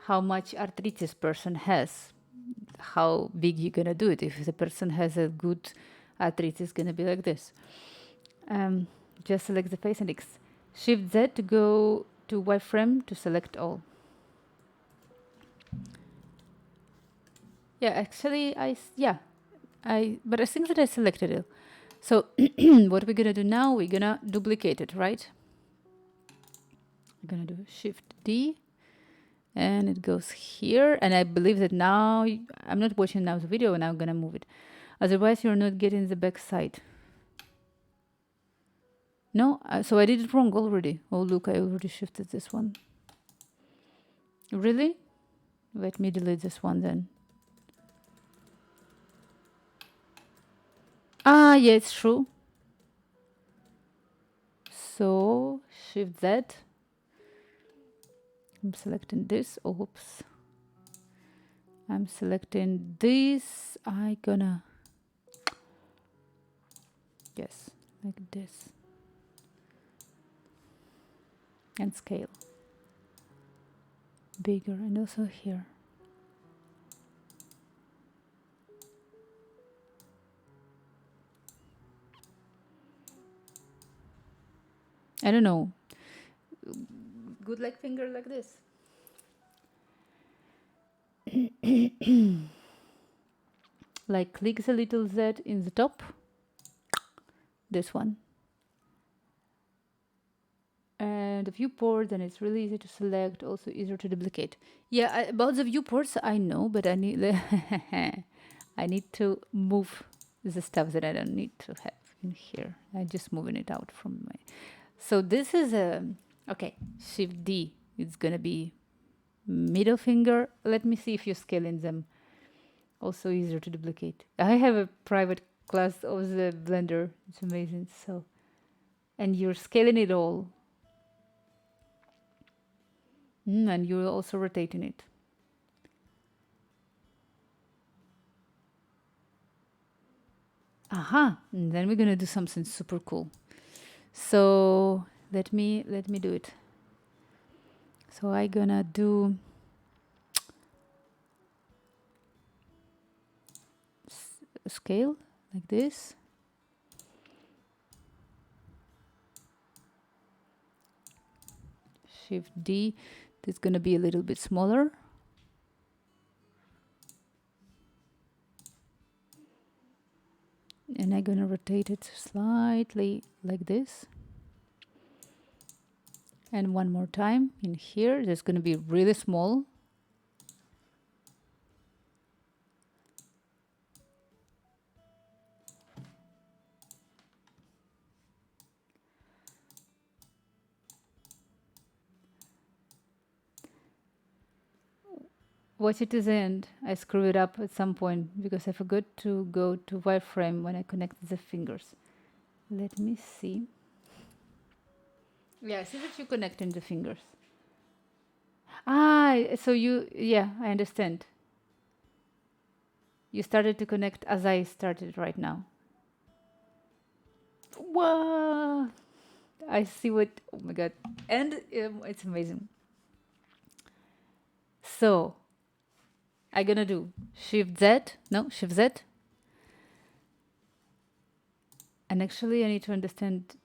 how much arthritis person has, how big you're gonna do it. If the person has a good arthritis, it's gonna be like this. Just select the face and Shift Z to go to wireframe to select all. Yeah, actually, but I think that I selected it. So what we're gonna do now, we're gonna duplicate it, right? We're gonna do Shift D, and it goes here. And I believe that now, I'm not watching now the video, and I'm gonna move it. Otherwise, you're not getting the back side. No, so I did it wrong already. Oh, look, I already shifted this one. Really? Let me delete this one then. Yeah, it's true. So Shift Z. I'm selecting this. Oops. I'm selecting this. I gonna, yes, like this. And scale. Bigger, and also here. I don't know. Good like finger like this. Like click the little Z in the top. This one. And the viewport, then it's really easy to select, also easier to duplicate. Yeah, about the viewports I know, but I need I need to move the stuff that I don't need to have in here. I'm just moving it out from my. So this is okay. Shift D. It's gonna be middle finger. Let me see if you're scaling them. Also easier to duplicate. I have a private class of the Blender. It's amazing. So, and you're scaling it all. And you're also rotating it. Aha! And then we're gonna do something super cool. So let me do it. So I'm gonna do scale like this. Shift D. It's gonna be a little bit smaller. And I'm gonna rotate it slightly like this. And one more time in here. That's gonna be really small. Watch it to the end. I screw it up at some point because I forgot to go to wireframe when I connected the fingers. Let me see. Yeah, see that you're connecting the fingers. Ah, so you, yeah, I understand. You started to connect as I started right now. Whoa! I see what, oh my God. And it's amazing. So, I'm gonna do Shift Z, no, Shift Z. And actually I need to understand.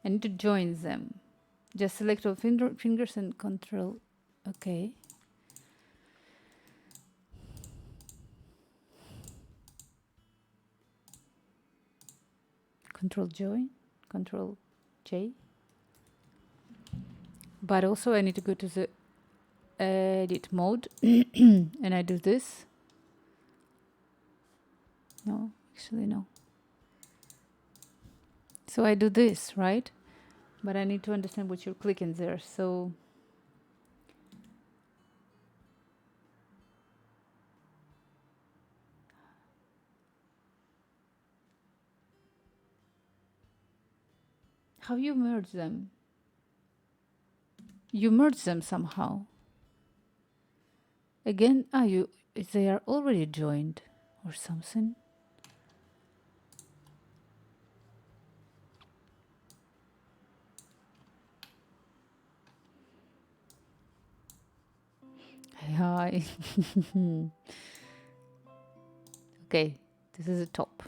I need to join them. Just select all fingers and control, okay. Control join, Control J. But also I need to go to the edit mode and I do this. No, actually no. So I do this, right? But I need to understand what you're clicking there. So how you merge them? You merge them somehow. Again, they are already joined or something. Hi. Okay, this is the top.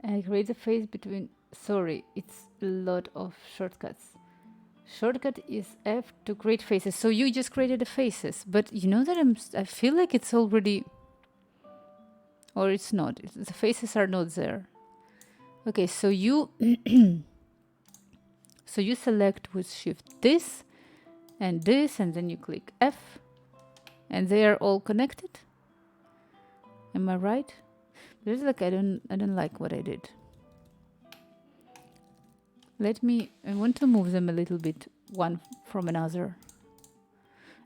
And I create a face between, sorry, it's a lot of shortcuts. Shortcut is F to create faces. So you just created the faces, but you know that I feel like it's already, or it's not. The faces are not there. Okay, so you so you select with Shift this, and then you click F, and they are all connected. Am I right? There's like I don't like what I did. I want to move them a little bit one from another.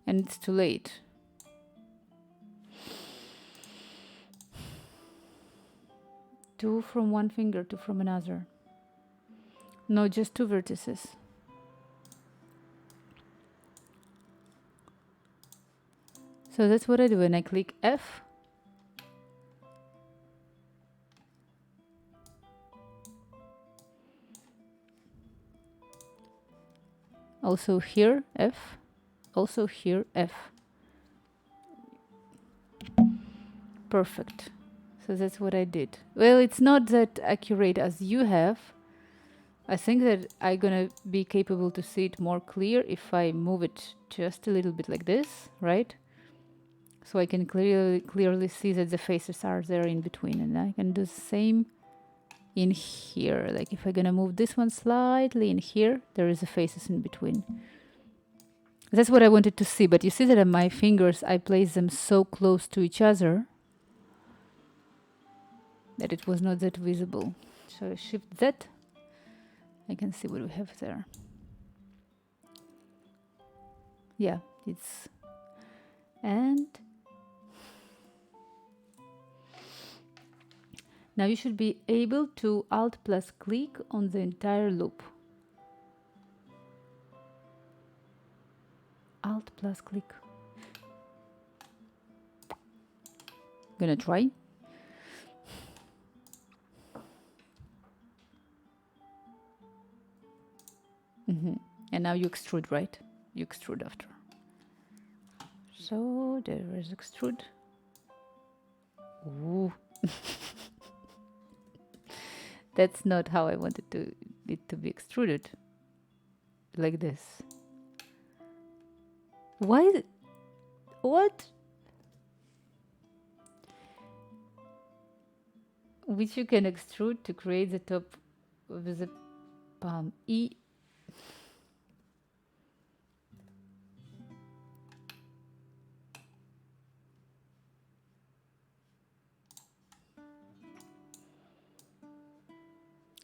and it's too late. Two from one finger, two from another. No, just two vertices. So that's what I do when I click F. Also here, F. Also here, F. Perfect. So that's what I did. Well, it's not that accurate as you have. I think that I'm gonna be capable to see it more clear if I move it just a little bit like this, right? So I can clearly see that the faces are there in between, and I can do the same in here. Like if I'm gonna move this one slightly in here, there is the faces in between. That's what I wanted to see, but you see that on my fingers, I place them so close to each other that it was not that visible. So I shift that. I can see what we have there. Yeah, it's... And... now you should be able to Alt plus click on the entire loop. Alt plus click. Gonna try. And now you extrude, right? You extrude after. So there is extrude. Ooh. That's not how I wanted it to be extruded. Like this. Why? What? Which you can extrude to create the top of the palm. E.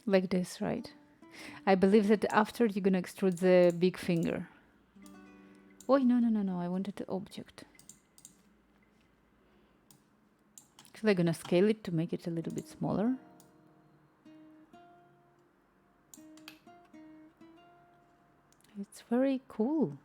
Like this, right? I believe that after you're gonna extrude the big finger. Oh, no. I wanted the object. Actually, I'm gonna scale it to make it a little bit smaller. It's very cool.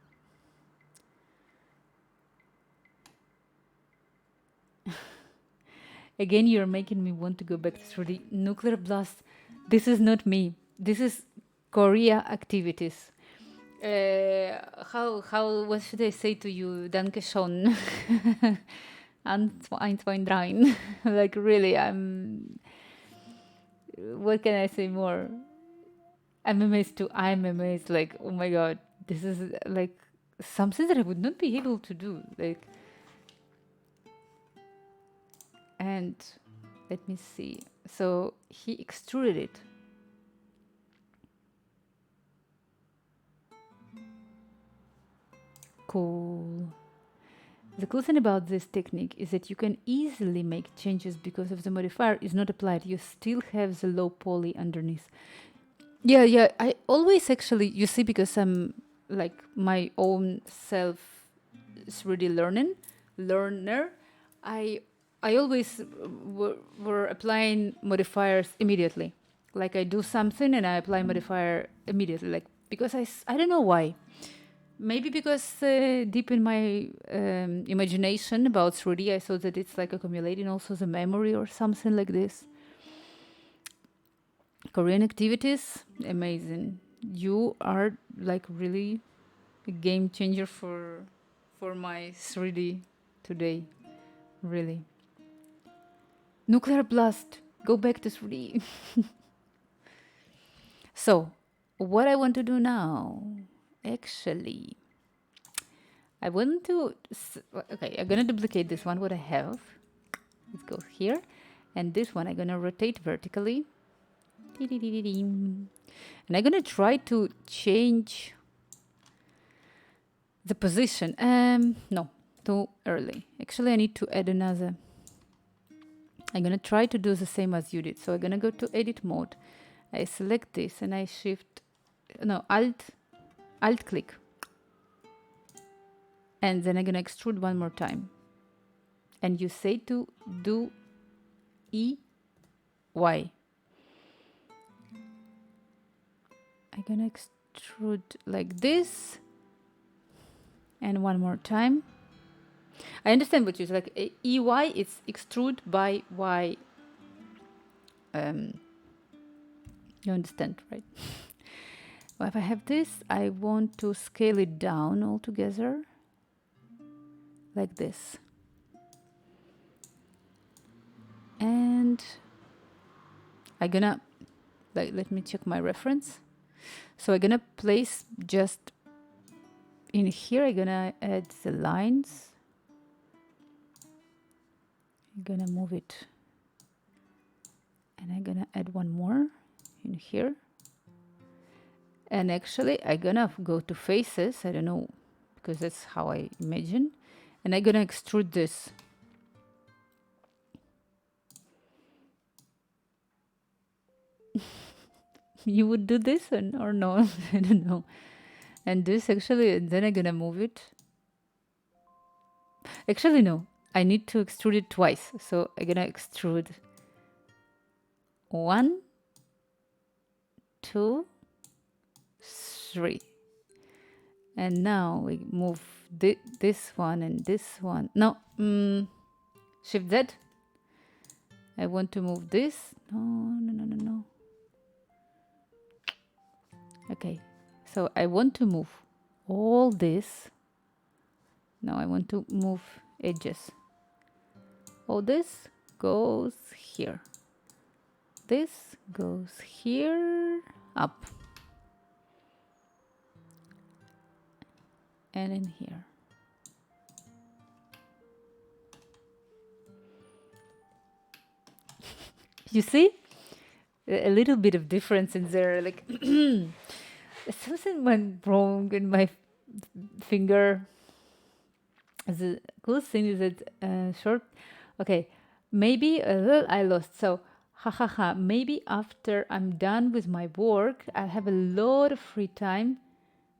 Again, you're making me want to go back to 3D. Nuclear blast. This is not me. This is Korea activities. What should I say to you? Danke schon. Eins, zwei, drei. Like really, what can I say more? I'm amazed too. I'm amazed. Like, oh my God, this is like something that I would not be able to do. Like, and let me see. So he extruded it. Cool. The cool thing about this technique is that you can easily make changes because if the modifier is not applied, you still have the low poly underneath. Yeah. I always actually, you see, because I'm like my own self 3D learner, I always were applying modifiers immediately. Like I do something and I apply modifier immediately. Like because I don't know why. Maybe because deep in my imagination about 3D, I thought that it's like accumulating also the memory or something like this. Korean activities, amazing. You are like really a game changer for my 3D today, really. Nuclear blast, go back to 3D. So, what I want to do now, actually, I want to, okay, I'm gonna duplicate this one, what I have. Let's go here. And this one, I'm gonna rotate vertically. And I'm gonna try to change the position. No, too early. Actually, I need to add another. I'm gonna try to do the same as you did. So I'm gonna go to edit mode. I select this and I shift, no, alt click. And then I'm gonna extrude one more time. And you say to do E, Y. I'm gonna extrude like this. And one more time. I understand what you say, like EY, it's extrude by Y. You understand, right? Well, if I have this, I want to scale it down altogether, like this. And I'm gonna, like, let me check my reference. So I'm gonna place just in here, I'm gonna add the lines. I'm gonna move it. And I'm gonna add one more in here. And actually, I'm gonna go to faces. I don't know, because that's how I imagine. And I'm gonna extrude this. You would do this or no? I don't know. And this actually, and then I'm gonna move it. Actually, no. I need to extrude it twice. So I'm gonna extrude 1, 2, 3. And now we move this one and this one. No, Shift Z. I want to move this. No. Okay, so I want to move all this. Now I want to move edges. All this goes here. This goes here, up. And in here. You see? A little bit of difference in there. Like, something went wrong in my finger. The cool thing is that short. Okay, maybe I lost. So, maybe after I'm done with my work, I'll have a lot of free time,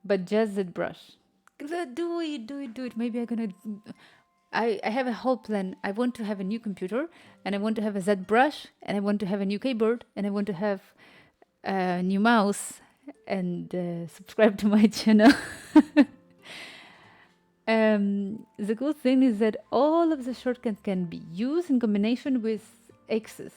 but just that brush. Do it. Maybe I'm gonna. I have a whole plan. I want to have a new computer, and I want to have a Z brush, and I want to have a new keyboard, and I want to have a new mouse, and subscribe to my channel. The cool thing is that all of the shortcuts can be used in combination with X's.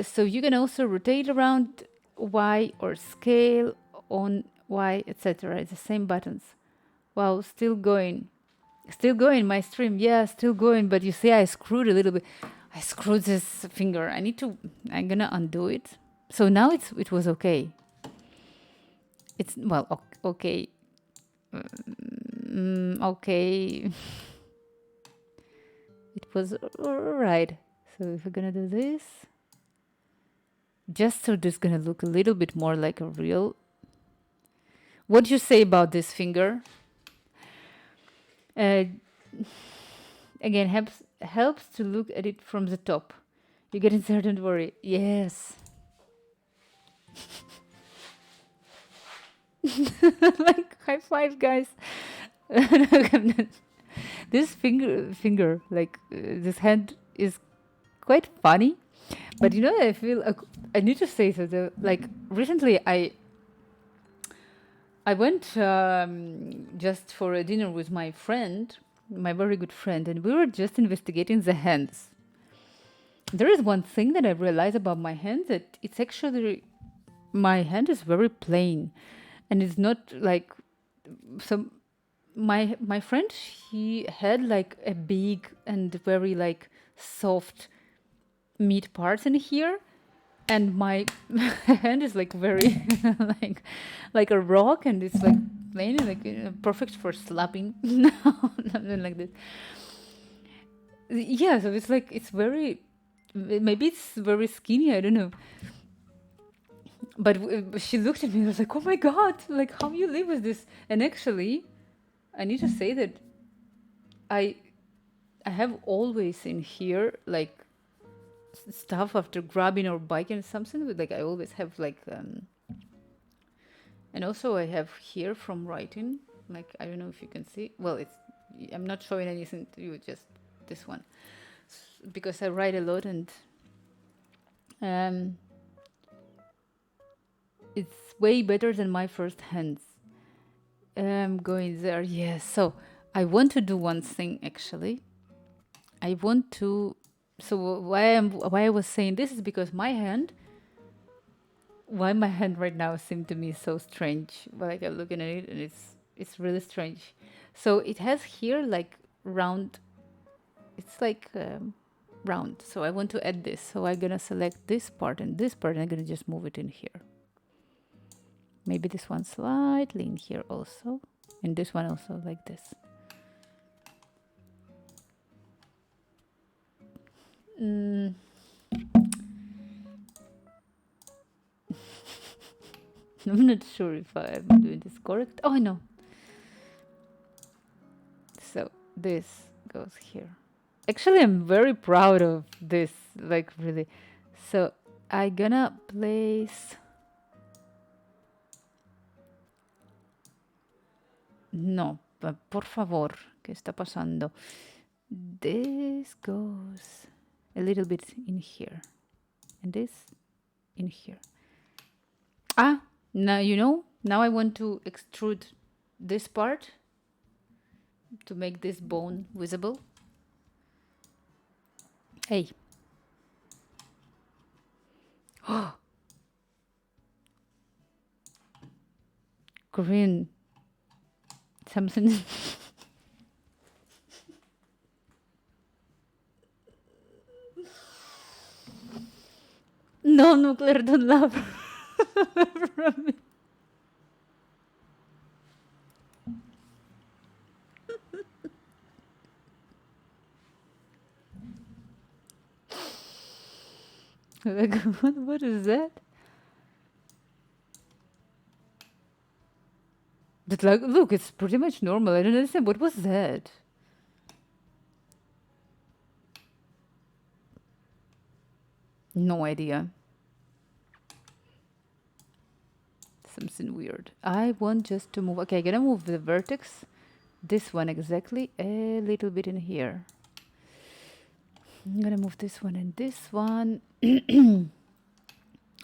So you can also rotate around Y or scale on Y, etc. It's the same buttons. Wow, still going. Still going, my stream. Yeah, still going. But you see, I screwed a little bit. I screwed this finger. I'm gonna undo it. So now it was okay. It's, well, okay. Okay. It was alright. So if we're gonna do this, just so this gonna look a little bit more like a real. What do you say about this finger? Again, helps to look at it from the top. You get in there, don't worry. Yes. Like, high five, guys. This finger, like this hand is quite funny. But you know, I feel I need to say so. Like recently, I went just for a dinner with my friend, my very good friend, and we were just investigating the hands. There is one thing that I realized about my hand, that it's actually, my hand is very plain, and it's not like some. My friend, he had like a big and very like soft meat parts in here, and my hand is like very like a rock, and it's like plain, like perfect for slapping. No, nothing like this. Yeah, so it's like, it's very, maybe it's very skinny, I don't know. But she looked at me and was like, oh my god, like, how you live with this? And actually, I need to say that I have always in here like stuff after grabbing or biking something, but like I always have like and also I have here from writing. Like, I don't know if you can see. Well, I'm not showing anything to you, just this one. Because I write a lot and um, it's way better than my first hands. I'm going there, yes. So I want to do one thing actually. I want to. So why I was saying this is because why my hand right now seemed to me so strange. Like I'm looking at it and it's really strange. So it has here like round. It's like round. So I want to add this. So I'm gonna select this part and this part, and I'm gonna just move it in here. Maybe this one slightly in here also, and this one also like this. Mm. I'm not sure if I'm doing this correct. Oh, I know. So this goes here. Actually, I'm very proud of this, like really. So I'm gonna place... No, por favor, ¿qué está pasando? This goes a little bit in here. And this in here. Ah, now you know, now I want to extrude this part to make this bone visible. Hey. Oh. Green. Something. No, Claire, don't laugh. From me. Like, what is that? But like, look, it's pretty much normal. I don't understand. What was that? No idea. Something weird. I want just to move. Okay, I'm gonna move the vertex. This one exactly. A little bit in here. I'm gonna move this one and this one. A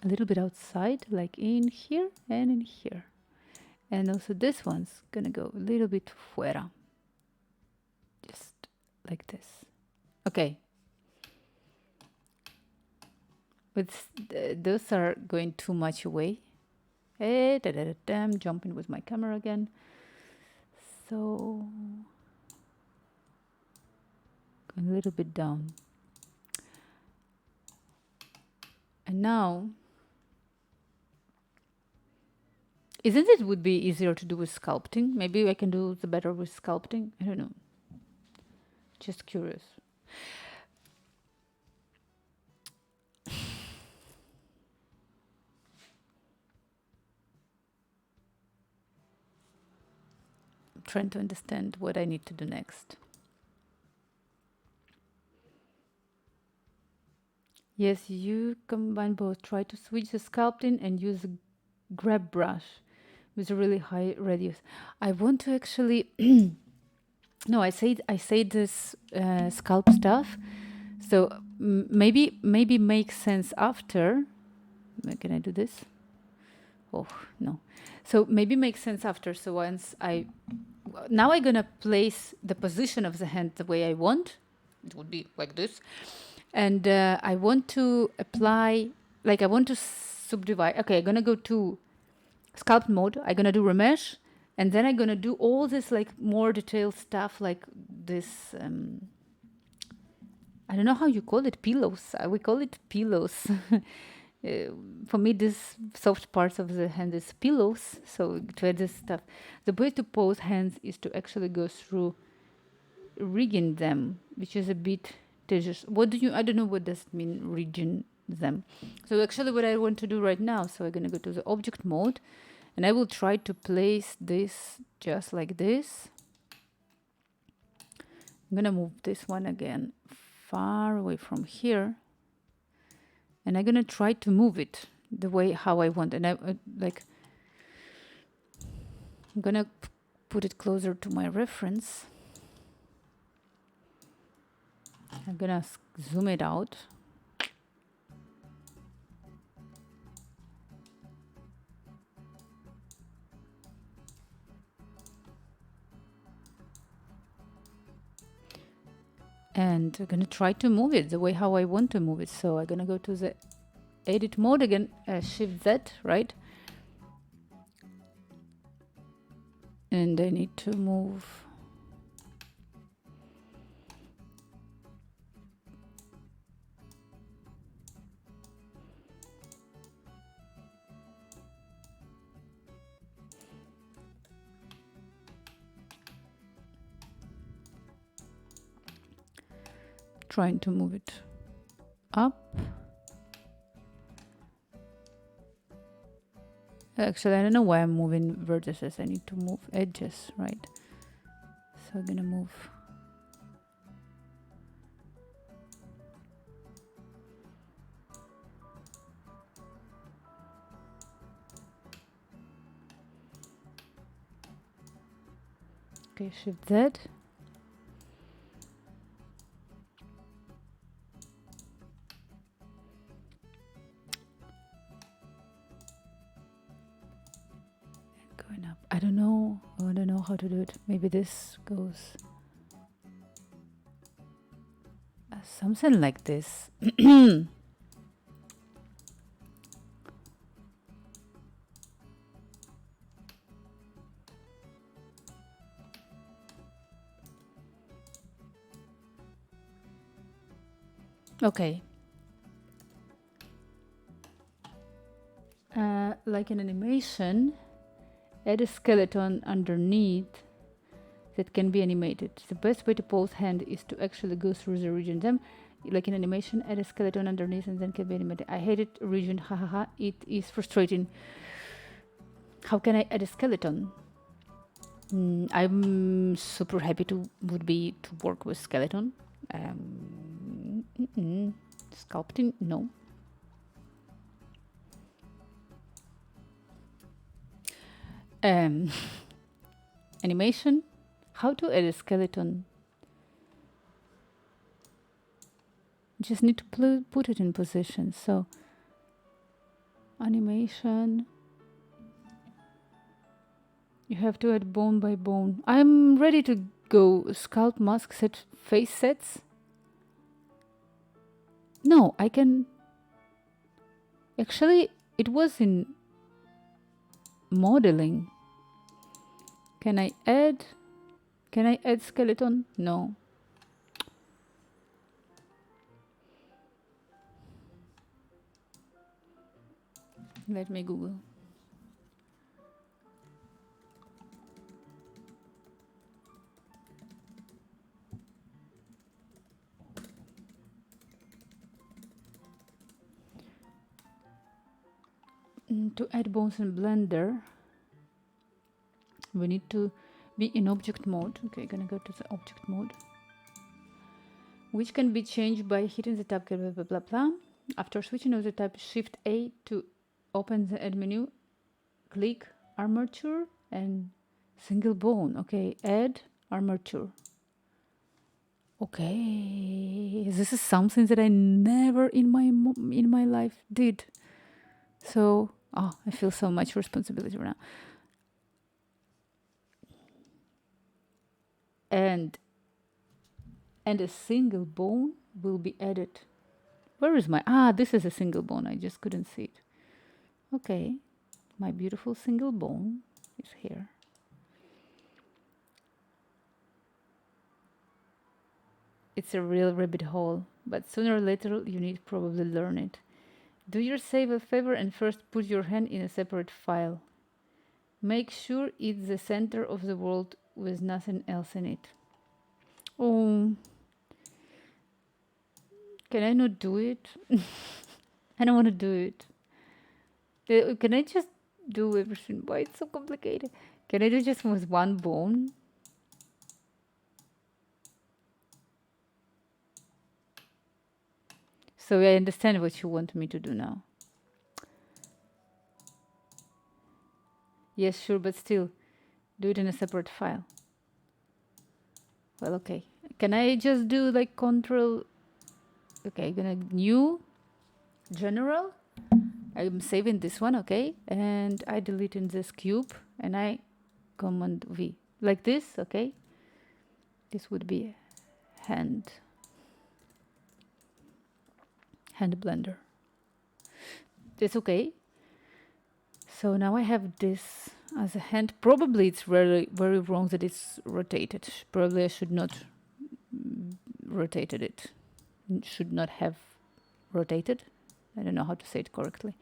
little bit outside, like in here and in here. And also this one's gonna go a little bit fuera. Just like this. Okay. But those are going too much away. Hey, I'm jumping with my camera again. So, going a little bit down. And now, isn't it would be easier to do with sculpting? Maybe I can do the better with sculpting. I don't know. Just curious. I'm trying to understand what I need to do next. Yes, you combine both. Try to switch the sculpting and use a grab brush with a really high radius. I want to actually... No, I say this sculpt stuff. So maybe makes sense after. Can I do this? Oh, no. So maybe makes sense after. So once now I'm gonna place the position of the hand the way I want. It would be like this. And I want to apply, like I want to subdivide. Okay, I'm gonna go to sculpt mode. I'm gonna do remesh. And then I'm gonna do all this like more detailed stuff like this. I don't know how you call it, pillows. We call it pillows. For me, this soft parts of the hand is pillows. So to add this stuff, the way to pose hands is to actually go through rigging them, which is a bit tedious. I don't know what does it mean, rigging them. So actually what I want to do right now, so I'm going to go to the object mode and I will try to place this just like this. I'm going to move this one again far away from here. And I'm going to try to move it the way how I want. And I'm going to put it closer to my reference. I'm gonna zoom it out. And I'm gonna try to move it the way how I want to move it. So I'm gonna go to the edit mode again, Shift Z, right? And I need to move. Trying to move it up. Actually, I don't know why I'm moving vertices. I need to move edges, right? So I'm gonna move. Okay, Shift Z. Going up. I don't know. I don't know how to do it. Maybe this goes something like this. Okay. Like an animation, add a skeleton underneath that can be animated. The best way to pose hand is to actually go through the region. Then, like an animation, add a skeleton underneath and then can be animated. I hate it, region, hahaha. It is frustrating. How can I add a skeleton? I'm super happy to work with skeleton. Sculpting, no. Animation, how to add a skeleton? Just need to put it in position. So animation, you have to add bone by bone. I'm ready to go sculpt, mask, set, face sets. No, I can actually, it was in modeling. Can I add skeleton? No. Let me Google. To add bones in Blender, we need to be in object mode. Okay, gonna go to the object mode, which can be changed by hitting the tab key, blah, blah, blah, blah. After switching over the tab, Shift A to open the add menu, click armature and single bone. Okay, add armature. Okay, this is something that I never in my life did. So, I feel so much responsibility right now. And a single bone will be added. Where is my, this is a single bone. I just couldn't see it. Okay, my beautiful single bone is here. It's a real rabbit hole, but sooner or later you need probably learn it. Do yourself a favor and first put your hand in a separate file. Make sure it's the center of the world with nothing else in it. Oh, can I not do it? I don't want to do it. Can I just do everything? Why it's so complicated? Can I do just with one bone? So I understand what you want me to do now. Yes, sure, but still, do it in a separate file. Well, okay. Can I just do like control? Okay, I'm gonna new general. I'm saving this one, okay? And I delete in this cube and I command V. Like this, okay? This would be hand blender. It's okay. So now I have this as a hand. Probably it's very, very wrong that it's rotated. Probably I should not rotated it. Should not have rotated. I don't know how to say it correctly.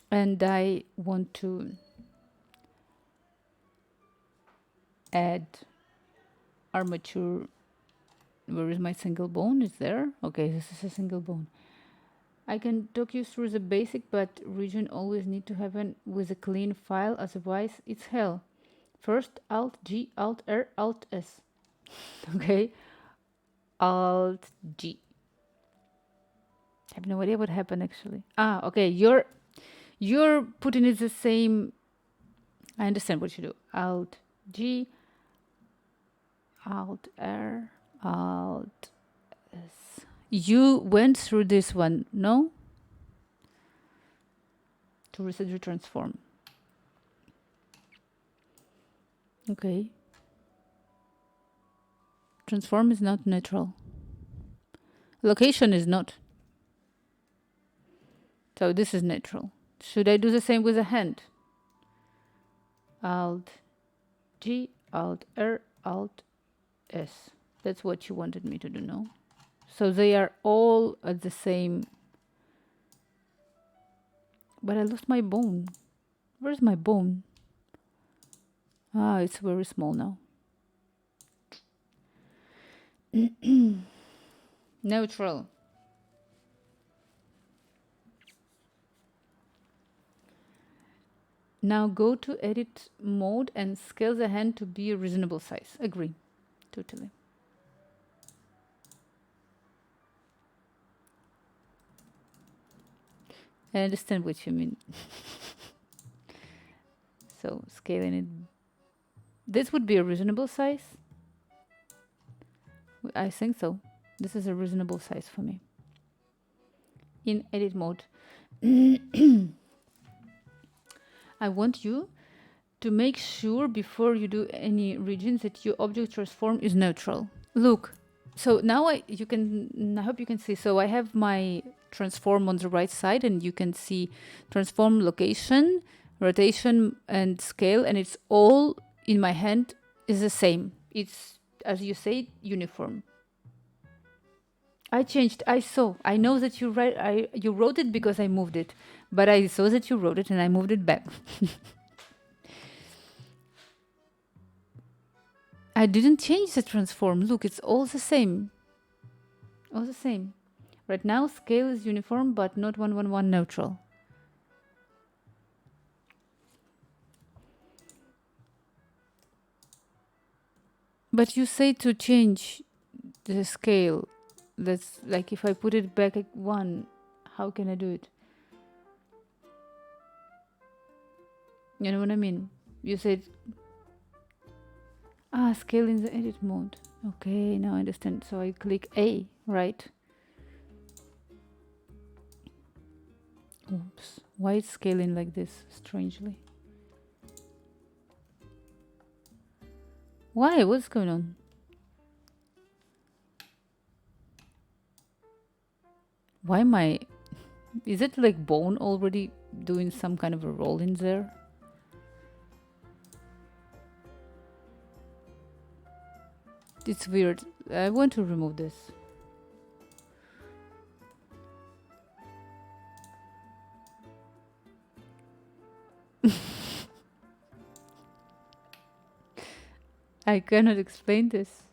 And I want to add armature. Where is my single bone? Is there? Okay, this is a single bone. I can talk you through the basic, but region always need to have an with a clean file, otherwise it's hell. First Alt G, Alt R, Alt S. Okay, Alt G. I have no idea what happened actually. Okay, you're putting it the same. I understand what you do. Alt G, Alt R, Alt S. You went through this one, no? To reset your transform. Okay. Transform is not neutral. Location is not. So this is neutral. Should I do the same with a hand? Alt G, Alt R, Alt S. That's what you wanted me to do, no? So they are all at the same. But I lost my bone. Where's my bone? It's very small now. Neutral. Now go to edit mode and scale the hand to be a reasonable size. Agree. Totally. I understand what you mean. So scaling it. This would be a reasonable size. I think so. This is a reasonable size for me. In edit mode. I want you to make sure before you do any regions that your object transform is neutral. Look. So now I hope you can see. So I have my transform on the right side and you can see transform location, rotation and scale, and it's all in my hand is the same. It's, as you say, uniform. I changed. I know that you wrote it because I moved it, but I saw that you wrote it and I moved it back. I didn't change the transform. Look, it's all the same. All the same. Right now, scale is uniform, but not 111 neutral. But you say to change the scale. That's like if I put it back at 1, how can I do it? You know what I mean? You said, scale in the edit mode. Okay, now I understand. So I click A, right? Oops. Why is scaling like this, strangely? Why? What's going on? Why am I... Is it like bone already doing some kind of a roll in there? It's weird. I want to remove this. I cannot explain this.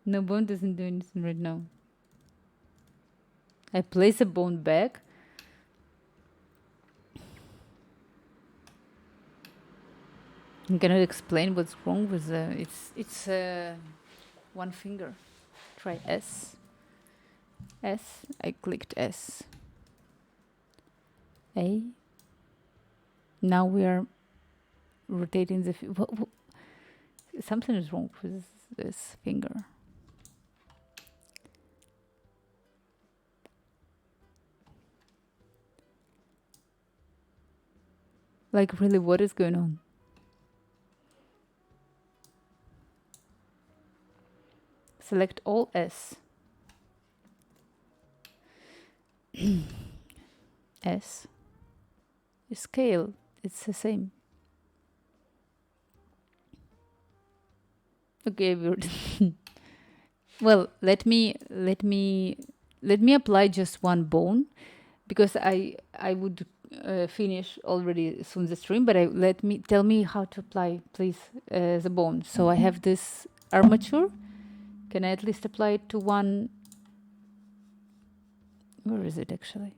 No, bone doesn't do anything right now. I place a bone back. I cannot explain what's wrong with it's one finger. Try S. I clicked S. A. Now we are rotating the... something is wrong with this finger. Like, really, what is going on? Select all S. S. Scale. It's the same. Okay, we're well, let me apply just one bone, because I would finish already soon the stream, but tell me how to apply, please, the bone. So I have this armature. Can I at least apply it to one? Where is it actually?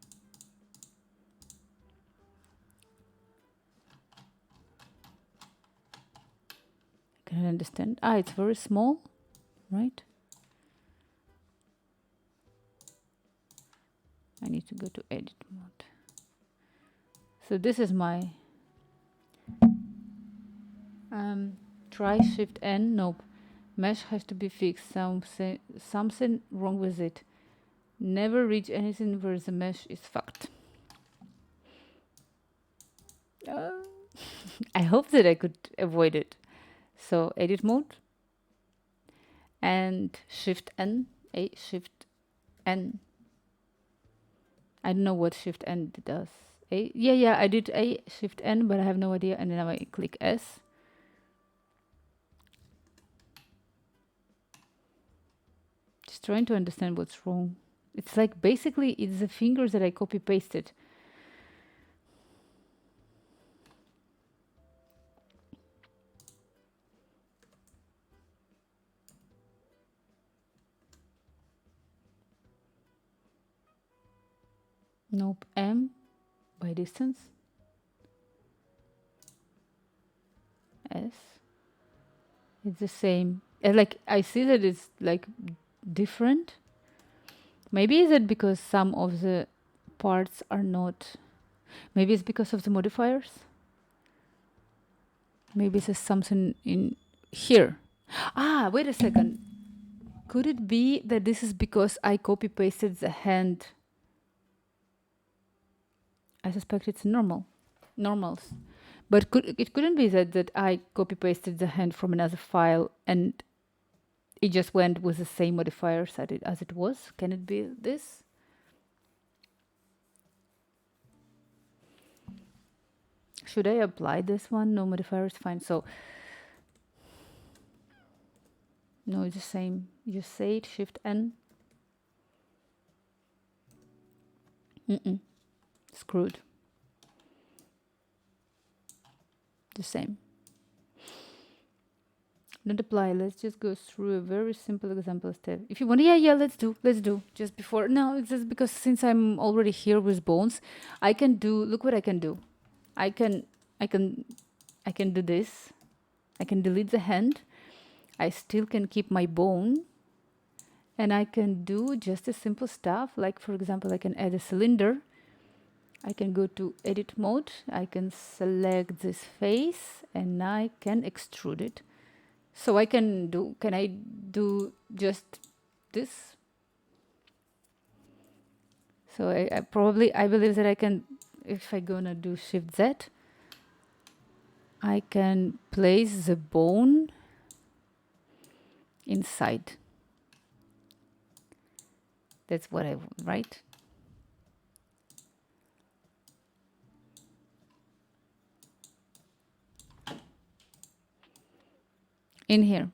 Can I understand? Ah, it's very small, right? I need to go to edit mode. So this is my try Shift N. Nope. Mesh has to be fixed. Something wrong with it. Never reach anything where the mesh is fucked. I hope that I could avoid it. So edit mode and Shift N. Shift N. I don't know what Shift N does. Yeah, I did A, Shift N, but I have no idea. And then I click S. Just trying to understand what's wrong. It's like basically it's the fingers that I copy pasted. Nope. M by distance. S. It's the same. Like I see that it's like different. Maybe is it because some of the parts are not... Maybe it's because of the modifiers. Maybe there's something in here. Ah, wait a second. Could it be that this is because I copy pasted the hand? I suspect it's normals. But it couldn't be that I copy pasted the hand from another file and it just went with the same modifiers as it was. Can it be this? Should I apply this one? No modifiers, fine. So no, it's the same. You just say it, Shift N. Screwed. The same. Not apply. Let's just go through a very simple example step. If you want, yeah, let's do. Just before, no, it's just because since I'm already here with bones, I can do. Look what I can do. I can do this. I can delete the hand. I still can keep my bone, and I can do just a simple stuff. Like for example, I can add a cylinder. I can go to edit mode. I can select this face, and I can extrude it. So can I do just this? So I believe that I can, if I gonna do Shift Z, I can place the bone inside. That's what I want, right? In here.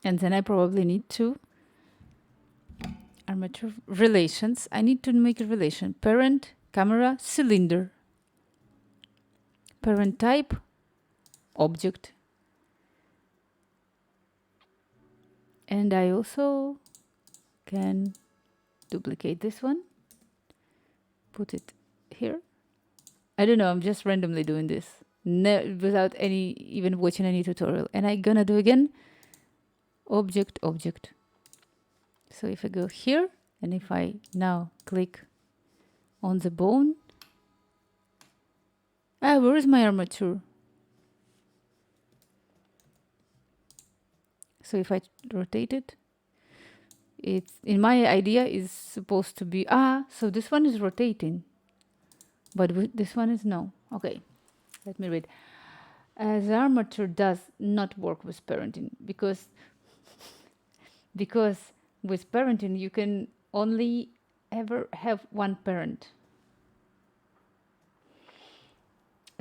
And then I probably need to armature relations. I need to make a relation. Parent, camera, cylinder. Parent type, object. And I also can duplicate this one, put it here, I don't know, I'm just randomly doing this. Without any even watching any tutorial. And I'm gonna do again object, object. So if I go here and if I now click on the bone, where is my armature? So if I rotate it, it's in my idea is supposed to be so this one is rotating, but this one is no. Okay, let me read. The armature does not work with parenting because with parenting you can only ever have one parent.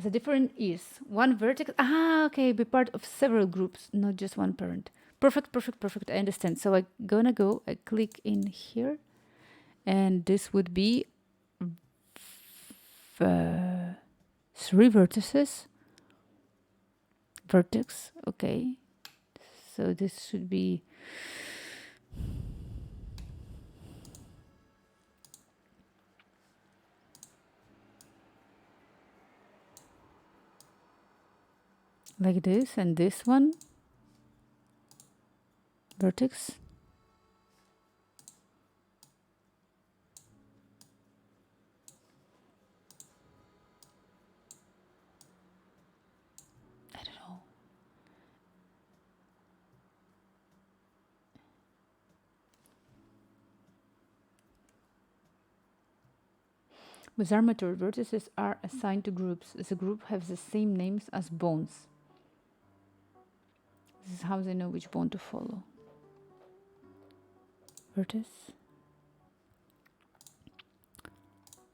The difference is one vertex. Okay, be part of several groups, not just one parent. Perfect, perfect, perfect. I understand. So I'm gonna go, I click in here, and this would be 3 vertices. Vertex, okay. So this should be like this, and this one vertex. I don't know. With armature, vertices are assigned to groups. The group has the same names as bones. This is how they know which bone to follow. Vertex.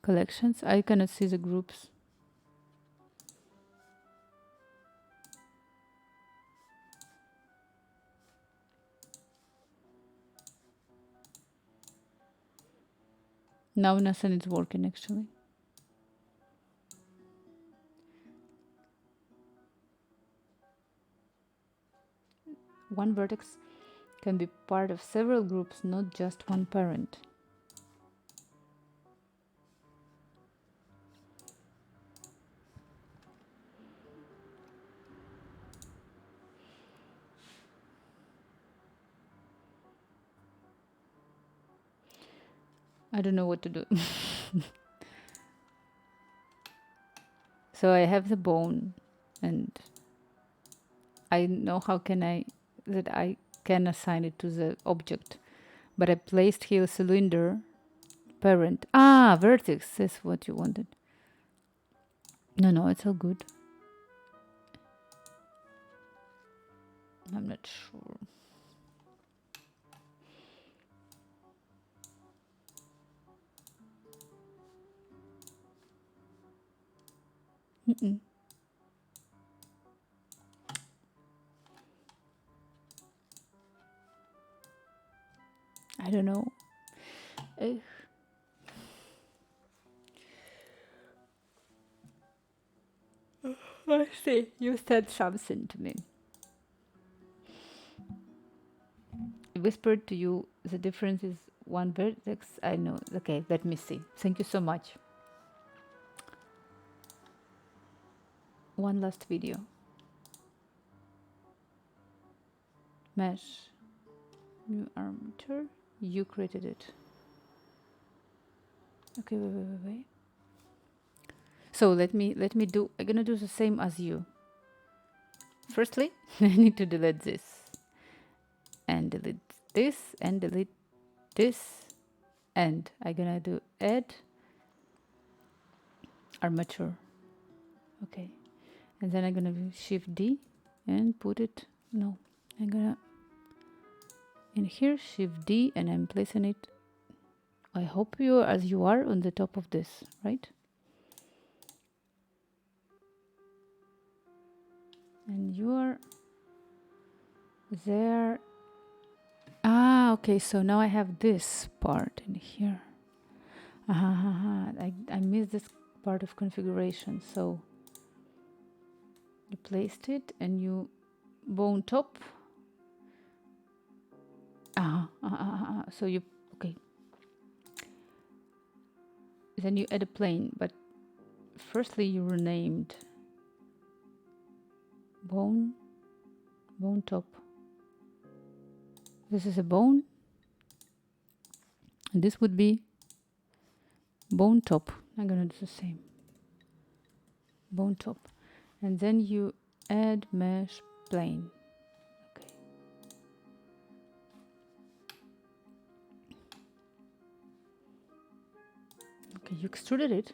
Collections. I cannot see the groups. Now nothing is working actually. One vertex can be part of several groups, not just one parent. I don't know what to do. So I have the bone, and I know how can I can assign it to the object, but I placed here cylinder parent. Vertex. That's what you wanted. No, it's all good. I'm not sure. I don't know. I see. You said something to me. I whispered to you the difference is one vertex. I know. Okay, let me see. Thank you so much. One last video. Mesh. New armature. You created it. Okay, wait. So let me do. I'm gonna do the same as you. Firstly, I need to delete this, and delete this, and delete this, and I'm gonna do add armature. Okay, and then I'm gonna do Shift D and put it. No, I'm gonna in here Shift D, and I'm placing it. I hope you as you are on the top of this, right? And you are there. Okay, so now I have this part in here. I missed this part of configuration. So you placed it and you bone top. So you, okay. Then you add a plane, but firstly you renamed bone top. This is a bone, and this would be bone top. I'm gonna do the same. Bone top. And then you add mesh plane. Okay. Okay, you extruded it.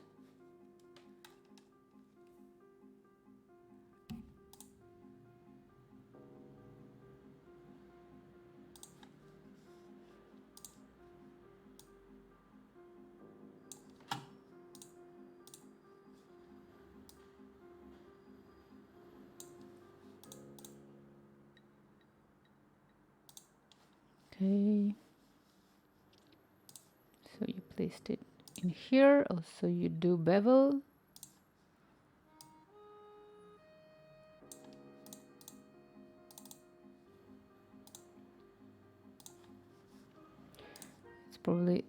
Okay. So you placed it in here. Also you do bevel. It's probably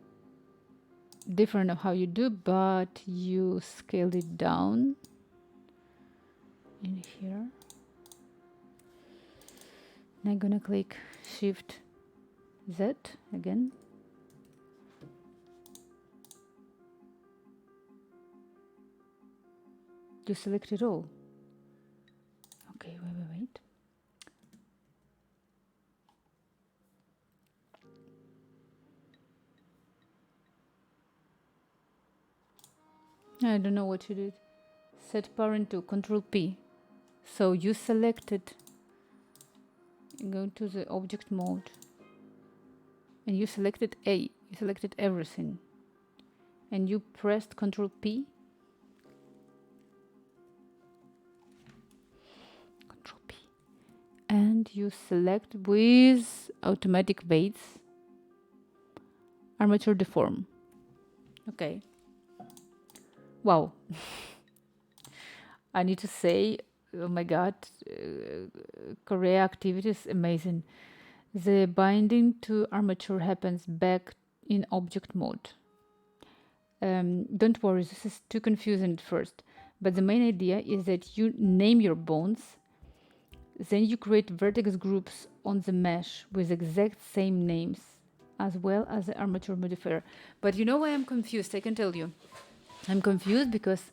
different of how you do, but you scaled it down in here. And I'm gonna click Shift Z again. You select it all. Okay, wait. I don't know what you did. Set parent to Control P. So you selected, go to the object mode, and you selected A. You selected everything, and you pressed Control P. Control P, and you select with automatic weights, armature deform. Okay. Wow. I need to say, oh my god, Korea activity is amazing. The binding to armature happens back in object mode. Don't worry, this is too confusing at first, but the main idea is that you name your bones, then you create vertex groups on the mesh with exact same names, as well as the armature modifier. But you know why I'm confused? I can tell you. I'm confused because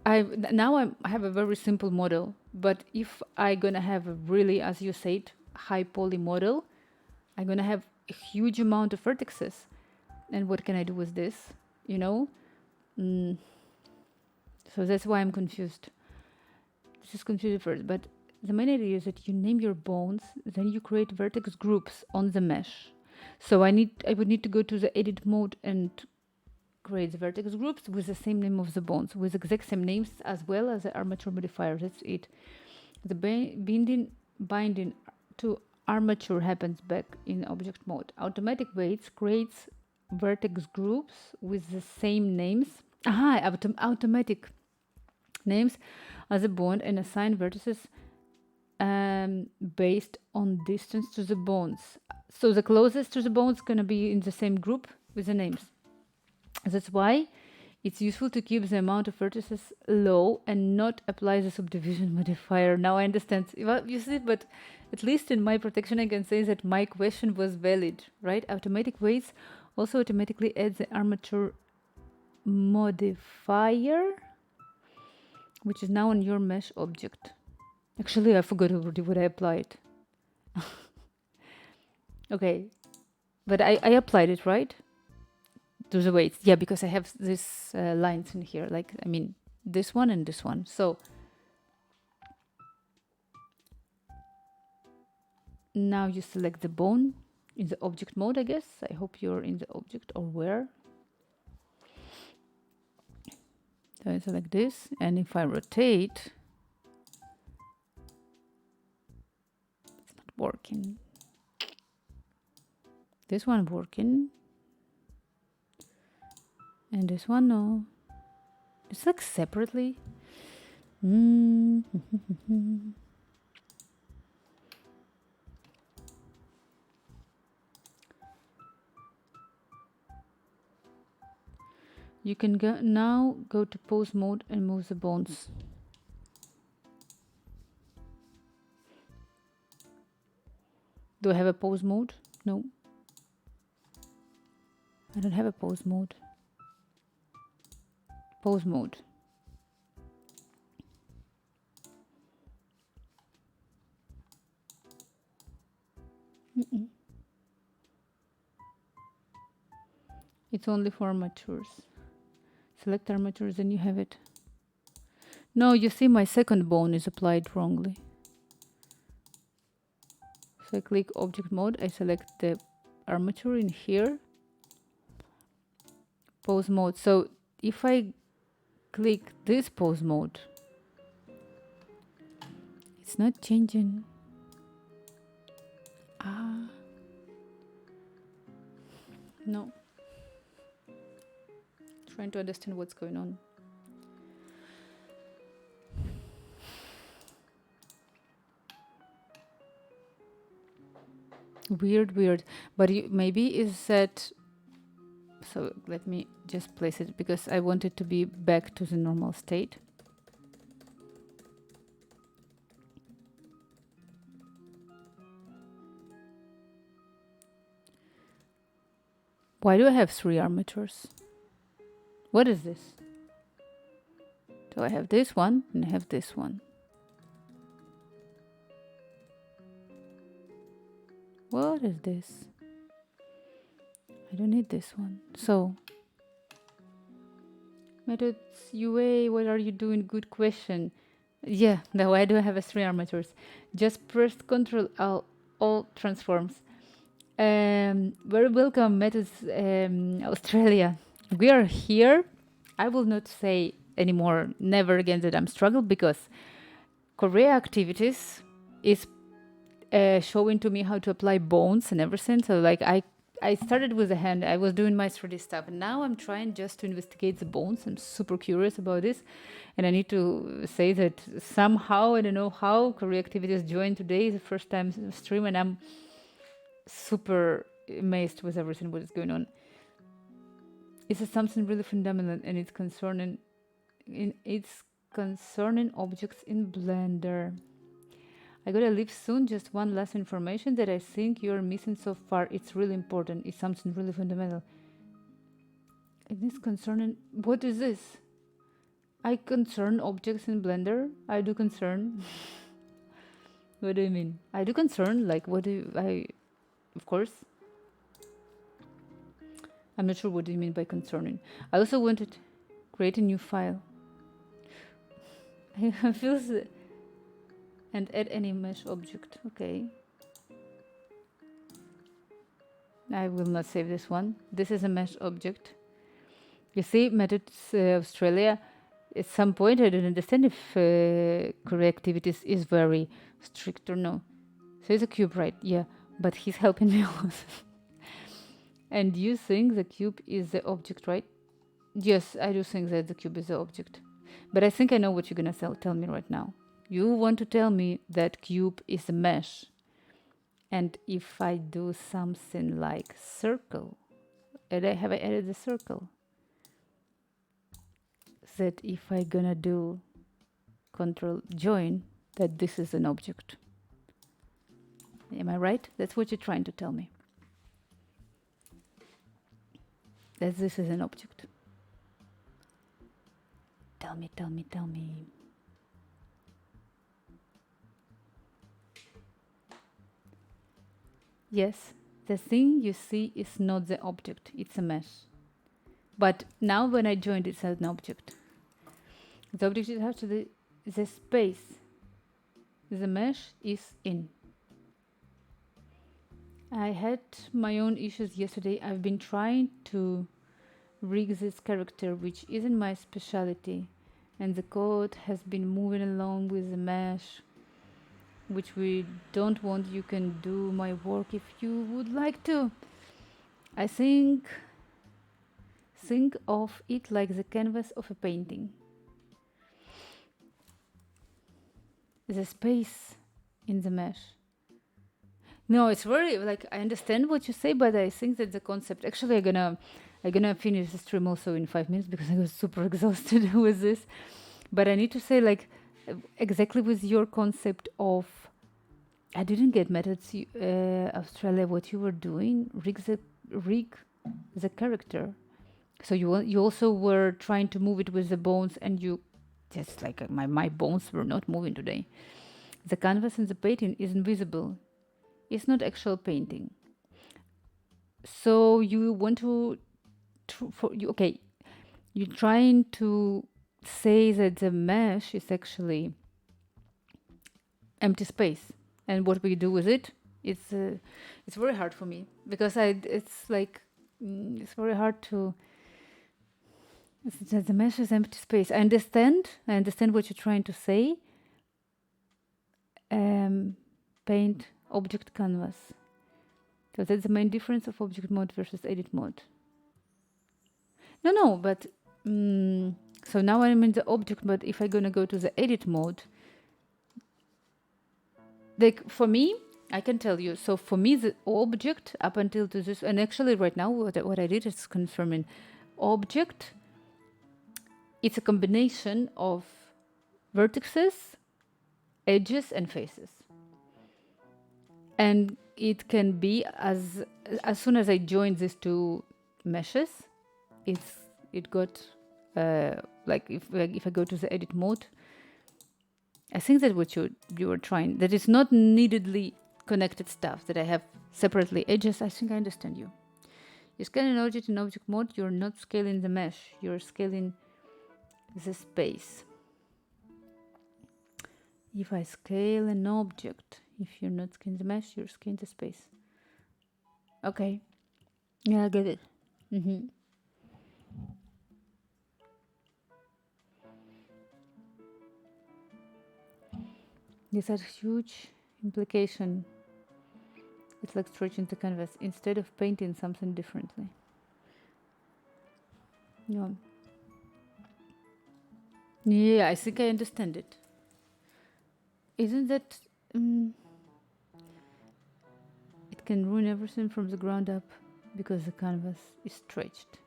I have a very simple model, but if I'm gonna have a really, as you said, high poly model, I'm gonna have a huge amount of vertices. And what can I do with this? You know? So that's why I'm confused. This is confusing first, but the main idea is that you name your bones, then you create vertex groups on the mesh. So I would need to go to the edit mode and create the vertex groups with the same name of the bones, with exact same names as well as the armature modifier. That's it. The binding to armature happens back in object mode. Automatic weights creates vertex groups with the same names. Automatic names as a bond and assign vertices based on distance to the bones. So the closest to the bones is going to be in the same group with the names. That's why it's useful to keep the amount of vertices low and not apply the subdivision modifier. Now I understand. Well, you see, but at least in my protection, I can say that my question was valid, right? Automatic weights also automatically add the armature modifier, which is now on your mesh object. Actually, I forgot already what I applied. Okay, but I applied it, right? To the weights. Yeah, because I have these lines in here. Like, I mean, this one and this one. So now you select the bone in the object mode, I guess. I hope you're in the object or where. So I select this, and if I rotate, it's not working. This one working, and this one no. It's like separately. You can now go to pose mode and move the bones. Do I have a pose mode? No. I don't have a pose mode. Pose mode. It's only for armatures. Select armatures and you have it. No, you see my second bone is applied wrongly. So I click object mode, I select the armature in here. Pose mode. So if I click this pose mode, it's not changing. No. Trying to understand what's going on. Weird. But maybe is that... So let me just place it because I want it to be back to the normal state. Why do I have 3 armatures? What is this? So I have this one and I have this one. What is this? I don't need this one. So, methods UA, what are you doing? Good question. Yeah, now why do I have 3 armatures? Just press Ctrl Alt, all transforms. Very welcome, Methods Australia. We are here. I will not say anymore, never again that I'm struggling, because Korea activities is showing to me how to apply bones and everything. So like I started with the hand. I was doing my 3D stuff, and now I'm trying just to investigate the bones. I'm super curious about this, and I need to say that somehow, I don't know how, Korea activities joined today, the first time stream, and I'm super amazed with everything what is going on. It's something really fundamental, and it's concerning objects in Blender. I gotta leave soon. Just one last information that I think you're missing so far. It's really important. It's something really fundamental. It is concerning... What is this? I concern objects in Blender? I do concern. What do you mean? I do concern? Like, what do I... Of course. I'm not sure what do you mean by concerning. I also wanted to create a new file. I feel... And add any mesh object. Okay. I will not save this one. This is a mesh object. You see, Methods Australia, at some point I don't understand if Korea activities is very strict or no. So it's a cube, right? Yeah, but he's helping me also. And you think the cube is the object, right? Yes, I do think that the cube is the object. But I think I know what you're gonna tell me right now. You want to tell me that cube is a mesh. And if I do something like circle, and have I added the circle? That if I gonna do Control join, that this is an object. Am I right? That's what you're trying to tell me. That this is an object. Tell me. Yes, the thing you see is not the object, it's a mesh. But now when I joined, it's an object. The object is actually the space the mesh is in. I had my own issues yesterday. I've been trying to rig this character, which isn't my specialty, and the code has been moving along with the mesh, which we don't want. You can do my work if you would like to. I think of it like the canvas of a painting. The space in the mesh. No, it's very like, I understand what you say, but I think that the concept, actually I I'm gonna finish the stream also in 5 minutes because I was super exhausted with this. But I need to say, like, exactly with your concept of, I didn't get mad at you, Australia, what you were doing, rig the character. So you also were trying to move it with the bones, and you just like my bones were not moving today. The canvas in the painting is invisible. It's not actual painting. So you want okay, you're trying to say that the mesh is actually empty space, and what we do with it, it's very hard for me because it's like it's very hard to. The mesh is empty space. I understand what you're trying to say. Paint object canvas. So that's the main difference of object mode versus edit mode. No, but so now I'm in the object, but if I'm gonna go to the edit mode, like for me, I can tell you. So for me, the object up until to this, and actually right now, what I did is confirming object. It's a combination of vertices, edges, and faces. And it can be as soon as I joined these two meshes, it got like if I go to the edit mode, I think that what you were trying, that it's not neededly connected stuff, that I have separately edges. I think I understand you. You scale an object in object mode, you're not scaling the mesh, you're scaling the space. If I scale an object, if you're not scaling the mesh, you're scaling the space. Okay. Yeah, I get it. These are huge implication. It's like stretching the canvas instead of painting something differently. Yeah. Yeah, I think I understand it. Isn't that... it can ruin everything from the ground up because the canvas is stretched.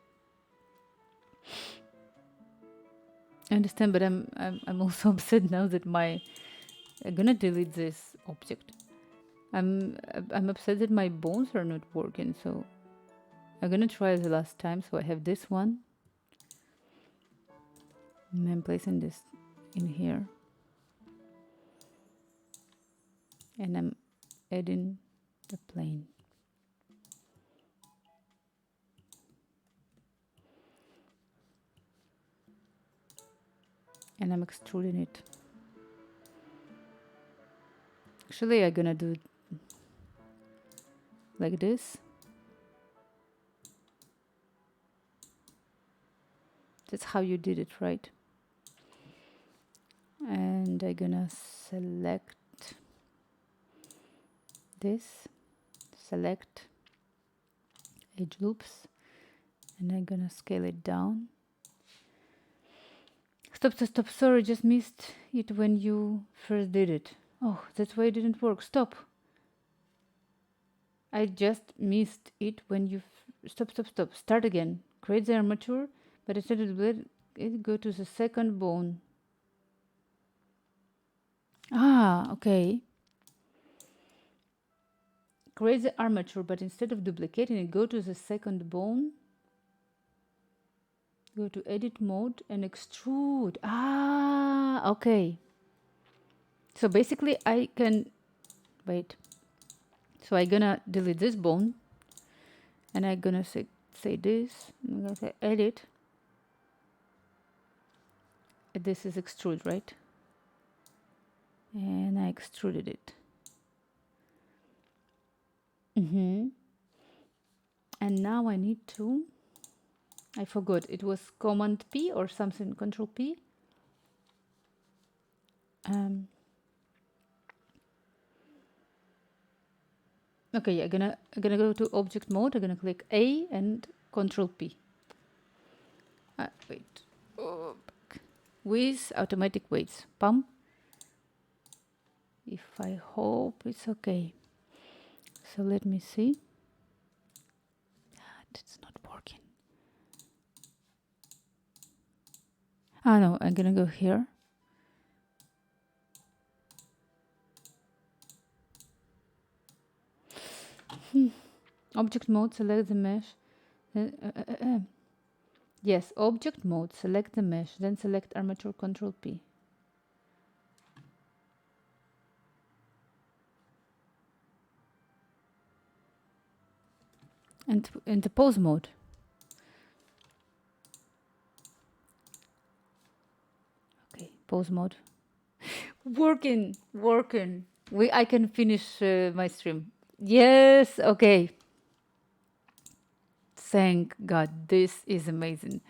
I understand, but I'm also upset now that I'm gonna delete this object. I'm upset that my bones are not working, so I'm gonna try the last time. So I have this one, and I'm placing this in here, and I'm adding the plane. And I'm extruding it. Actually, I'm gonna do it like this. That's how you did it, right? And I'm gonna select this, select edge loops, and I'm gonna scale it down. Stop, sorry, just missed it when you first did it. Oh, that's why it didn't work. Stop. I just missed it when you... Stop. Start again. Create the armature, but instead of it, go to the second bone. Ah, okay. Create the armature, but instead of duplicating it, go to the second bone. Go to edit mode and extrude. Ah, okay. So basically I can... Wait. So I'm gonna delete this bone. And I'm gonna say this. I'm gonna say edit. This is extrude, right? And I extruded it. And now I need to... I forgot. It was Command P or something. Control P. Okay, I'm gonna go to object mode. I'm gonna click A and Control P. Wait. Oh, with automatic weights. Pump. If I hope it's okay. So let me see. It's not working. Ah, no, I'm gonna go here. Object mode, select the mesh. Yes, object mode, select the mesh, then select armature, Control P. And in the pose mode. Okay, pose mode. Working. I can finish my stream. Yes, okay. Thank God, this is amazing.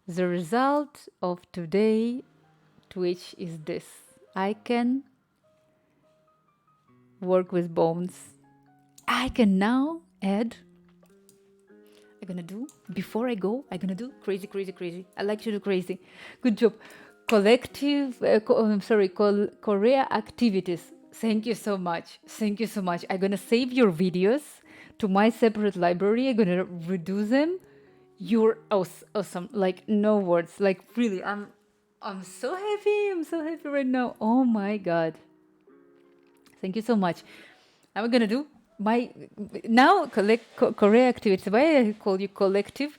The result of today Twitch is this. I can work with bones. I can now add. Before I go, I'm gonna do crazy. I like to do crazy. Good job. Collective, Korea activities. Thank you so much. I'm gonna save your videos to my separate library. I'm gonna redo them. You're awesome. Like no words. Like really, I'm so happy. I'm so happy right now. Oh my God. Thank you so much. I'm gonna do my now Korea activities. Why I call you collective?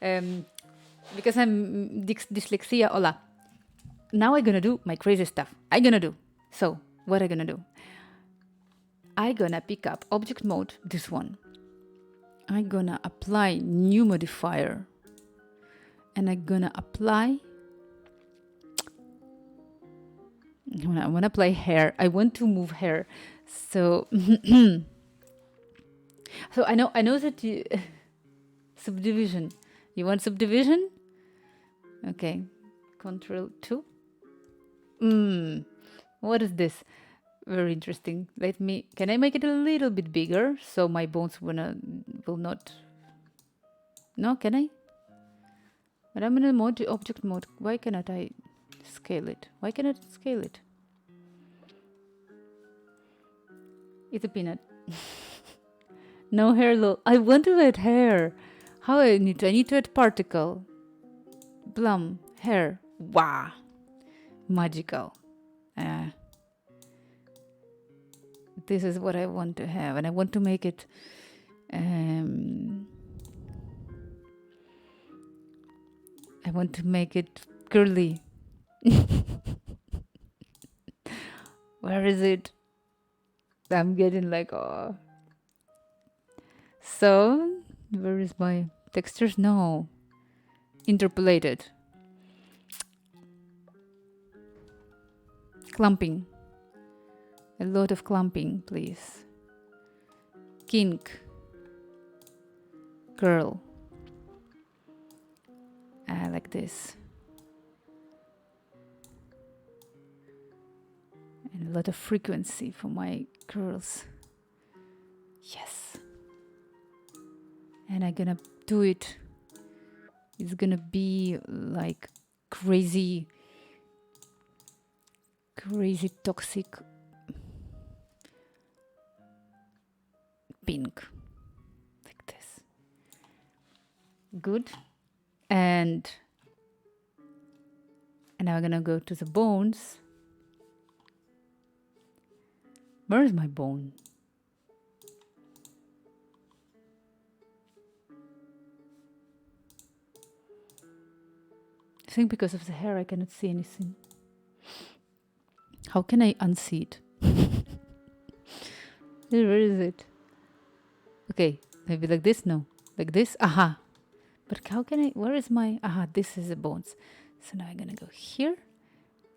Because I'm dyslexia. Hola. Now I'm gonna do my crazy stuff. So what I'm gonna do? I'm gonna pick up object mode, this one. I'm gonna apply new modifier. And I'm gonna apply. I wanna apply hair. I want to move hair. So so I know that you subdivision. You want subdivision? Okay. Control 2. What is this? Very interesting. Can I make it a little bit bigger so my bones will not... No, can I? But I'm in a object mode. Why cannot I scale it? It's a peanut. No hair low. I want to add hair. How I need to add particle. Plum. Hair. Wow. Magical. This is what I want to have, and I want to make it curly. Where is it? I'm getting like, oh. So, where is my textures? No. Interpolated. Clumping. A lot of clumping, please. Kink. Curl. Like this. And a lot of frequency for my curls. Yes. And I'm gonna do it. It's gonna be like crazy toxic pink, like this. Good. And now I'm gonna go to the bones. Where is my bone? I think because of the hair I cannot see anything. How can I unsee it? Where is it? Okay, maybe like this? No. Like this? Aha. But how can I... Where is my... Aha, this is the bones. So now I'm gonna go here.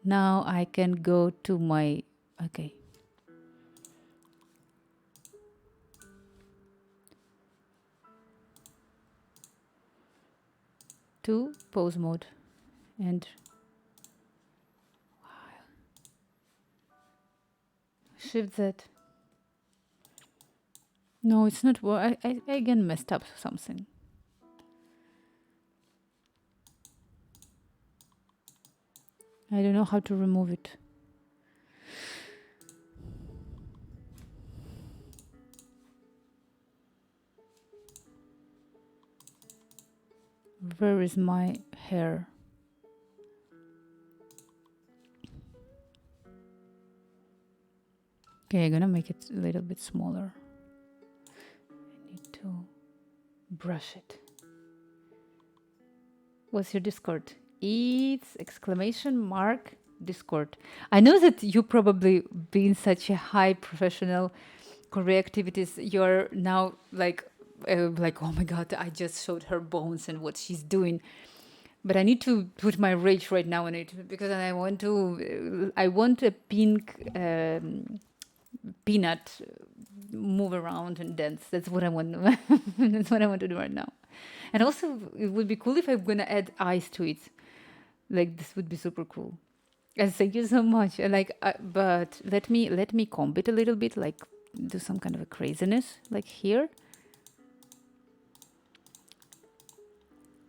Now I can go to my... Okay. To pose mode. And... Shift Z. No, it's not... I again messed up something. I don't know how to remove it. Where is my hair? Okay, I'm gonna make it a little bit smaller. I need to brush it. What's your Discord? It's exclamation mark Discord. I know that you probably being such a high professional career activities, you're now like oh my god, I just showed her bones and what she's doing. But I need to put my rage right now in it because I want a pink peanut move around and dance. That's what I want. That's what I want to do right now. And also, it would be cool if I'm gonna add eyes to it. Like this would be super cool. And thank you so much. And but let me comb it a little bit, like do some kind of a craziness, like here.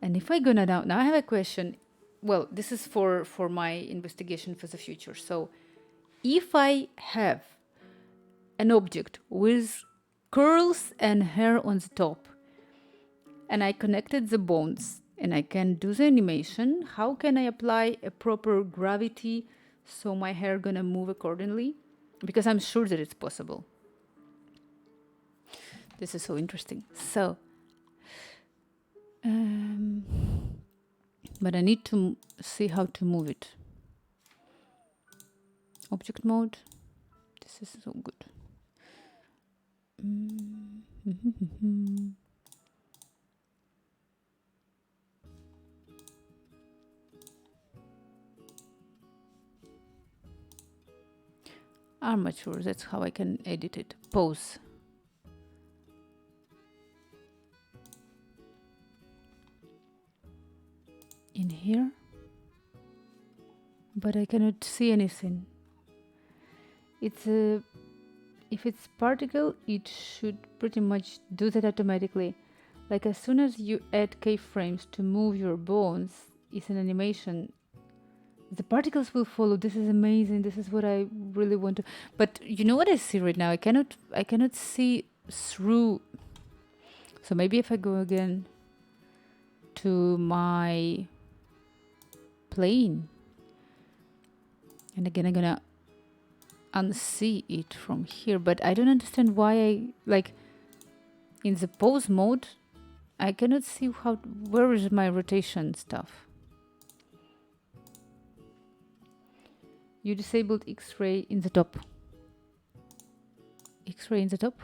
And if I gonna now I have a question. Well, this is for my investigation for the future. So, if I have an object with curls and hair on the top, and I connected the bones, and I can do the animation, how can I apply a proper gravity so my hair gonna move accordingly? Because I'm sure that it's possible. This is so interesting. So, but I need to see how to move it. Object mode. This is so good. Armature, that's how I can edit it. Pose. In here. But I cannot see anything. It's a... If it's particle, it should pretty much do that automatically. Like as soon as you add keyframes to move your bones, it's an animation. The particles will follow. This is amazing. This is what I really want to. But you know what I see right now? I cannot see through. So maybe if I go again to my plane, and again I'm gonna unsee it from here, but I don't understand why I like in the pose mode I cannot see where is my rotation stuff. You disabled X-ray in the top. X-ray in the top.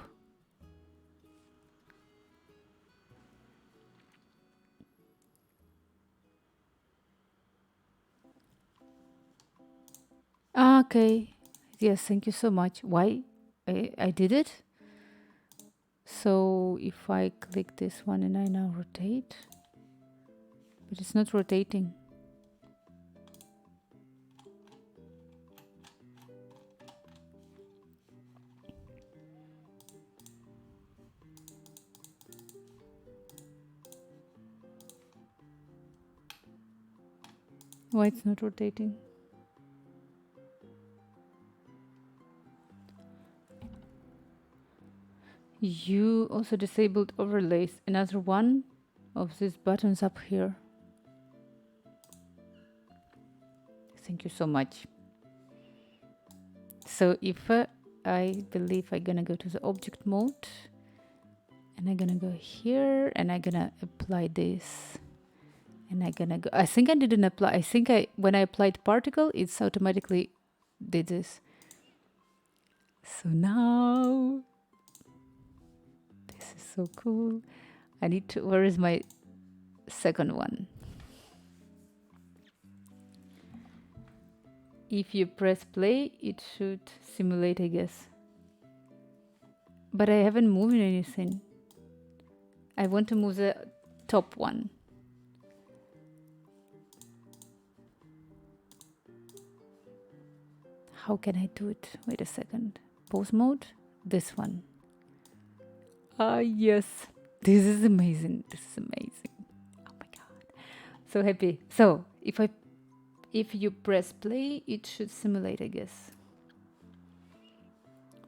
Okay. Yes, thank you so much. Why I did it? So if I click this one and I now rotate, but it's not rotating. Why it's not rotating? You also disabled overlays. Another one of these buttons up here. Thank you so much. So if I believe I'm gonna go to the object mode and I'm gonna go here and I'm gonna apply this and I'm gonna go, I think I didn't apply, I think when I applied particle, it's automatically did this. So now, this is so cool. I need to, where is my second one? If you press play, it should simulate, I guess. But I haven't moved anything. I want to move the top one. How can I do it? Wait a second. Pose mode, this one. Ah, yes. This is amazing. This is amazing. Oh my God. So happy. So if you press play, it should simulate, I guess.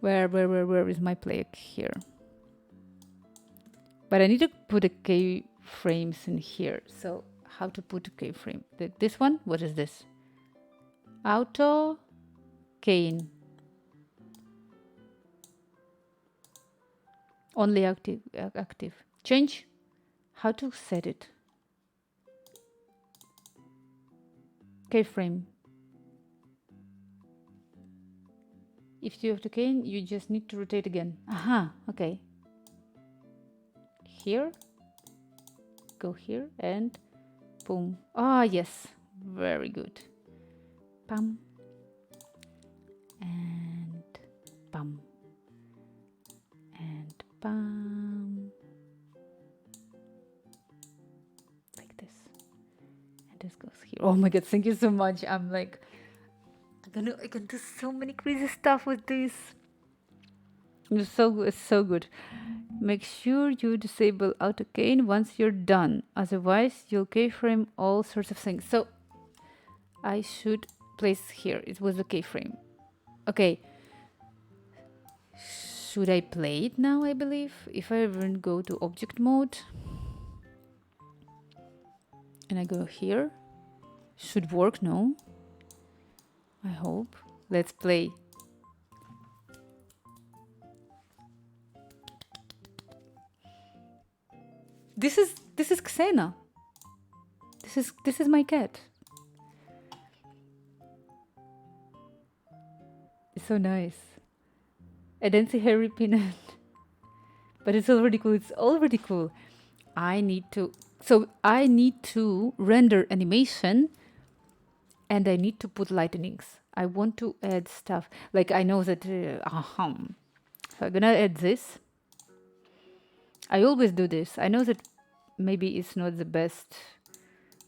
Where is my play here? But I need to put a keyframes in here. So how to put a keyframe? This one? What is this? Auto cane. Only active. Change. How to set it? Keyframe. If you have to key, you just need to rotate again. Aha, okay. Here, go here and boom. Ah, yes, very good. Pam and pam and pam, like this. And this goes here. Oh my god, thank you so much. I'm like, I can do so many crazy stuff with this. It's so good. It's so good. Make sure you disable auto keying once you're done. Otherwise, you'll keyframe all sorts of things. So I should place here. It was a keyframe. Okay. Should I play it now? I believe if I even go to object mode and I go here, should work. No, I hope. Let's play. This is Xena. This is my cat. It's so nice. I didn't see Harry Peanut, but it's already cool. It's already cool. I need to render animation, and I need to put lightnings. I want to add stuff. Like I know that. So I'm gonna add this. I always do this. I know that maybe it's not the best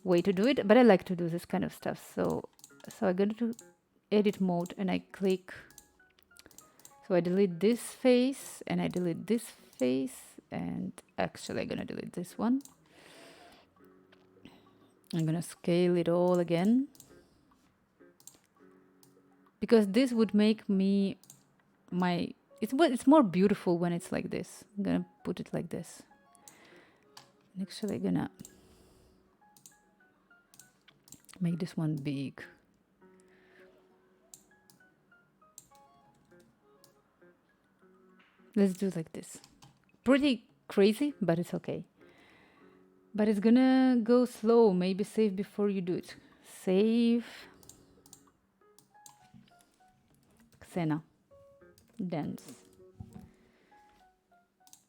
way to do it, but I like to do this kind of stuff. So I go to edit mode and I click. So I delete this face and I delete this face, and actually I'm gonna delete this one. I'm gonna scale it all again, because this would make me it's more beautiful when it's like this. I'm gonna put it like this. And actually I'm gonna make this one big. Let's do it like this. Pretty crazy, but it's okay. But it's gonna go slow. Maybe save before you do it. Save. Xena. Dance.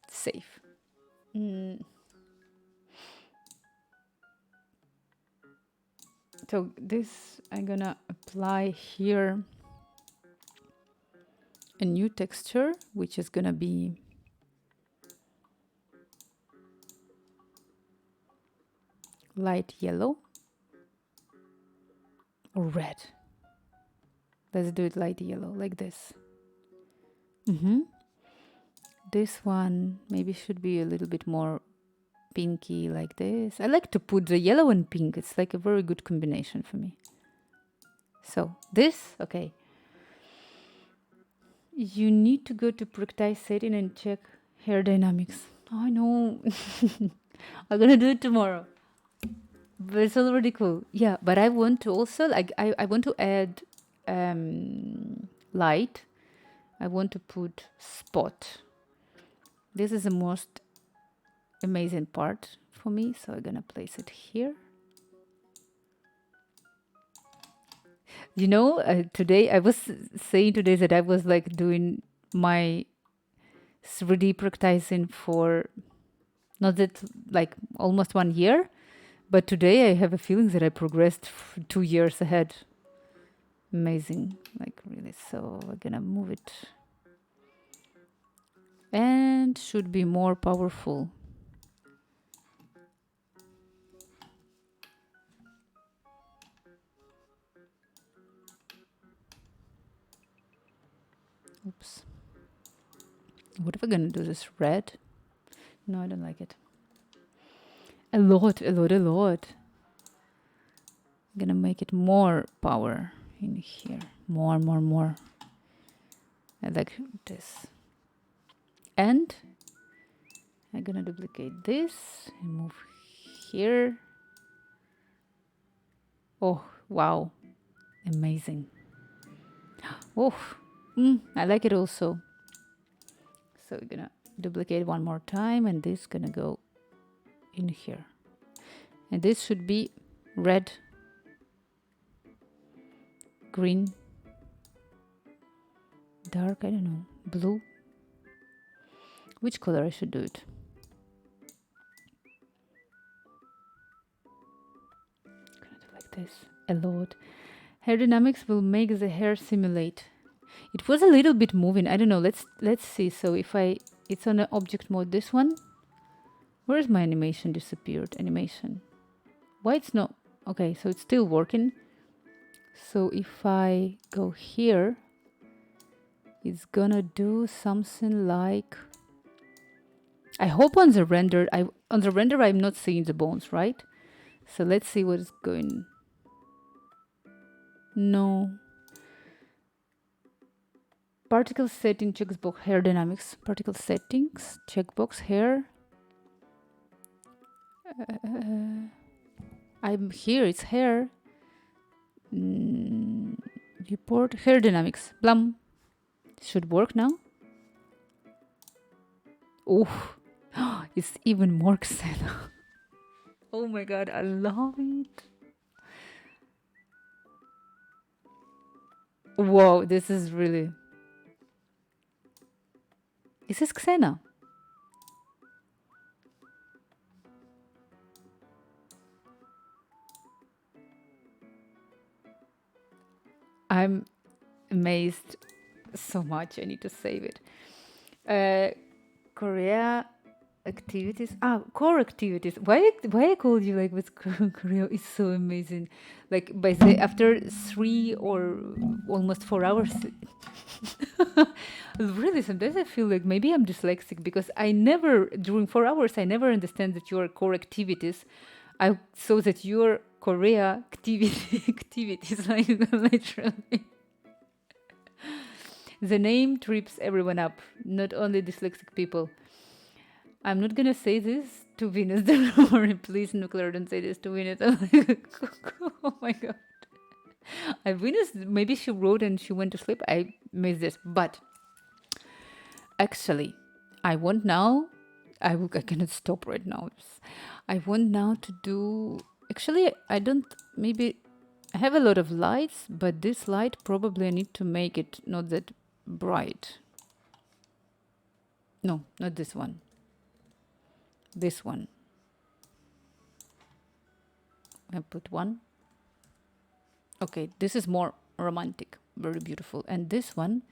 Save. So this I'm gonna apply here a new texture, which is gonna be light yellow or red. Let's do it light yellow, like this. This one maybe should be a little bit more pinky, like this. I like to put the yellow and pink. It's like a very good combination for me. So this, okay. You need to go to practice setting and check hair dynamics. Oh, I know. I'm gonna do it tomorrow. But it's already cool. Yeah, but I want to also, like, I want to add light. I want to put spot. This is the most amazing part for me, so I'm gonna place it here. You know, today I was saying today that I was like doing my 3D practicing for not that like almost 1 year, but today I have a feeling that I progressed 2 years ahead. Amazing, like really. So we're gonna move it and should be more powerful. Oops. What if we're gonna do this red? No, I don't like it. A lot. I'm gonna make it more power in here. More. I like this. And I'm gonna duplicate this and move here. Oh, wow. Amazing. Oh, I like it also. So we're gonna duplicate one more time, and this gonna go in here. And this should be red, green, dark, I don't know, blue. Which color I should do it? I'm gonna do like this a lot. Hair dynamics will make the hair simulate. It was a little bit moving. I don't know. Let's see. So if it's on the object mode, this one. Where's my animation disappeared? Animation. Why it's not? Okay, so it's still working. So if I go here, it's gonna do something like. I hope on the render. I'm not seeing the bones, right? So let's see what is going. No. Particle setting checkbox hair dynamics. Particle settings checkbox hair. I'm here. It's hair. Report hair dynamics. Blum. Should work now. Oh, it's even more Xena. Oh my god, I love it. Whoa, this is really. Is this Xena? I'm amazed so much. I need to save it. Korea activities. Core activities. Why I called you like with Korea is so amazing. Like after 3 or almost 4 hours. Really, sometimes I feel like maybe I'm dyslexic because during 4 hours I never understand that your core activities. I saw that your Korea activities like literally. The name trips everyone up, not only dyslexic people. I'm not gonna say this to Venus. Don't worry, please, Nuclear, don't say this to Venus. Oh my god. Venus, maybe she wrote and she went to sleep. I missed this, but actually, I want now. I cannot stop right now. I want now to do. Actually, I don't. Maybe I have a lot of lights, but this light probably I need to make it not that bright. No, not this one. This one. I put one. Okay, this is more romantic, very beautiful. And this one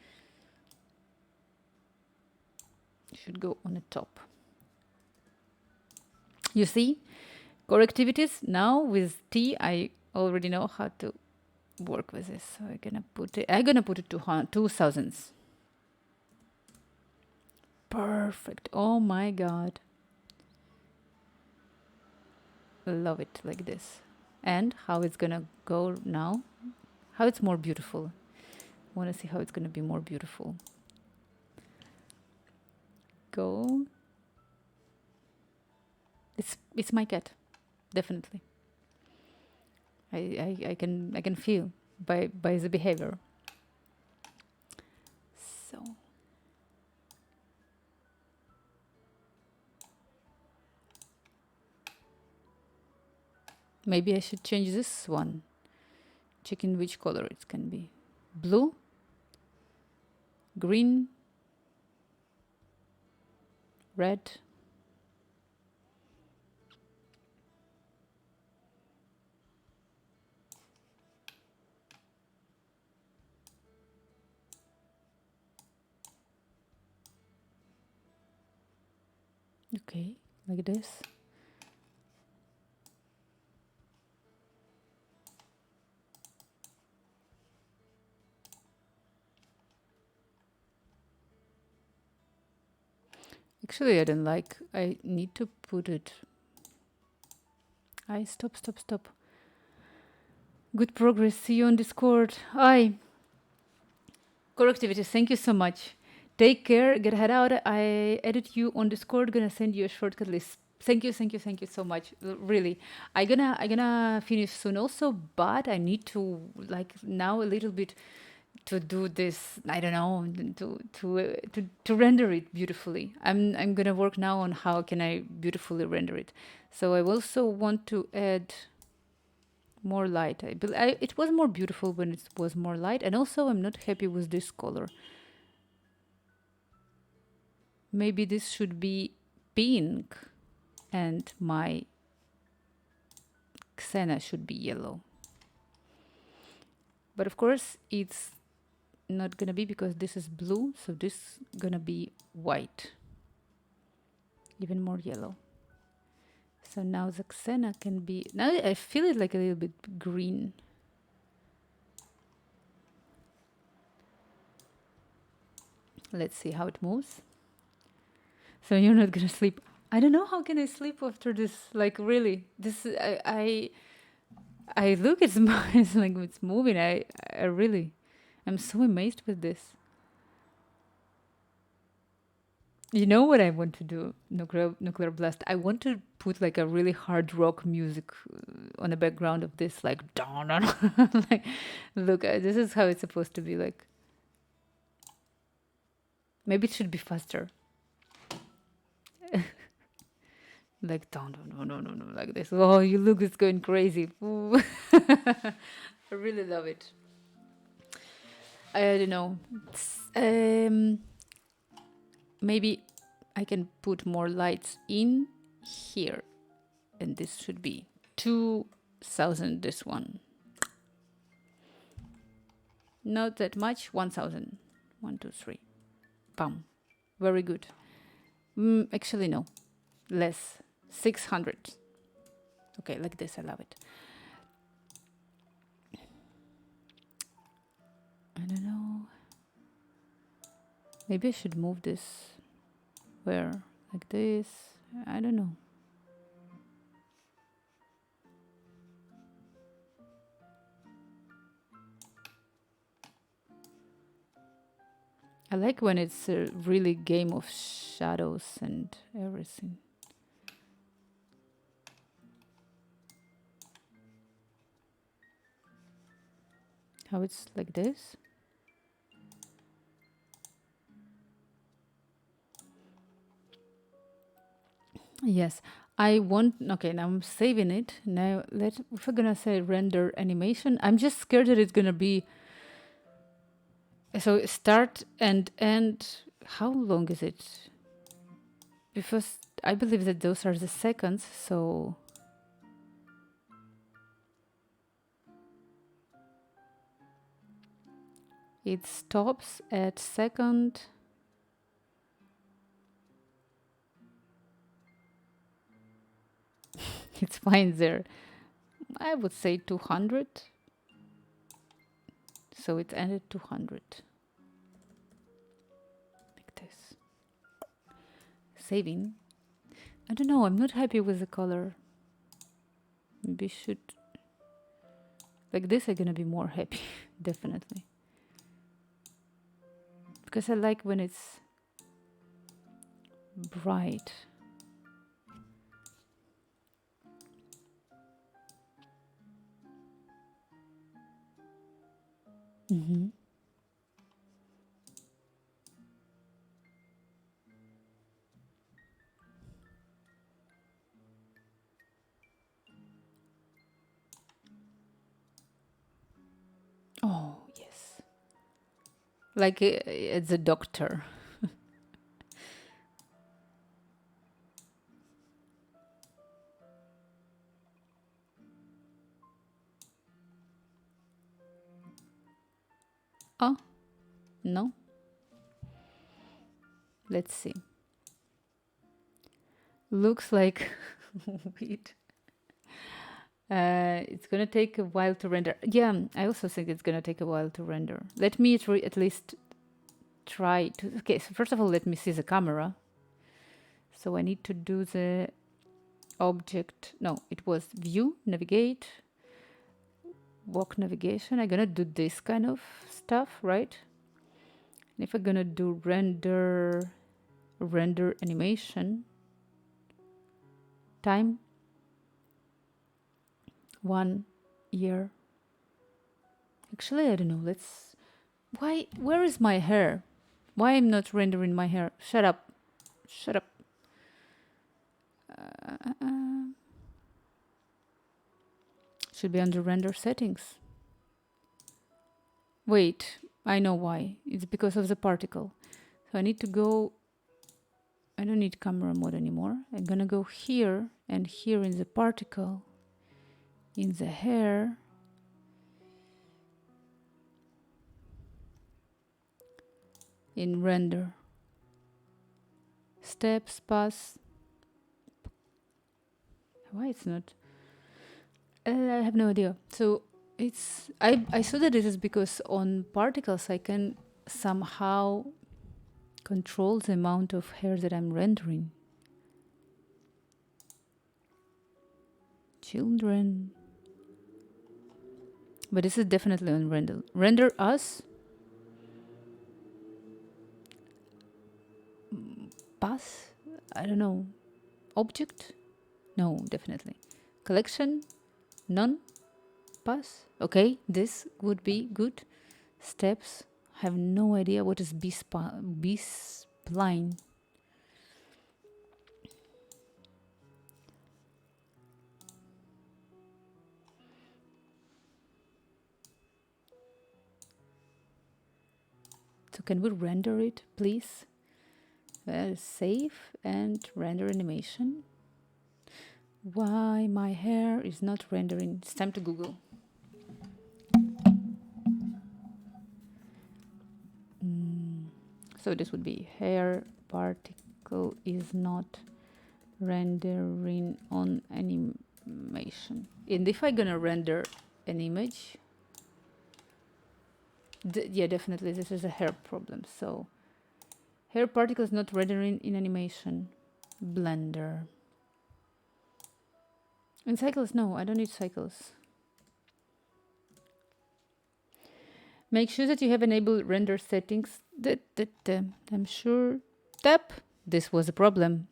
should go on the top. You see, core activities now with T, I already know how to work with this. So I'm gonna put it to 2000s. Perfect. Oh my god. Love it like this. And how it's gonna go now. How it's more beautiful. I want to see how it's gonna be more beautiful. Go. It's my cat, definitely. I can feel by the behavior. So. Maybe I should change this one. Checking which color it can be. Blue, green, red. Okay, like this. Actually, I don't like. I need to put it. Stop. Good progress. See you on Discord. Core activities. Thank you so much. Take care. Get head out. I edit you on Discord. Gonna send you a shortcut list. Thank you so much. Really, I gonna finish soon also, but I need to like now a little bit to do this. I don't know, to render it beautifully. I'm gonna work now on how can I beautifully render it. So I also want to add more light. It was more beautiful when it was more light, and also I'm not happy with this color. Maybe this should be pink, and my Xena should be yellow. But of course, it's not gonna be because this is blue, so this gonna be white, even more yellow. So now the Xena can be, now I feel it like a little bit green. Let's see how it moves. So you're not gonna sleep. I don't know how can I sleep after this. Like really, this I look it's it's like it's moving. I really, I'm so amazed with this. You know what I want to do? Nuclear blast. I want to put like a really hard rock music on the background of this, like like, look, this is how it's supposed to be like. Maybe it should be faster. Like no, like this. Oh, you look, it's going crazy. I really love it. I don't know. Maybe I can put more lights in here, and this should be 2000. This one, not that much. 1000. 1, 2, 3. Bam. Very good. Actually, no, less. 600. Okay, like this. I love it. I don't know. Maybe I should move this where? Like this? I don't know. I like when it's a really game of shadows and everything. How it's like this? Yes, I want. Okay, now I'm saving it. Now if we're gonna say render animation, I'm just scared that it's gonna be. So start and end. How long is it? Because I believe that those are the seconds. So it stops at second. It's fine there. I would say 200. So it ended 200. Like this. Saving. I don't know. I'm not happy with the color. Maybe should. Like this, I'm gonna be more happy. Definitely. Because I like when it's bright. Mm-hmm. Oh, yes. Like it's a doctor. Oh, no. Let's see. Looks like wait. It's gonna take a while to render. Yeah, I also think it's gonna take a while to render. Let me at least try to. Okay, so first of all, let me see the camera. So I need to do the object. No, it was view, navigate, walk navigation. I'm gonna do this kind of stuff, right? And if I'm gonna do render animation, time 1 year. Actually, I don't know. Why? Where is my hair? Why I'm not rendering my hair? Shut up. Shut up. Should be under render settings. Wait, I know why. It's because of the particle. So I need to go. I don't need camera mode anymore. I'm gonna go here and here in the particle, in the hair. In render. Steps, pass. Why it's not? I have no idea. So it's I saw that it is because on particles I can somehow control the amount of hair that I'm rendering. Children. But this is definitely on render. Render us. Pass? I don't know. Object? No, definitely. Collection? None? Pass? Okay, this would be good. Steps? I have no idea what is B-spline. So can we render it, please? Save and render animation. Why my hair is not rendering? It's time to Google. So this would be hair particle is not rendering on animation. And if I'm gonna render an image, yeah, definitely this is a hair problem. So hair particle is not rendering in animation. Blender. And cycles, no, I don't need cycles. Make sure that you have enabled render settings. I'm sure. Tap. This was a problem.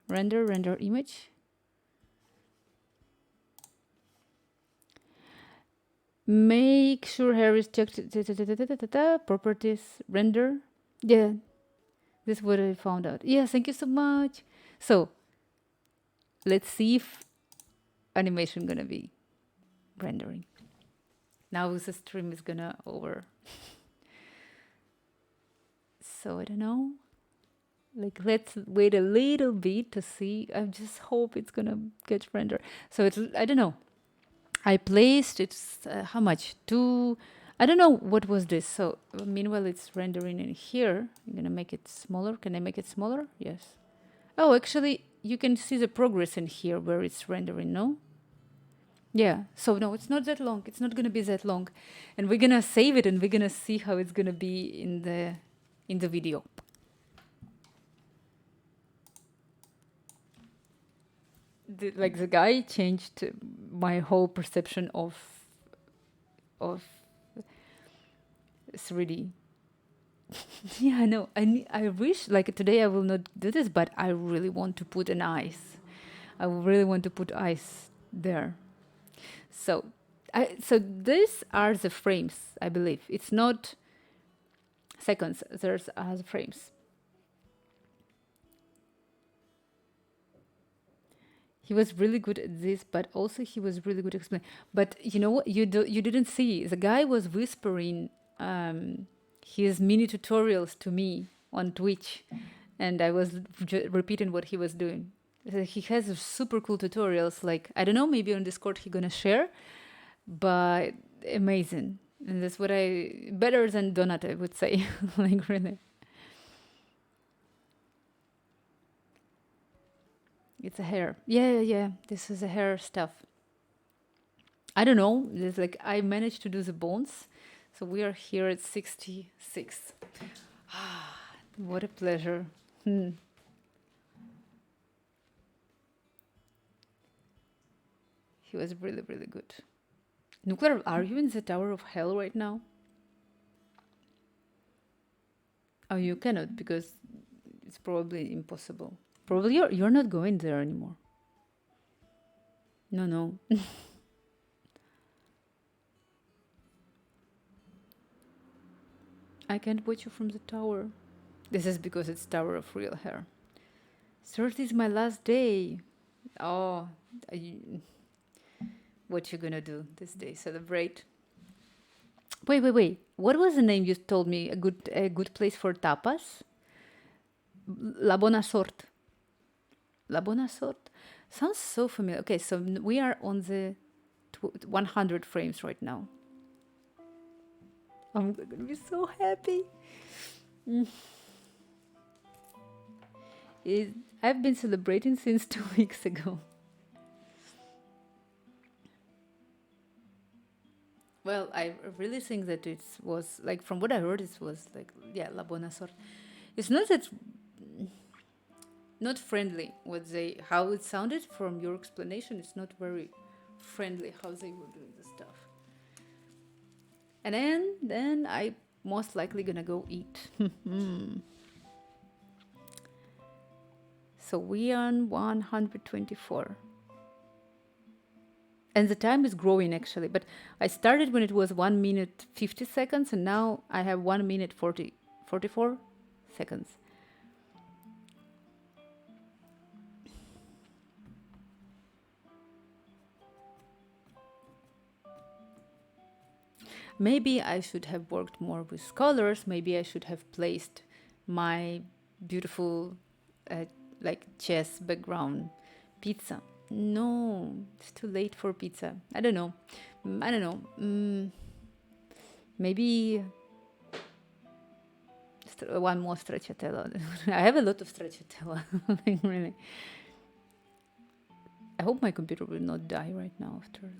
Render image. Make sure hair is checked. Properties. Render. Yeah. This is what I found out. Yeah, thank you so much. So, let's see if animation gonna be rendering. Now the stream is gonna over. So I don't know. Like, let's wait a little bit to see. I just hope it's gonna get rendered. So it's, I don't know. I placed it's how much? I don't know what was this. So meanwhile it's rendering in here. I'm gonna make it smaller. Can I make it smaller? Yes. Oh, actually you can see the progress in here where it's rendering, no? Yeah, so no, it's not that long. It's not gonna be that long. And we're gonna save it and we're gonna see how it's gonna be in the video. The guy changed my whole perception of 3D. Yeah, I know. I wish, like, today I will not do this, but I really want to put an eyes. I really want to put eyes there. So these are the frames, I believe. It's not seconds. There's the frames. He was really good at this, but also he was really good at explaining. But you know what? You didn't see. The guy was whispering his mini tutorials to me on Twitch, and I was repeating what he was doing. He has super cool tutorials. Like, I don't know, maybe on Discord he's gonna share, but amazing. And that's what better than Donut, I would say. Like, really. It's a hair. Yeah. This is a hair stuff. I don't know. There's like, I managed to do the bones. So we are here at 66. What a pleasure. He was really, really good. Nuclear, are you in the Tower of Hell right now? Oh, you cannot, because it's probably impossible. Probably you're not going there anymore. No. I can't watch you from the tower. This is because it's Tower of Real Hair. 30 is my last day. Oh, what you gonna do this day? Celebrate? Wait. What was the name you told me? A good place for tapas? La Bona Sort. La Bona Sort. Sounds so familiar. Okay, so we are on the 100 frames right now. I'm gonna be so happy. I've been celebrating since 2 weeks ago. Well, I really think that it was like, from what I heard, it was like, yeah, La Bona Sort. It's not that not friendly. How it sounded from your explanation, it's not very friendly how they were doing the stuff. And then I most likely gonna go eat. So we are on 124. And the time is growing actually, but I started when it was 1 minute 50 seconds, and now I have 1 minute 44 seconds. Maybe I should have worked more with colors. Maybe I should have placed my beautiful like chess background pizza. No, it's too late for pizza. I don't know. Maybe one more stracciatella. I have a lot of stracciatella. Like, really. I hope my computer will not die right now after.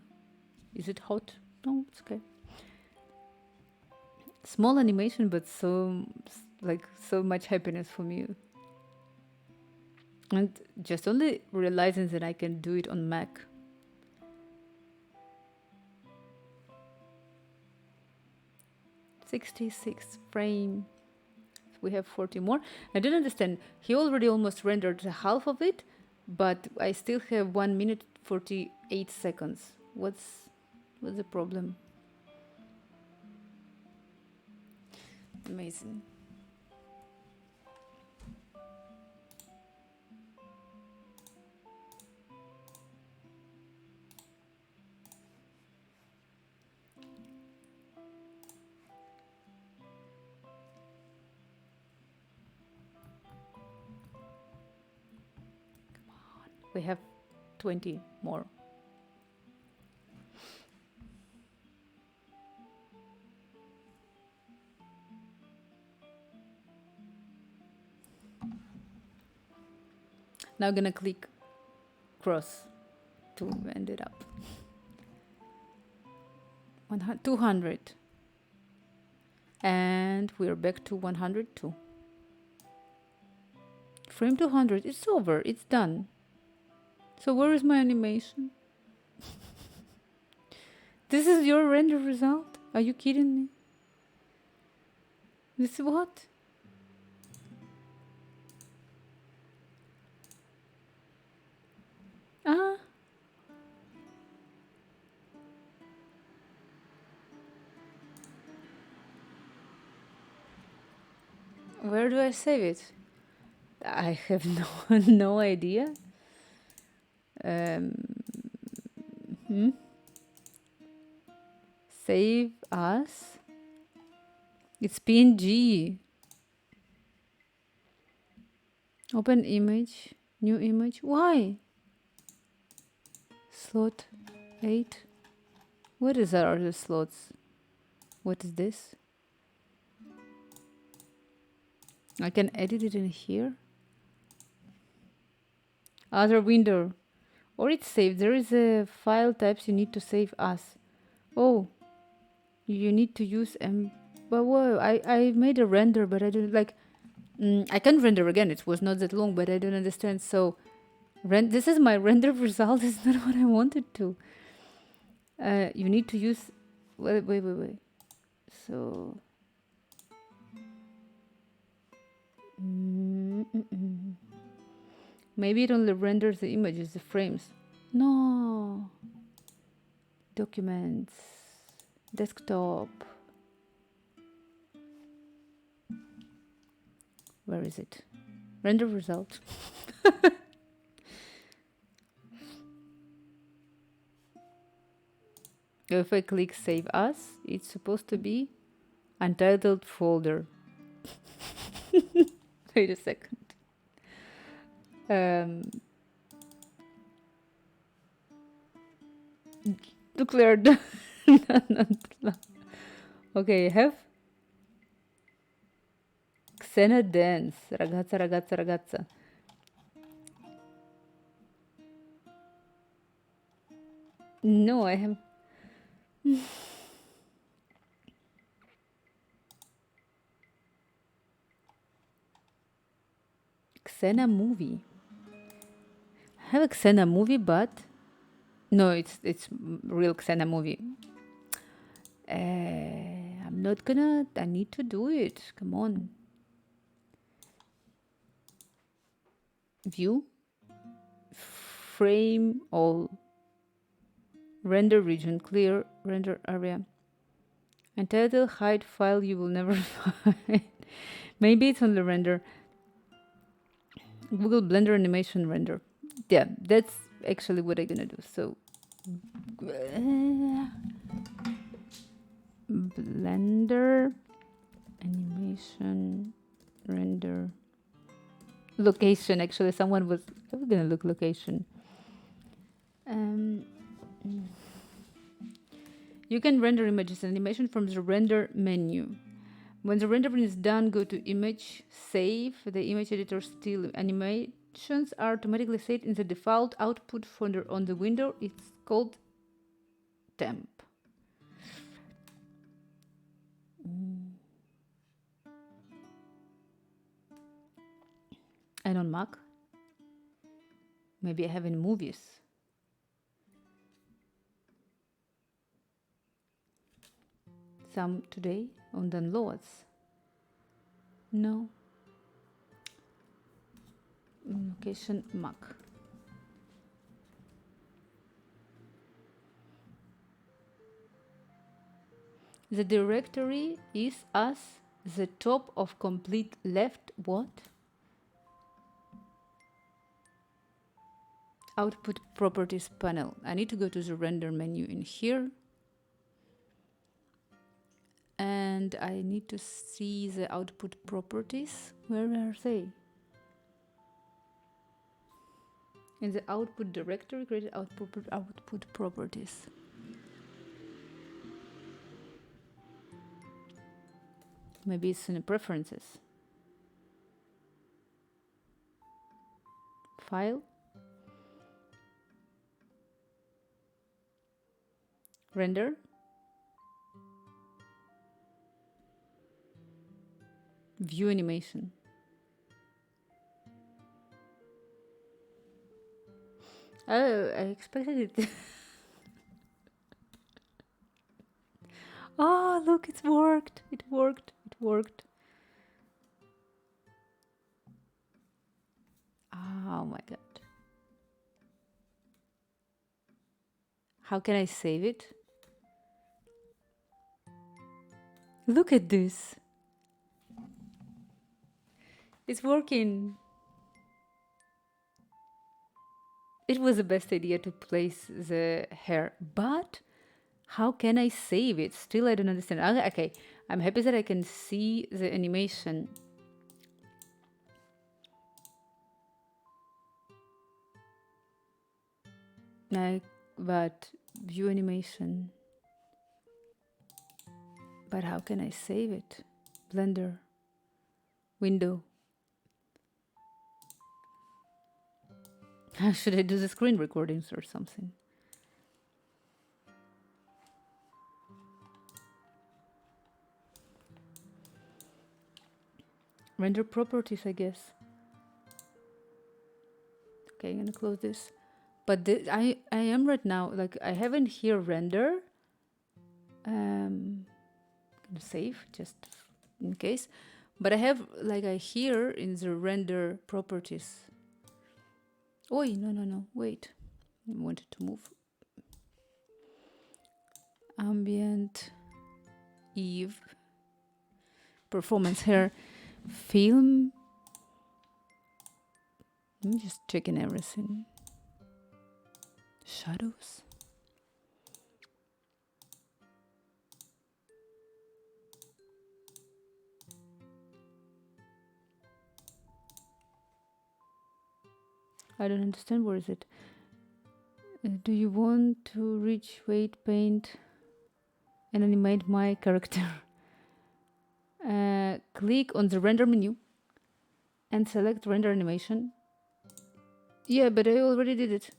Is it hot? No, it's okay. Small animation, but so much happiness for me. And just only realizing that I can do it on Mac. "66 frame." We have 40 more. I don't understand. He already almost rendered half of it, but I still have 1 minute 48 seconds. What's the problem? Amazing. We have 20 more. Now I'm gonna click cross to end it up. 200. And we're back to 102. Frame 200. It's over. It's done. So where is my animation? This is your render result? Are you kidding me? This is what? Ah. Where do I save it? I have no idea. Save as. It's PNG. Open image. New image. Why? Slot 8. What is our other slots? What is this? I can edit it in here. Other window. Or it's saved. There is a file types you need to save as. Oh. You need to use but whoa, I made a render, but I don't like. I can render again. It was not that long, but I don't understand. So, this is my render result. It's not what I wanted to. You need to use. Wait. So. Maybe it only renders the images, the frames. No. Documents. Desktop. Where is it? Render result. If I click save as, it's supposed to be untitled folder. Wait a second. Declared. Okay, I have Xena dance. Ragazza, ragazza, ragazza. No, I have. Xena movie. I have a Xena movie, but no, it's real Xena movie. I'm not gonna. I need to do it. Come on. View. Frame all. Render region clear. Render area. Untitled hide file you will never find. Maybe it's on the render. Google Blender animation render. Yeah, that's actually what I'm gonna do. So Blender animation render location. Actually, someone was gonna look location. You can render images and animation from the render menu. When the rendering is done, go to image, save. The image editor still animations are automatically saved in the default output folder on the window. It's called temp. And on Mac, maybe I have in movies. Some today on downloads. No. Location Mac. The directory is as the top of complete left. What? Output properties panel. I need to go to the render menu in here. And I need to see the output properties. Where are they? In the output directory, create output properties. Maybe it's in the preferences. File. Render. View animation. Oh, I expected it. Oh, look, it's worked. It worked. It worked. Oh my god. How can I save it? Look at this. It's working. It was the best idea to place the hair, but how can I save it? Still, I don't understand. Okay, I'm happy that I can see the animation. But view animation. But how can I save it? Blender. Window. Should I do the screen recordings or something? Render properties, I guess. Okay, I'm gonna close this. But I am right now, like, I haven't here render. I'm gonna save just in case. But I have, like, I here in the render properties. Oh, no, wait. I wanted to move. Ambient, Eve, performance hair, film, I'm just checking everything. Shadows. I don't understand. Where is it? Do you want to reach weight paint and animate my character? Click on the render menu and select render animation. Yeah, but I already did it.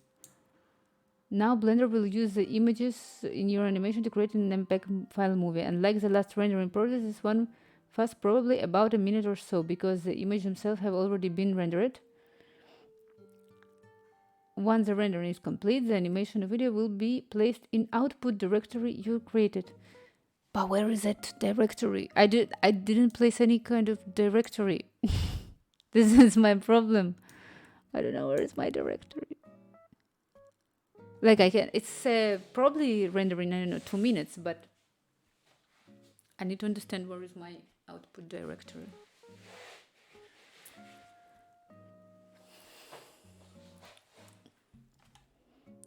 Now Blender will use the images in your animation to create an MPEG file movie. And like the last rendering process, this one fast probably about a minute or so because the images themselves have already been rendered. Once the rendering is complete, the animation video will be placed in output directory you created. But where is that directory? I didn't place any kind of directory. This is my problem. I don't know where is my directory. Like I can, it's probably rendering, I don't know, 2 minutes, but I need to understand where is my output directory.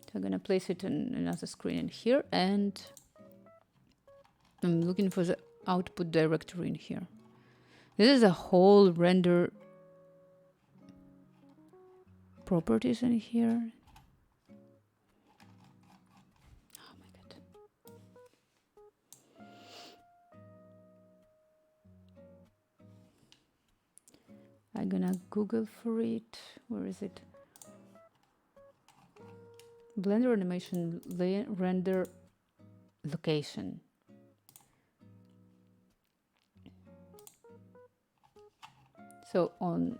So I'm gonna place it on another screen in here, and I'm looking for the output directory in here. This is a whole render properties in here. Oh my god. I'm gonna Google for it. Where is it? Blender animation render location. So on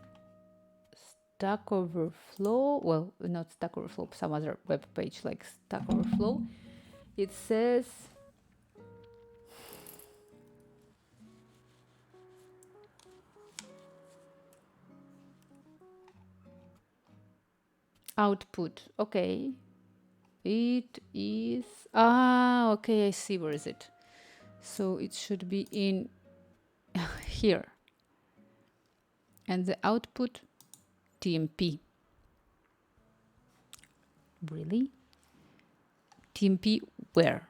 Stack Overflow, well, not Stack Overflow, some other web page like Stack Overflow, it says output. Okay, it is okay, I see. Where is it? So it should be in here, and the output TMP. Really? TMP where?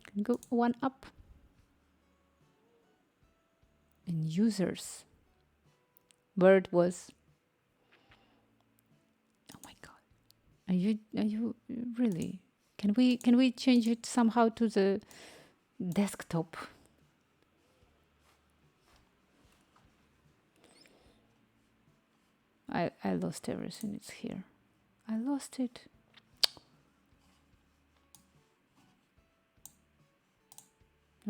Can go one up. In users, where it was. Oh my god! Are you really? Can we change it somehow to the desktop? I lost everything. It's here. I lost it.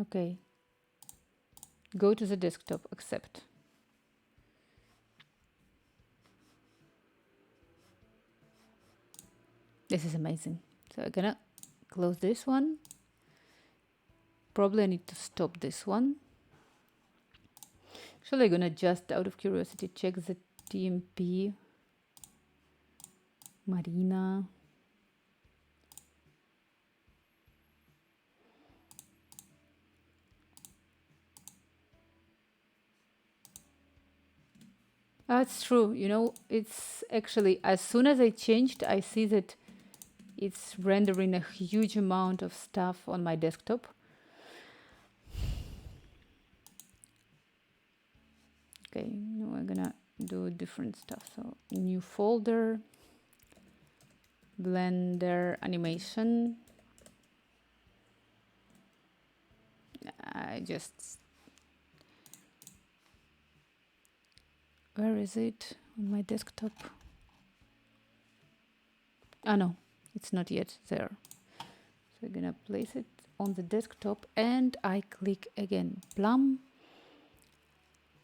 Okay. Go to the desktop. Accept. This is amazing. So I'm gonna close this one. Probably I need to stop this one. Actually, I'm gonna just out of curiosity check the TMP. Marina. That's true. You know, it's actually, as soon as I changed, I see that it's rendering a huge amount of stuff on my desktop. Okay, now I'm gonna do different stuff. So new folder, Blender animation. I just, where is it on my desktop? Oh no, it's not yet there. So I'm gonna place it on the desktop and I click again, Plum,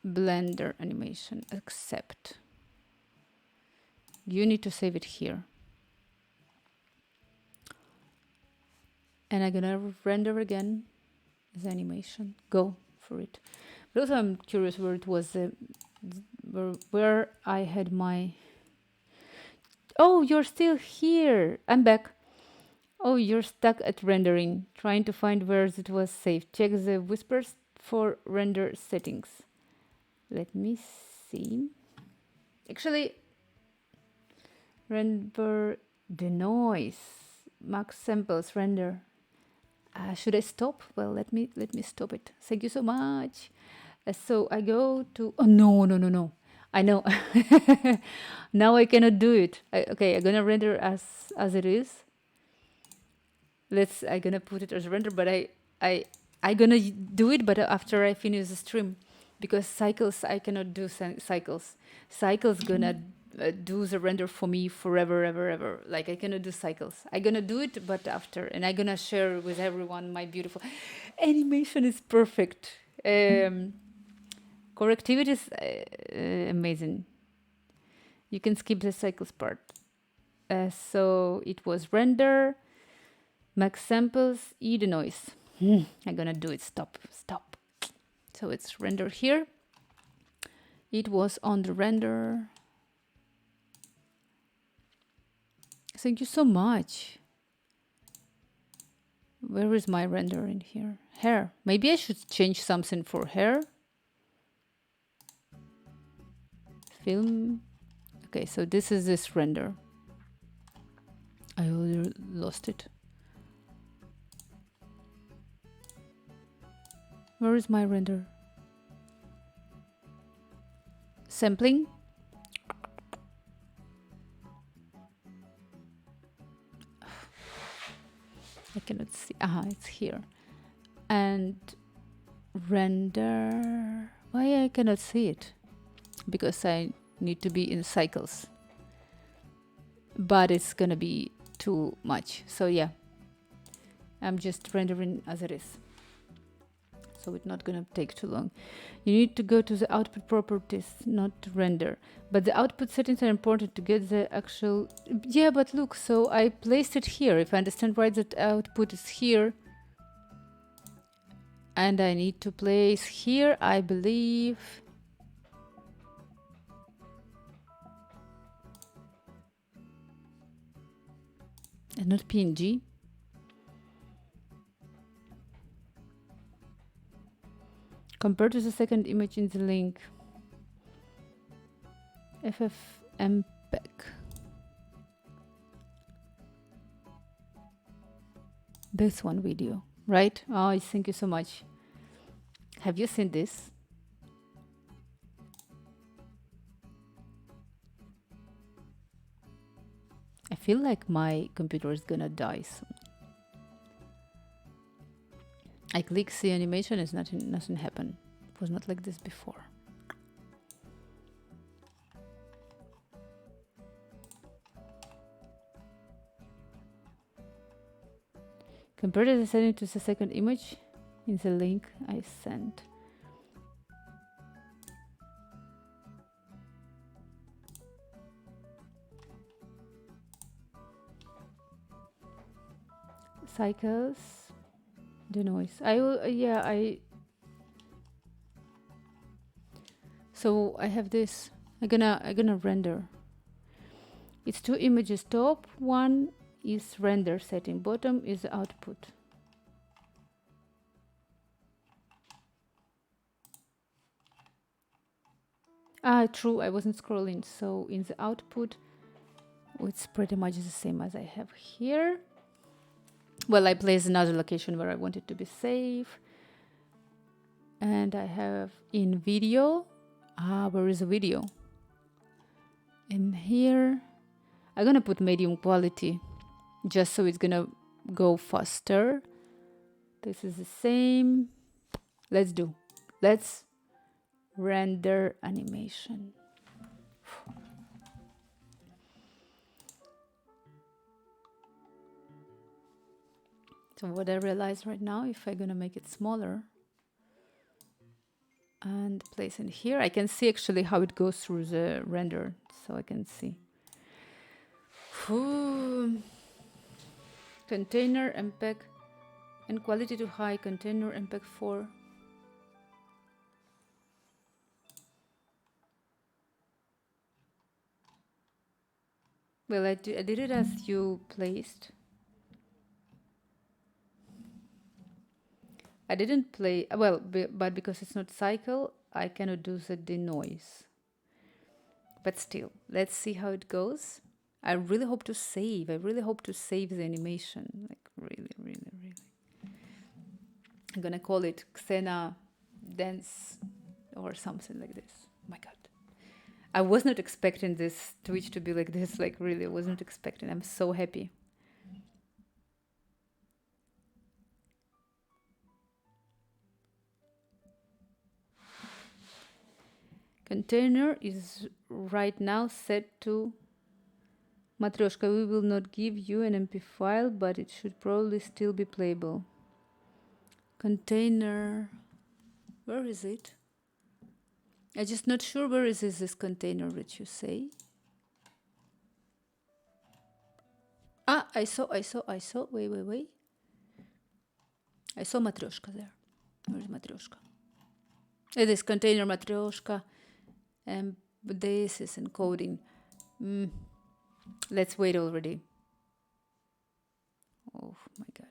Blender animation, accept. You need to save it here. And I'm gonna render again the animation. Go for it. But also I'm curious where it was, where I had my... Oh, you're still here. I'm back. Oh, you're stuck at rendering, trying to find where it was saved. Check the whispers for render settings. Let me see. Actually, render the noise. Max samples render. Should I stop? Well, let me stop it. Thank you so much. So I go to. Oh no. I know. Now I cannot do it. Okay, I'm gonna render as it is. I'm gonna put it as render, but I gonna do it, but after I finish the stream, because cycles I cannot do cycles. Cycles gonna do the render for me forever, ever. Like I cannot do cycles. I gonna do it, but after, and I gonna share with everyone my beautiful animation is perfect. Correctivity is amazing. You can skip the cycles part. So it was render. Max samples, the noise. I'm gonna do it. Stop. So it's render here. It was on the render. Thank you so much. Where is my render in here? Hair. Maybe I should change something for hair. Film. Okay, so this is this render. I already lost it. Where is my render? Sampling. I cannot see. It's here. And render. Why I cannot see it? Because I need to be in cycles. But it's gonna be too much. So yeah, I'm just rendering as it is. So it's not gonna take too long. You need to go to the output properties, not render. But the output settings are important to get the actual... Yeah, but look, so I placed it here. If I understand right, that output is here. And I need to place here, I believe... and not PNG. Compared to the second image in the link. FFmpeg. This one video, right? Oh, thank you so much. Have you seen this? I feel like my computer is gonna die soon. I click see animation, it's nothing happened. It was not like this before. Compare the setting to the second image in the link I sent. Cycles, the noise. So I have this. I'm gonna render. It's two images. Top one is render setting. Bottom is output. True. I wasn't scrolling. So in the output, it's pretty much the same as I have here. Well, I place another location where I want it to be safe. And I have in video. Where is the video? In here, I'm gonna put medium quality just so it's gonna go faster. This is the same. Let's render animation. So what I realize right now, if I'm gonna make it smaller and place in here, I can see actually how it goes through the render. So I can see. Container MPEG and quality to high. Container MPEG 4. Well, I did it as you placed. I didn't play, well, but because it's not cycle, I cannot do the denoise. But still, let's see how it goes. I really hope to save. I really hope to save the animation. Like, really, really, really. I'm gonna call it Xena Dance or something like this. Oh my God. I was not expecting this Twitch to be like this. Like, really, I was not expecting. I'm so happy. Container is right now set to Matryoshka. We will not give you an MP file, but it should probably still be playable. Container, where is it? I'm just not sure where is this container that you say. Ah, I saw. Wait. I saw Matryoshka there. Where's Matryoshka? It is container Matryoshka. And this is encoding. Let's wait already. Oh my God.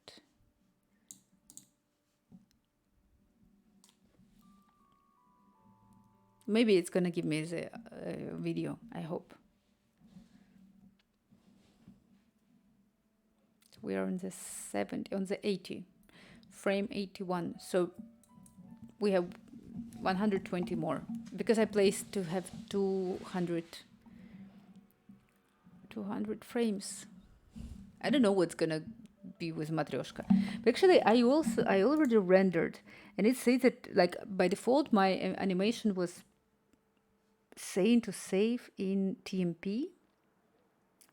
Maybe it's gonna give me the video, I hope. We are on the 70, on the 80, frame 81. So we have 120 more because I placed to have 200 frames. I don't know what's gonna be with Matryoshka. But actually, I already rendered, and it says that like by default my animation was saying to save in TMP,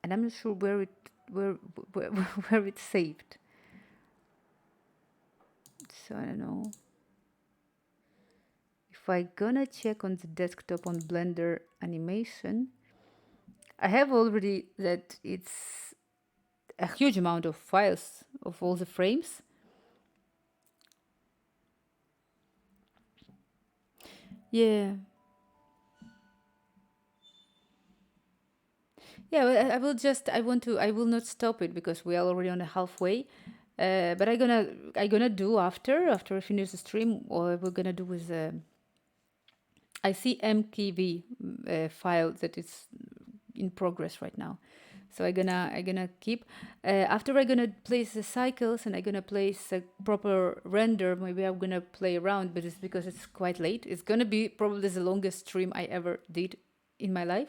and I'm not sure where it's saved. So I don't know. If I gonna check on the desktop on Blender animation, I have already that it's a huge amount of files of all the frames. Yeah. Yeah, I will not stop it because we are already on the halfway. But I gonna do after I finish the stream, or we're gonna do with I see MKV file that is in progress right now. So I gonna keep after I gonna place the cycles and I gonna place a proper render. Maybe I'm gonna play around, but it's because it's quite late. It's gonna be probably the longest stream I ever did in my life.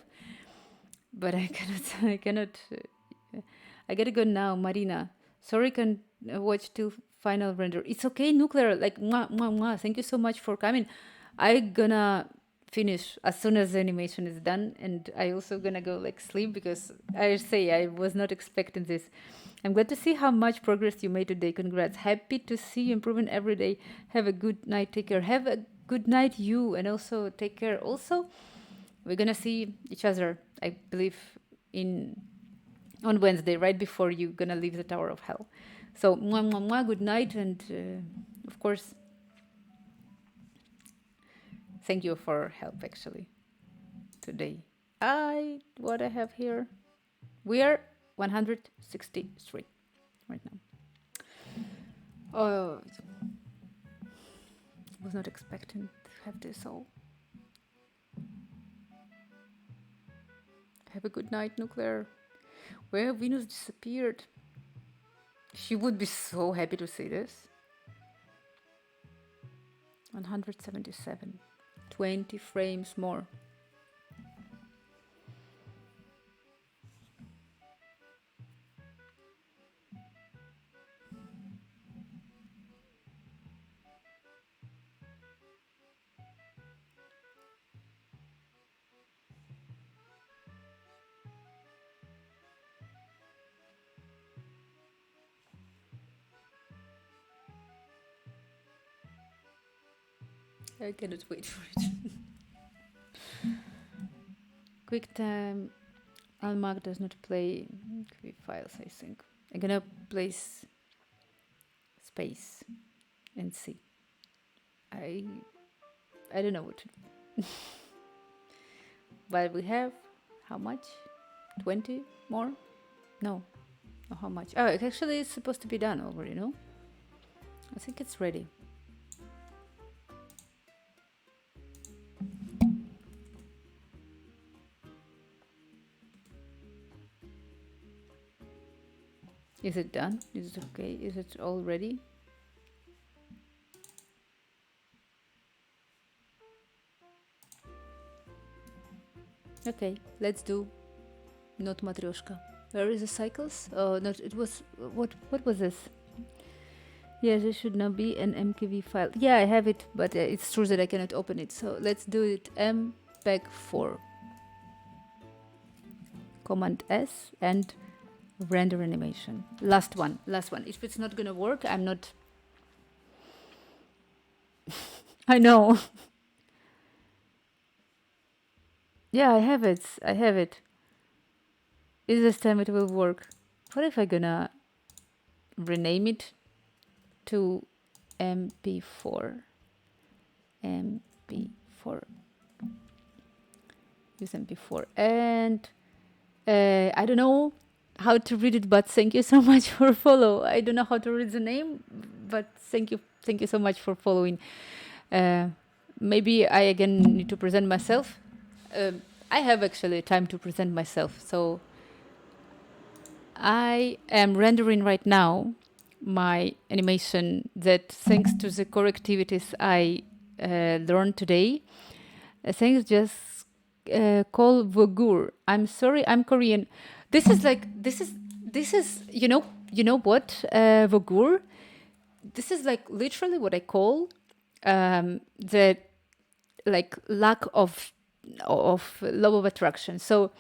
But I cannot. I gotta go now, Marina. Sorry, can watch till final render. It's okay, Nuclear. Like, mwah, mwah, mwah. Thank you so much for coming. I gonna finish as soon as the animation is done, and I also gonna go like sleep because I say I was not expecting this. I'm glad to see how much progress you made today. Congrats. Happy to see you improving every day. Have a good night. Take care. Have a good night, you, and also take care. Also, we're gonna see each other, I believe, on Wednesday, right before you're gonna leave the Tower of Hell. So, mwah, mwah, mwah, good night, and of course, thank you for help, actually, today. What I have here, we are 163 right now. Oh, I was not expecting to have this all. Have a good night, Nuclear. Where Venus disappeared. She would be so happy to see this. 177. 20 frames more. I cannot wait for it. QuickTime Almac does not play files, I think. I'm gonna place space and see. I don't know what to do. But we have how much? 20 more? No. Oh, how much? Oh, actually it's supposed to be done already, no? I think it's ready. Is it done? Is it okay? Is it all ready? Okay, let's do not matryoshka. Where is the cycles? Oh, not it was what was this? Yes, it should not be an MKV file. Yeah, I have it, but it's true that I cannot open it. So let's do it mpeg4 command S and render animation. Last one. If it's not gonna work, I'm not. I know. Yeah, I have it. Is this time it will work? What if I gonna rename it to MP4? MP4. Use MP4. And I don't know how to read it, but thank you so much for follow. I don't know how to read the name, but thank you so much for following. Maybe I again need to present myself. I have actually time to present myself, so I am rendering right now my animation that, thanks to the core activities I learned today, things just call Vogur. I'm sorry, I'm Korean. This is you know what, Vogur. This is like literally what I call the like lack of law of attraction. So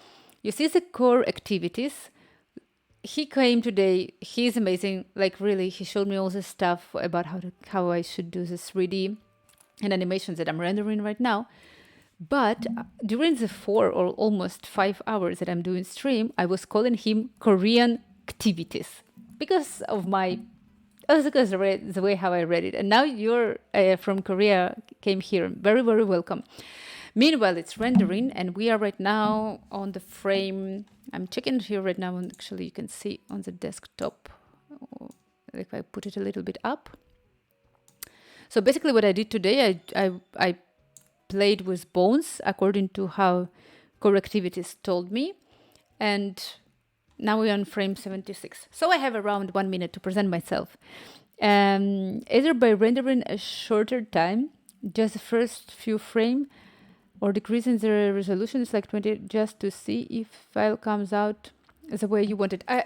you see the core activities. He came today. He's amazing. Like really, he showed me all this stuff about how I should do this 3D and animations that I'm rendering right now. But during the 4 or almost 5 hours that I'm doing stream, I was calling him Korean activities because of my because the way how I read it. And now you're from Korea, came here. Very, very welcome. Meanwhile, it's rendering, and we are right now on the frame. I'm checking here right now, and actually you can see on the desktop, if I put it a little bit up. So basically what I did today, I played with bones according to how core activities told me. And now we're on frame 76. So I have around 1 minute to present myself. Either by rendering a shorter time, just the first few frames, or decreasing the resolution is like 20, just to see if file comes out the way you want it. I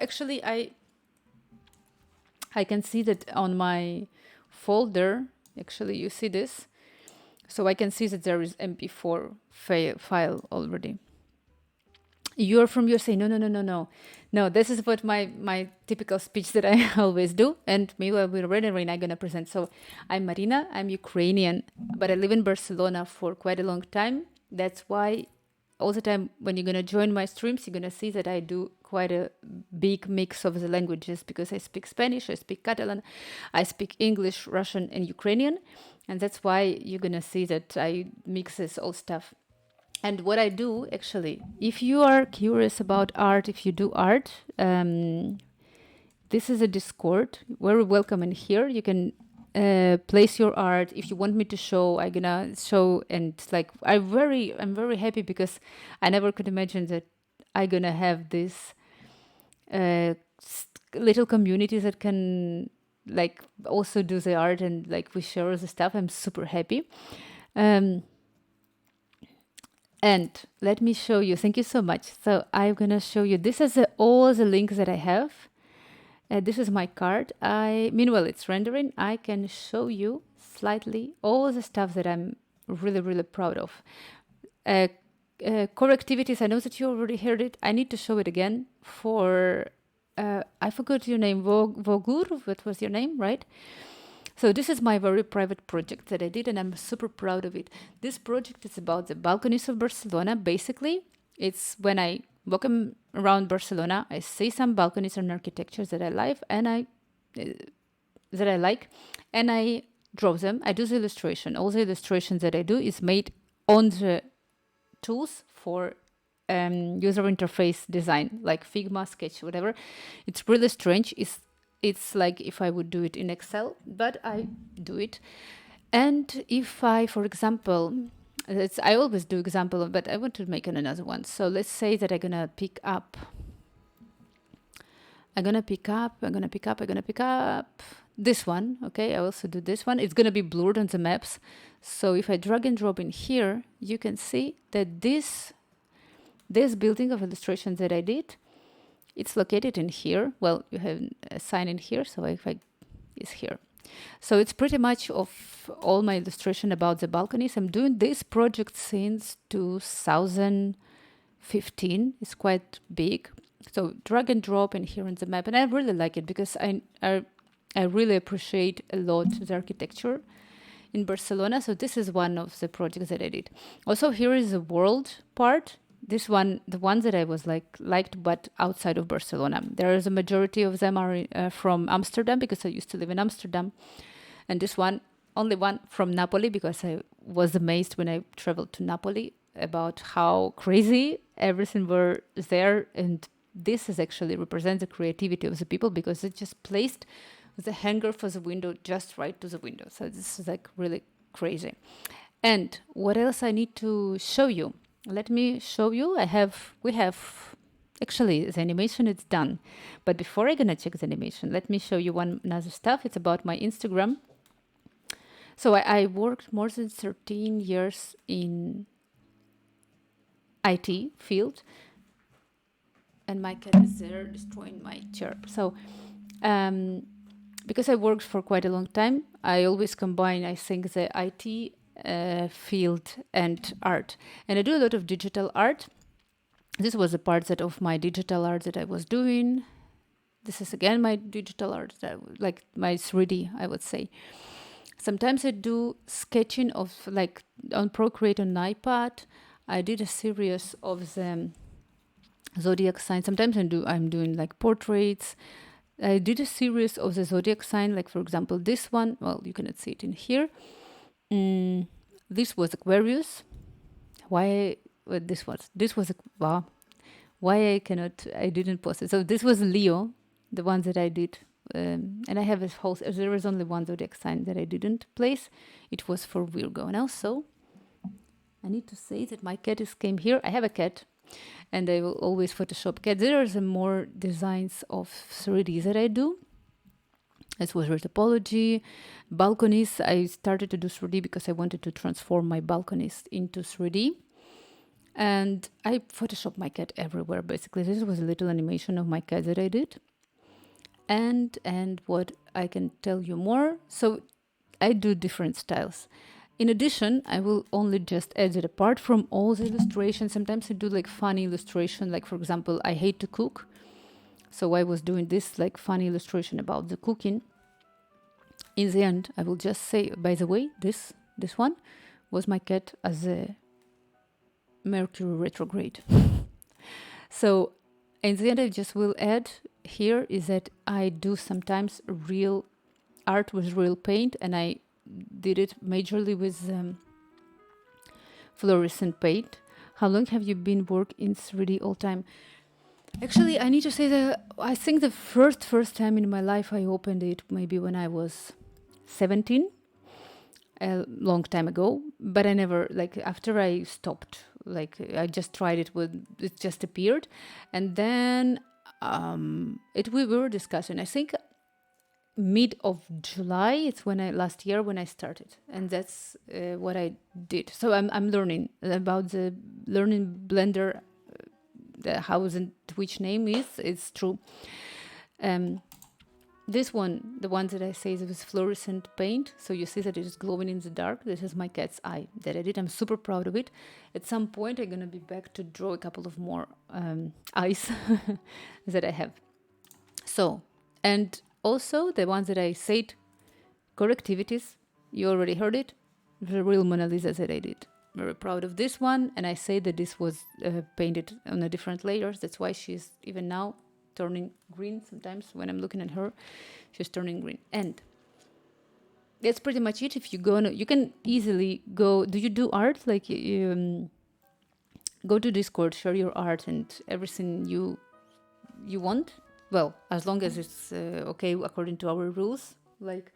can see that on my folder. Actually, you see this, so I can see that there is MP4 file already. You're from USA. No. This is what my typical speech that I always do. And meanwhile, we're rendering. I'm gonna present. So I'm Marina. I'm Ukrainian, but I live in Barcelona for quite a long time. That's why all the time when you're gonna join my streams, you're gonna see that I do quite a big mix of the languages, because I speak Spanish, I speak Catalan, I speak English, Russian, and Ukrainian, and that's why you're gonna see that I mix this all stuff. And what I do, actually, if you are curious about art, if you do art, this is a Discord. Very welcome in here. You can place your art. If you want me to show, I'm gonna show. And like, I'm very happy, because I never could imagine that I'm gonna have this little communities that can like also do the art, and like we share the stuff. I'm super happy. And let me show you. Thank you so much. So I'm gonna show you. This is all the links that I have. This is my card. Meanwhile, it's rendering. I can show you slightly all the stuff that I'm really, really proud of. Core activities. I know that you already heard it. I need to show it again for. I forgot your name. Vogur. What was your name, right? So this is my very private project that I did, and I'm super proud of it. This project is about the balconies of Barcelona. Basically, it's when I walk around Barcelona, I see some balconies and architectures that I like, and I draw them. I do the illustration. All the illustrations that I do is made on the tools for user interface design, like Figma, Sketch, whatever. It's really strange. It's like if I would do it in Excel, but I do it. And if I, for example, I always do example, but I want to make another one. So let's say that I'm gonna pick up I'm gonna pick up this one. Okay, I also do this one. It's gonna be blurred on the maps. So if I drag and drop in here, you can see that this building of illustration that I did, it's located in here. Well, you have a sign in here, so if I is here. So it's pretty much of all my illustration about the balconies. I'm doing this project since 2015. It's quite big. So drag and drop in here on the map. And I really like it because I really appreciate a lot the architecture in Barcelona. So this is one of the projects that I did. Also, here is the world part. This one, the ones that I was liked, but outside of Barcelona. There is a majority of them are from Amsterdam because I used to live in Amsterdam. And this one, only one from Napoli because I was amazed when I traveled to Napoli about how crazy everything were there. And this is actually represents the creativity of the people because it just placed the hanger for the window just right to the window. So this is like really crazy. And what else I need to show you? Let me show you. We have actually the animation is done, but before I'm gonna check the animation, let me show you another stuff. It's about my Instagram. So I worked more than 13 years in IT field, and my cat is there destroying my chair. So because I worked for quite a long time, I always combine, I think, the IT field and art. And I do a lot of digital art. This was a part of my digital art that I was doing. This is again my digital art, like my 3D, I would say. Sometimes I do sketching of like on Procreate on iPad. I did a series of the zodiac signs. Sometimes I'm doing like portraits. I did a series of the zodiac sign, like for example this one. Well, you cannot see it in here. This was Aquarius. Why this was wow. Why I didn't post it. So this was Leo, the ones that I did. And I have a whole, there was only one zodiac sign that I didn't place. It was for Virgo. And also, I need to say that my cat came here. I have a cat, and I will always Photoshop cat. There are some more designs of 3D that I do. This was topology, balconies. I started to do 3D because I wanted to transform my balconies into 3D. And I Photoshop my cat everywhere, basically. This was a little animation of my cat that I did. And what I can tell you more. So I do different styles. In addition, I will only just edit apart from all the illustrations. Sometimes I do like funny illustration, like for example, I hate to cook. So I was doing this like funny illustration about the cooking. In the end, I will just say, by the way, this one was my cat as a Mercury retrograde. So in the end, I just will add here is that I do sometimes real art with real paint, and I did it majorly with fluorescent paint. How long have you been working in 3D all time? Actually, I need to say that I think the first time in my life I opened it maybe when I was 17, a long time ago, but I never, like after I stopped, like I just tried it it just appeared. And then we were discussing, I think mid of July, it's last year when I started, and that's what I did. So I'm learning about the learning Blender, how and which name is, it's true. This one, the one that I say is with fluorescent paint, so you see that it is glowing in the dark. This is my cat's eye that I did. I'm super proud of it. At some point, I'm gonna be back to draw a couple of more eyes that I have. So, and also the ones that I said, core activities, you already heard it, the real Mona Lisa that I did. Very proud of this one, and I say that this was painted on a different layers. That's why she's even now turning green. Sometimes when I'm looking at her, she's turning green. And that's pretty much it. If you go, you can easily go. Do you do art? Like you go to Discord, share your art and everything you want. Well, as long as it's okay according to our rules. Like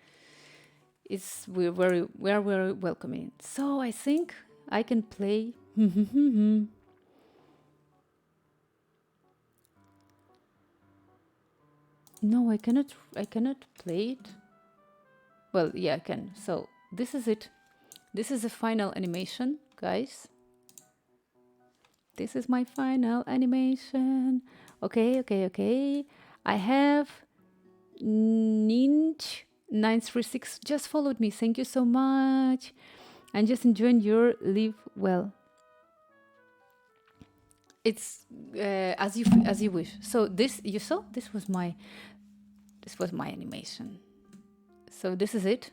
we are very welcoming. So I think I can play. No, I cannot play it. Well, yeah, I can. So this is it. This is the final animation, guys. This is my final animation. Okay. I have Ninch936 just followed me. Thank you so much. And just enjoying your live well. It's as you wish. So this, you saw, this was my animation. So this is it.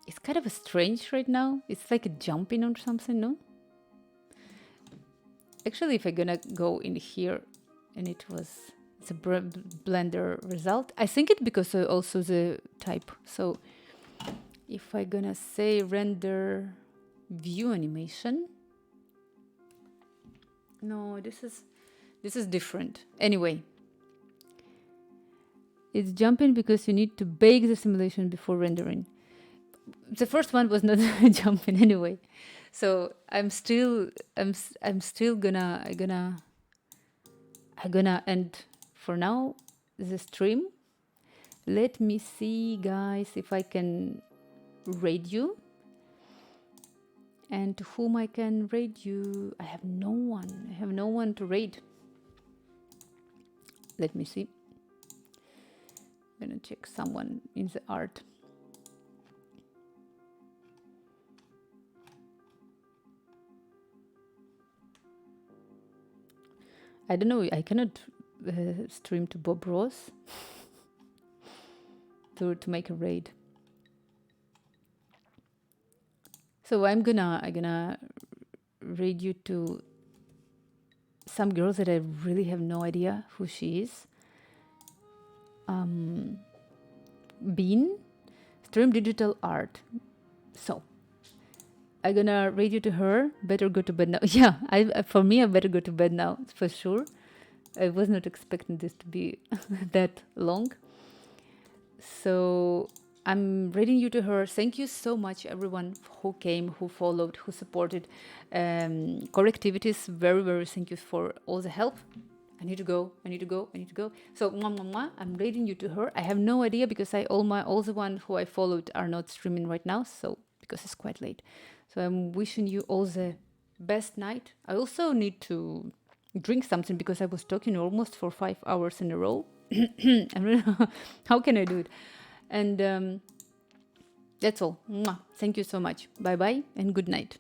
It's kind of a strange right now. It's like a jumping or something, no? Actually, if I'm gonna go in here, and it's a Blender result. I think it's because also the type. So if I'm gonna say render view animation, no, this is different. Anyway, it's jumping because you need to bake the simulation before rendering. The first one was not jumping anyway. So I'm still gonna end for now the stream. Let me see, guys, if I can raid you. And to whom I can raid you? I have no one. I have no one to raid. Let me see. I'm gonna check someone in the art. I don't know. I cannot stream to Bob Ross to make a raid. So I'm gonna raid you to some girl that I really have no idea who she is. Bean, stream digital art. So I'm gonna raid you to her. Better go to bed now. Yeah, for me, I better go to bed now for sure. I was not expecting this to be that long. So I'm raiding you to her. Thank you so much, everyone who came, who followed, who supported. Core activities, very, very thank you for all the help. I need to go. So I'm raiding you to her. I have no idea because all the ones who I followed are not streaming right now. So because it's quite late. So I'm wishing you all the best night. I also need to drink something because I was talking almost for 5 hours in a row. I don't know how can I do it. And that's all. Thank you so much. Bye bye and good night.